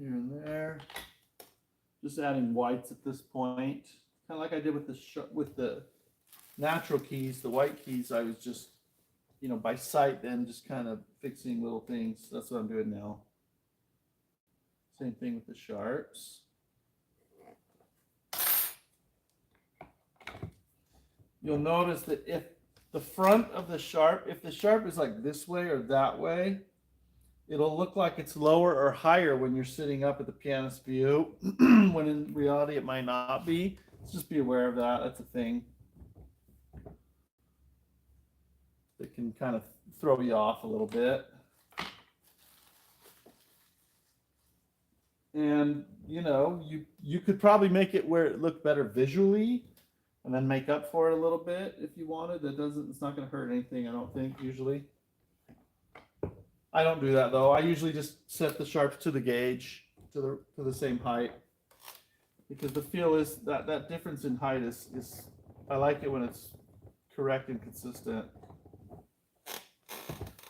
Here and there, just adding whites at this point, kind of like I did with the natural keys, the white keys. I was just, you know, by sight, then just kind of fixing little things. That's what I'm doing now. Same thing with the sharps. You'll notice that if the front of the sharp, if the sharp is like this way or that way, it'll look like it's lower or higher when you're sitting up at the pianist view, when in reality it might not be. Just be aware of that. That's a thing that can kind of throw you off a little bit. And you know, you could probably make it where it looked better visually and then make up for it a little bit if you wanted. It's not going to hurt anything, I don't think, usually. I don't do that though. I usually just set the sharps to the gauge, to the same height, because the feel is that difference in height is I like it when it's correct and consistent.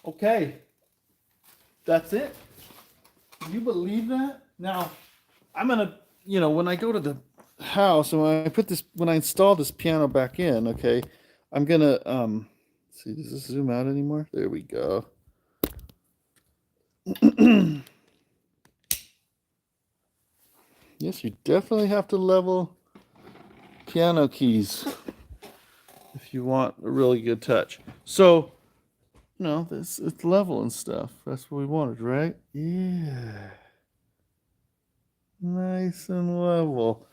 Okay, that's it. Can you believe that? Now, I'm gonna, you know, when I go to the house and when I install this piano back in, okay, I'm gonna see, does this zoom out anymore? There we go. Yes, you definitely have to level piano keys if you want a really good touch. So, you know, it's level and stuff. That's what we wanted, right? Yeah. Nice and level.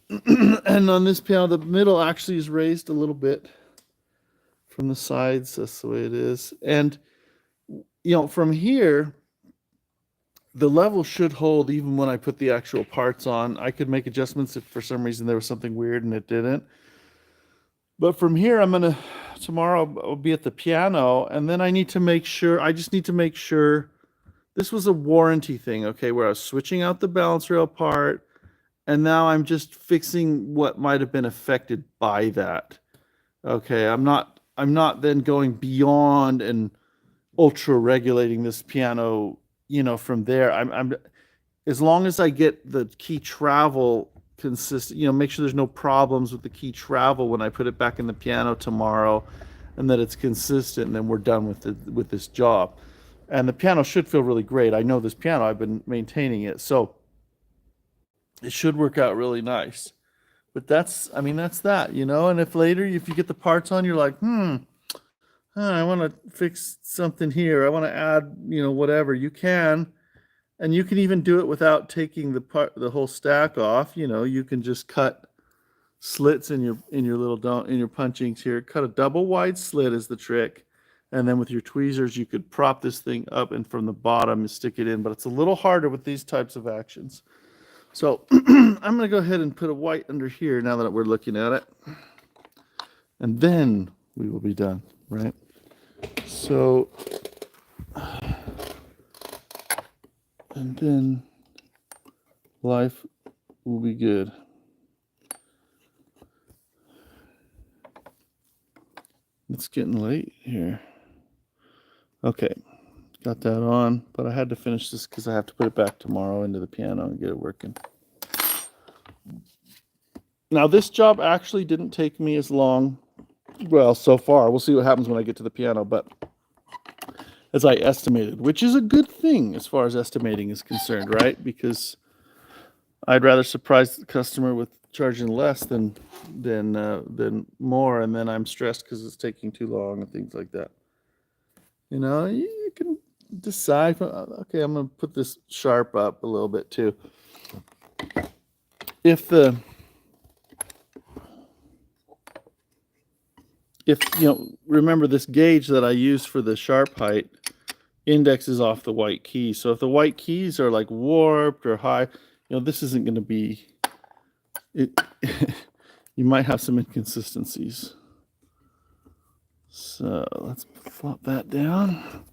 And on this piano, the middle actually is raised a little bit from the sides. That's the way it is. And, you know, from here, the level should hold even when I put the actual parts on. I could make adjustments if for some reason there was something weird and it didn't. But from here, tomorrow I'll be at the piano, and then I just need to make sure, this was a warranty thing, okay, where I was switching out the balance rail part, and now I'm just fixing what might have been affected by that. Okay, I'm not then going beyond and ultra regulating this piano, you know, from there. I'm as long as I get the key travel consistent, you know, make sure there's no problems with the key travel when I put it back in the piano tomorrow, and that it's consistent, and then we're done with this job. And the piano should feel really great. I know this piano, I've been maintaining it, so it should work out really nice. But that's that, you know. And if later, if you get the parts on, you're like, I want to fix something here, I want to add, you know, whatever, you can. And you can even do it without taking the whole stack off. You know, you can just cut slits in your punchings here. Cut a double wide slit is the trick. And then with your tweezers, you could prop this thing up and from the bottom and stick it in. But it's a little harder with these types of actions. So I'm going to go ahead and put a white under here now that we're looking at it. And then we will be done, right? So, and then life will be good. It's getting late here. Okay, got that on, but I had to finish this because I have to put it back tomorrow into the piano and get it working. Now, this job actually didn't take me as long. Well, so far. We'll see what happens when I get to the piano, but as I estimated, which is a good thing as far as estimating is concerned, right? Because I'd rather surprise the customer with charging less than more, and then I'm stressed because it's taking too long and things like that. You know, you can decide. Okay, I'm gonna put this sharp up a little bit too. If remember this gauge that I use for the sharp height indexes off the white keys. So if the white keys are like warped or high, this isn't going to be it. You might have some inconsistencies. So let's flop that down.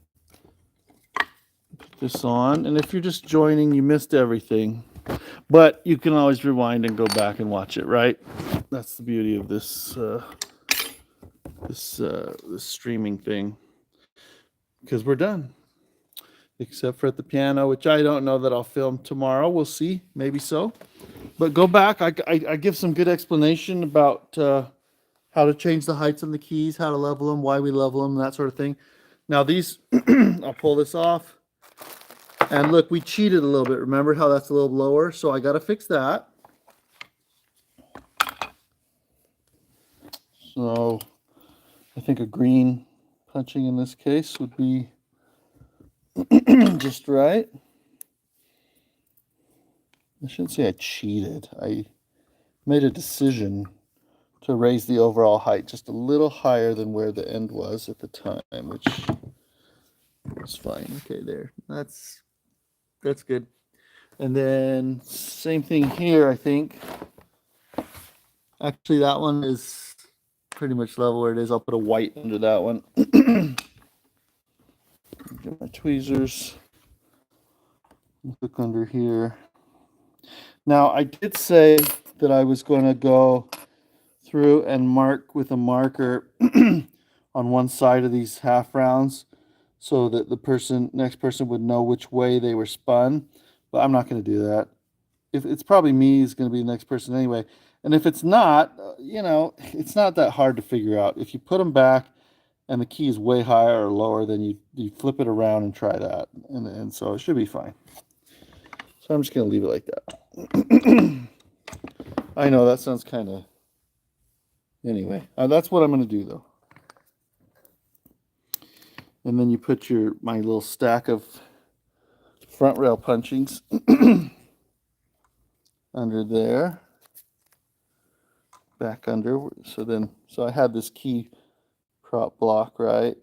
Put this on, and if you're just joining, you missed everything, but you can always rewind and go back and watch it, right? That's the beauty of this this streaming thing, because we're done, except for at the piano, which I don't know that I'll film tomorrow. We'll see, maybe so. But go back. I give some good explanation about how to change the heights on the keys, how to level them, why we level them, that sort of thing. Now these, I'll pull this off. And look, we cheated a little bit. Remember how that's a little lower? So I got to fix that. So I think a green punching in this case would be just right. I shouldn't say I cheated. I made a decision to raise the overall height just a little higher than where the end was at the time, which is fine. Okay, there. That's good. And then same thing here, I think. Actually, that one is pretty much level where it is. I'll put a white under that one. Get my tweezers. Look under here. Now, I did say that I was going to go through and mark with a marker on one side of these half rounds so that the next person would know which way they were spun, but I'm not going to do that. If it's probably me is going to be the next person anyway. And if it's not, it's not that hard to figure out. If you put them back and the key is way higher or lower, then you flip it around and try that. And so it should be fine. So I'm just going to leave it like that. I know that sounds kind of... Anyway, that's what I'm going to do, though. And then you put my little stack of front rail punchings under there. Back under. So I had this key prop block, right?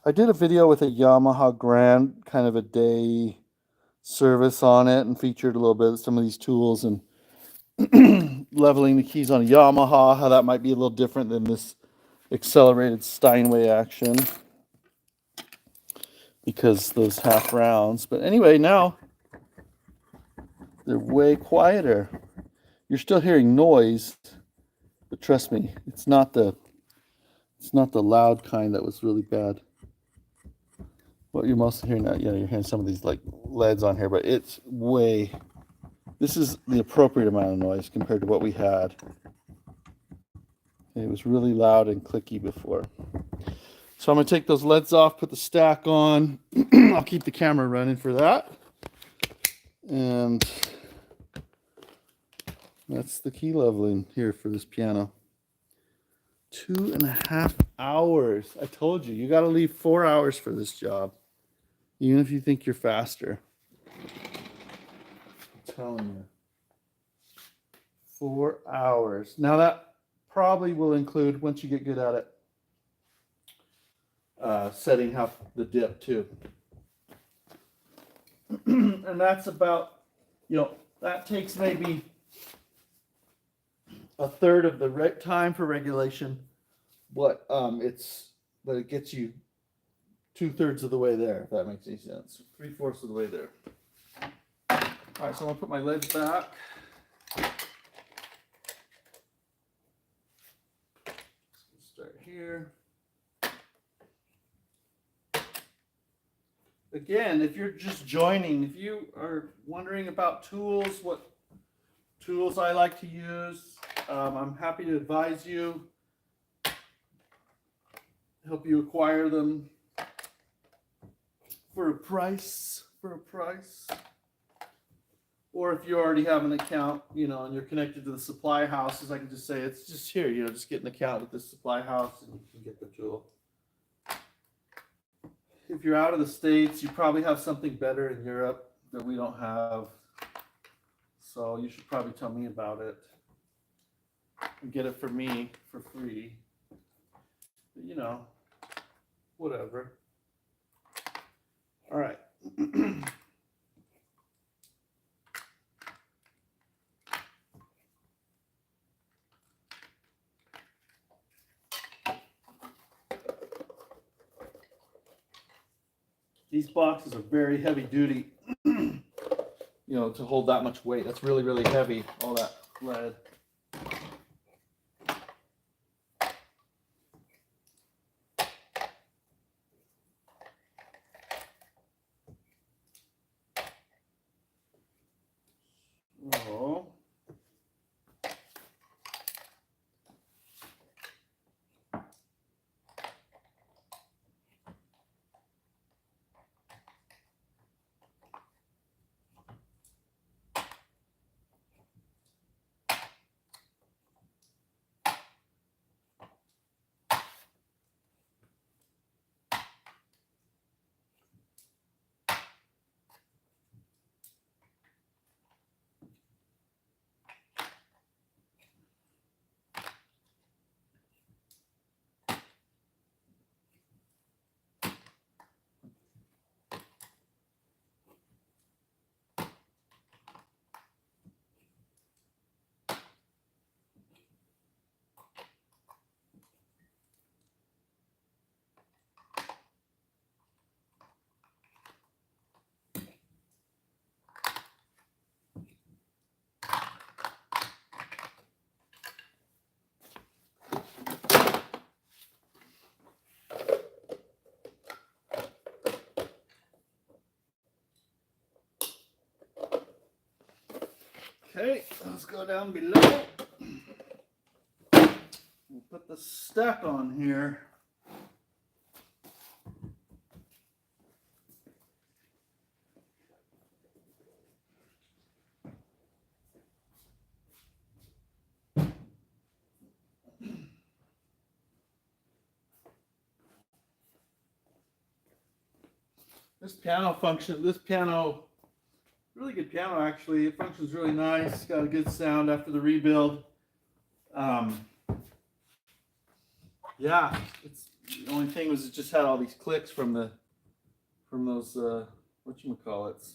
I did a video with a Yamaha Grand, kind of a day service on it, and featured a little bit of some of these tools and leveling the keys on a Yamaha, how that might be a little different than this accelerated Steinway action because those half rounds. But anyway, now they're way quieter. You're still hearing noise, but trust me, it's not the loud kind that was really bad. What you're mostly hearing now, you're hearing some of these like leads on here, but this is the appropriate amount of noise compared to what we had. It was really loud and clicky before. So I'm going to take those leads off, put the stack on. I'll keep the camera running for that. And that's the key leveling here for this piano. 2.5 hours. I told you, you got to leave 4 hours for this job, even if you think you're faster. I'm telling you. 4 hours. Now that probably will include, once you get good at it, setting up the dip too. And that's about, that takes maybe a third of the time for regulation, but it gets you 2/3 of the way there, if that makes any sense. 3/4 of the way there. All right, so I'm gonna put my legs back. Start here. Again, if you're just joining, if you are wondering about tools, what tools I like to use, I'm happy to advise you, help you acquire them. for a price. Or if you already have an account, you know, and you're connected to the supply houses, I can just say it's just here, you know, just get an account with this supply house and you can get the tool. If you're out of the States, you probably have something better in Europe that we don't have. So you should probably tell me about it and get it for me for free. But, you know, whatever. All right. These boxes are very heavy duty, you know, to hold that much weight. That's really, really heavy, all that lead. Oh. Okay, let's go down below. We'll put the stack on here. This piano, really good piano actually. It functions really nice. Got a good sound after the rebuild. Yeah, it's the only thing was it just had all these clicks from those whatchamacallits,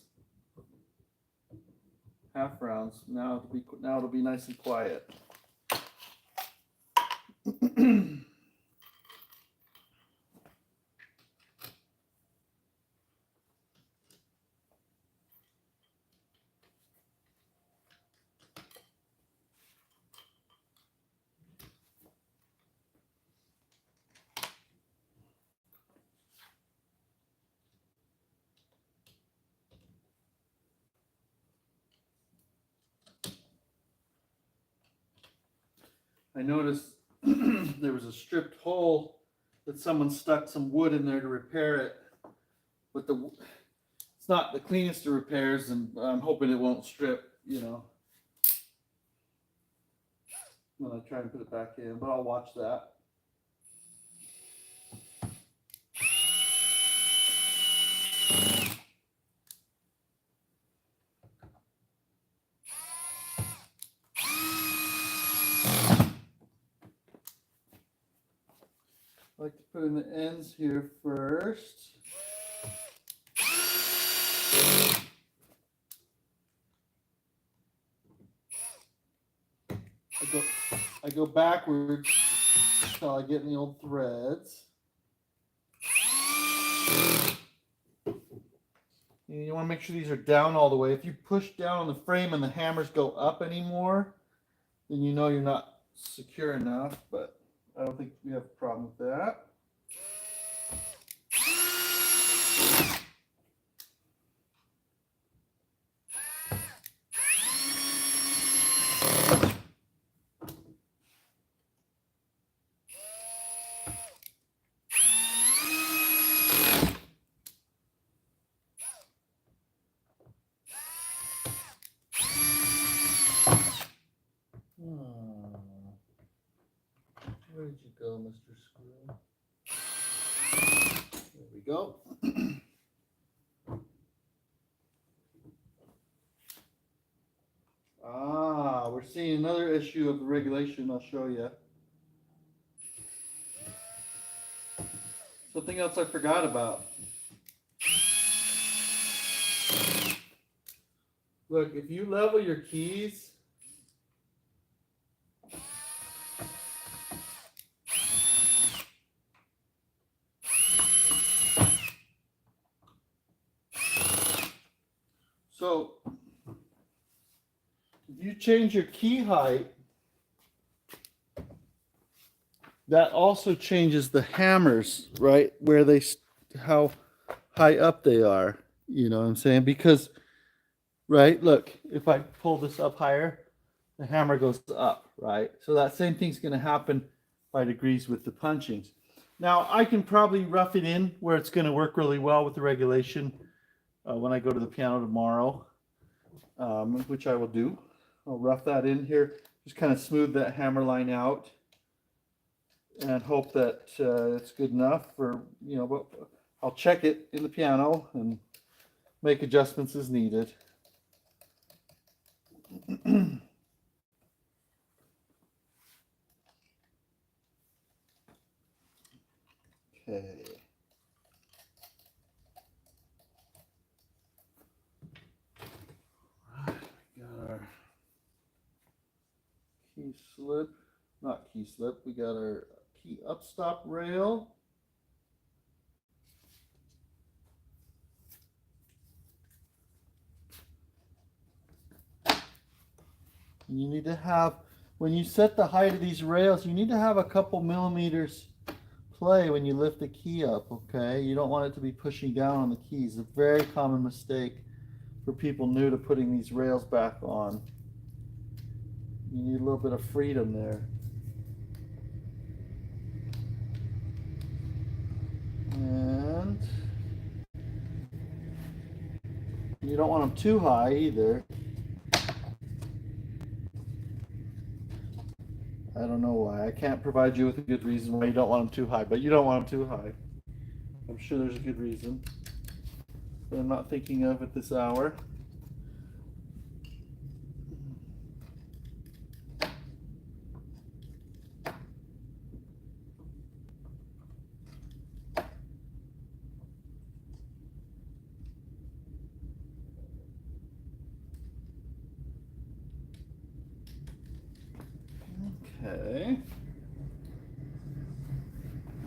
half rounds. Now it'll be nice and quiet. I noticed there was a stripped hole that someone stuck some wood in there to repair it, but it's not the cleanest of repairs, and I'm hoping it won't strip, you know, when I try and put it back in, but I'll watch that. I like to put in the ends here first. I go backwards until I get in the old threads. You want to make sure these are down all the way. If you push down on the frame and the hammers go up anymore, then you know you're not secure enough, but I don't think we have a problem with that. Where did you go, Mr. Screw? There we go. Ah, we're seeing another issue of the regulation. I'll show you. Something else I forgot about. Look, if you level your keys, so if you change your key height, that also changes the hammers, right? Where they, how high up they are. You know what I'm saying? Because, right, look, if I pull this up higher, the hammer goes up, right? So that same thing's going to happen by degrees with the punchings. Now, I can probably rough it in where it's going to work really well with the regulation when I go to the piano tomorrow, which I will do. I'll rough that in here, just kind of smooth that hammer line out and hope that it's good enough for, you know, but I'll check it in the piano and make adjustments as needed. Okay. Got our key slip, not key slip, we got our key upstop rail. You need to have, when you set the height of these rails, you need to have a couple millimeters play when you lift the key up, okay? You don't want it to be pushing down on the keys. It's a very common mistake for people new to putting these rails back on. You need a little bit of freedom there. And you don't want them too high either. I don't know why. I can't provide you with a good reason why you don't want them too high, but you don't want them too high. I'm sure there's a good reason that I'm not thinking of at this hour. Okay.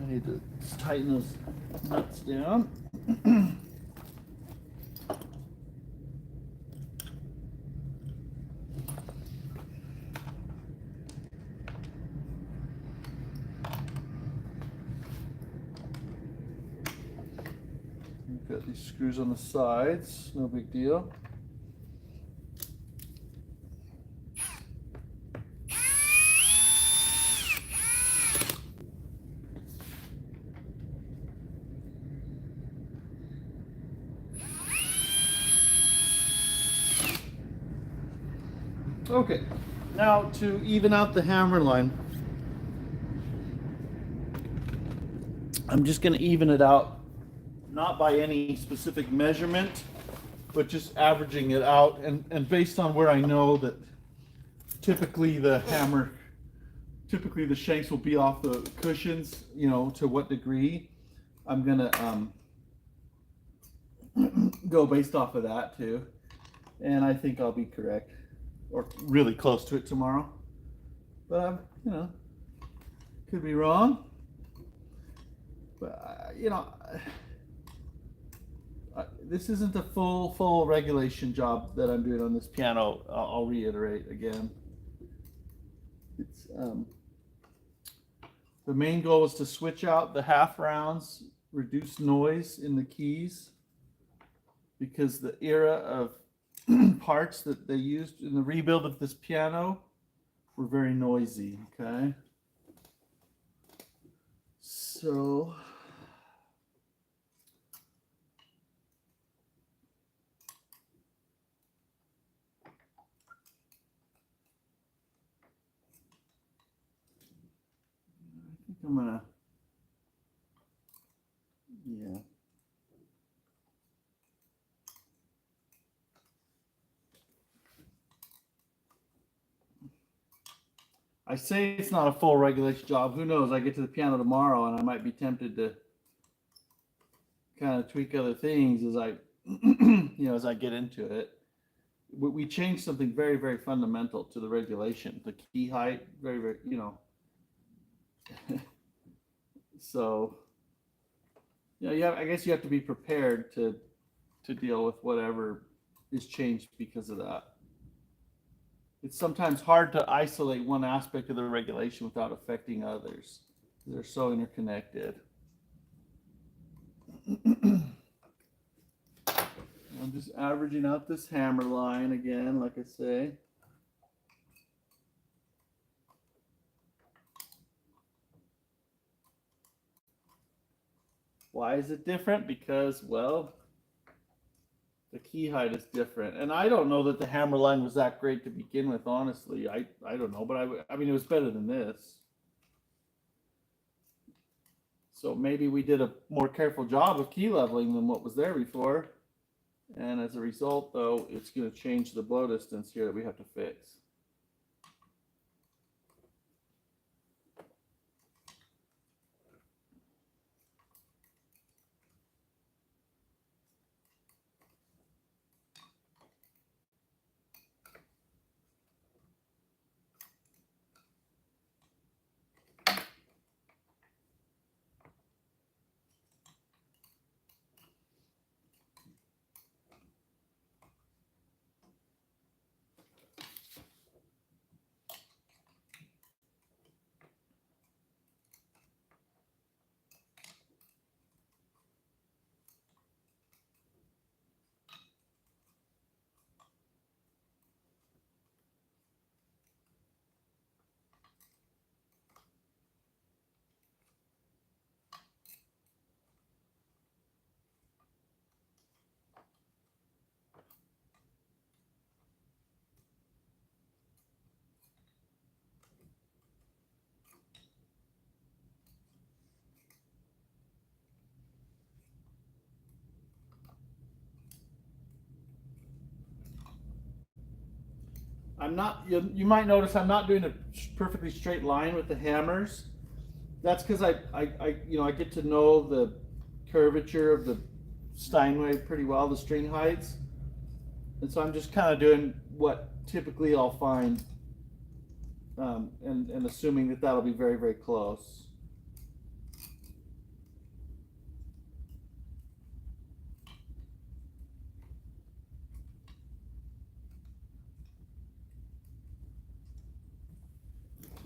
I need to tighten those nuts down. We've got these screws on the sides, no big deal. Okay, now to even out the hammer line, I'm just going to even it out, not by any specific measurement, but just averaging it out, and based on where I know that typically the shanks will be off the cushions, you know, to what degree, I'm going to go based off of that too. And I think I'll be correct, or really close to it tomorrow. But you know, could be wrong. But you know, this isn't a full regulation job that I'm doing on this piano. I'll reiterate again. It's the main goal is to switch out the half rounds, reduce noise in the keys, because the era of parts that they used in the rebuild of this piano were very noisy, okay? So think I'm gonna, yeah. I say it's not a full regulation job. Who knows? I get to the piano tomorrow and I might be tempted to kind of tweak other things as I, as I get into it. We changed something very, very fundamental to the regulation, the key height, very, very, so, I guess you have to be prepared to deal with whatever is changed because of that. It's sometimes hard to isolate one aspect of the regulation without affecting others. They're so interconnected. I'm just averaging out this hammer line again, like I say. Why is it different? Because, well, the key height is different. And I don't know that the hammer line was that great to begin with, honestly. I don't know, but I mean, it was better than this. So maybe we did a more careful job of key leveling than what was there before. And as a result, though, it's going to change the blow distance here that we have to fix. I'm not, you might notice I'm not doing a perfectly straight line with the hammers. That's because I get to know the curvature of the Steinway pretty well, the string heights. And so I'm just kind of doing what typically I'll find, and assuming that that'll be very, very close.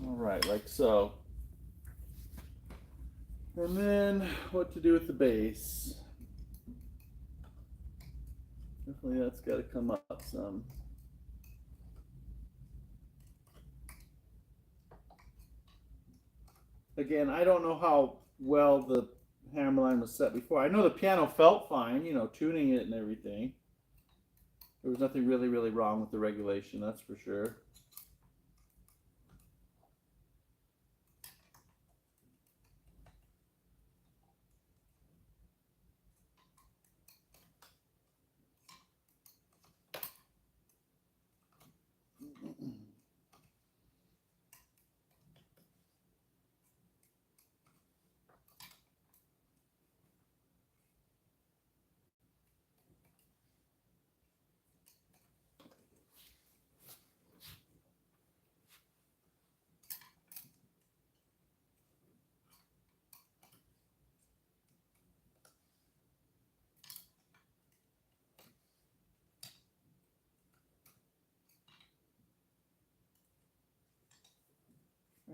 All right, like so. And then what to do with the base. Definitely that's got to come up some. Again, I don't know how well the hammerline was set before. I know the piano felt fine, tuning it and everything. There was nothing really, really wrong with the regulation, that's for sure.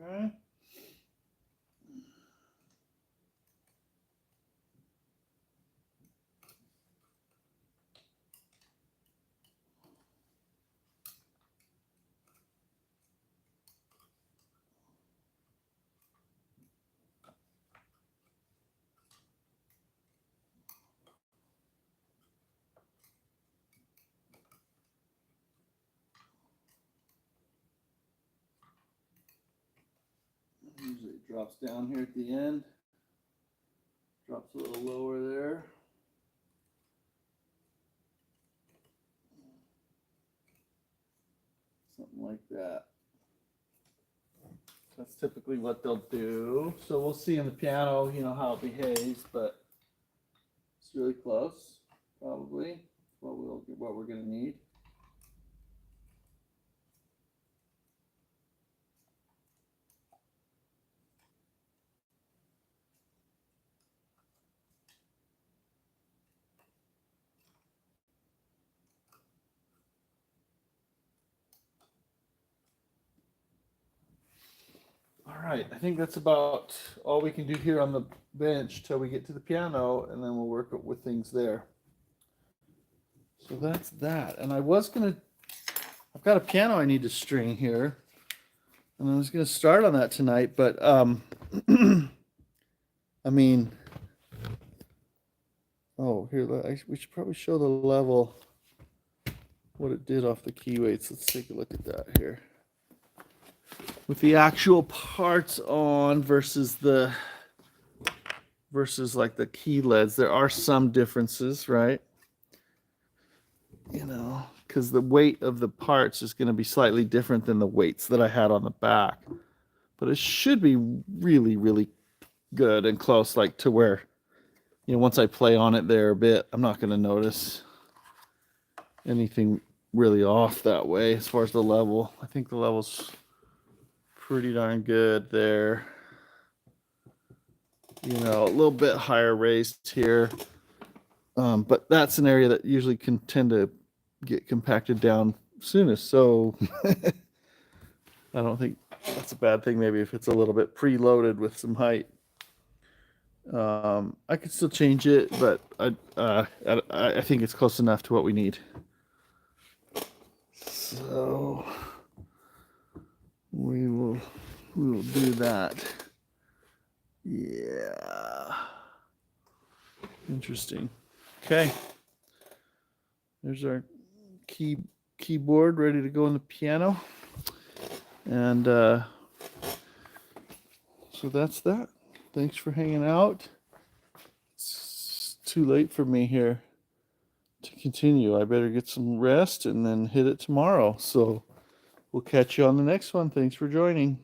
All right. Usually it drops down here at the end. Drops a little lower there. Something like that. That's typically what they'll do. So we'll see in the piano, you know, how it behaves, but it's really close, probably. What we're going to need. All right, I think that's about all we can do here on the bench till we get to the piano, and then we'll work with things there. So that's that. And I've got a piano I need to string here, and I was gonna start on that tonight, but I mean, oh, here, we should probably show the level, what it did off the key weights. Let's take a look at that here. With the actual parts on versus like the key leads, there are some differences, right? You know, because the weight of the parts is going to be slightly different than the weights that I had on the back. But it should be really, really good and close, like to where, you know, once I play on it there a bit, I'm not going to notice anything really off that way as far as the level. I think the level's pretty darn good there. You know, a little bit higher raised here. But that's an area that usually can tend to get compacted down soonest. So I don't think that's a bad thing. Maybe if it's a little bit preloaded with some height. I could still change it, but I think it's close enough to what we need. So we will do that. Yeah. Interesting. Okay. There's our keyboard ready to go on the piano. And so that's that. Thanks for hanging out. It's too late for me here to continue. I better get some rest and then hit it tomorrow. So we'll catch you on the next one. Thanks for joining.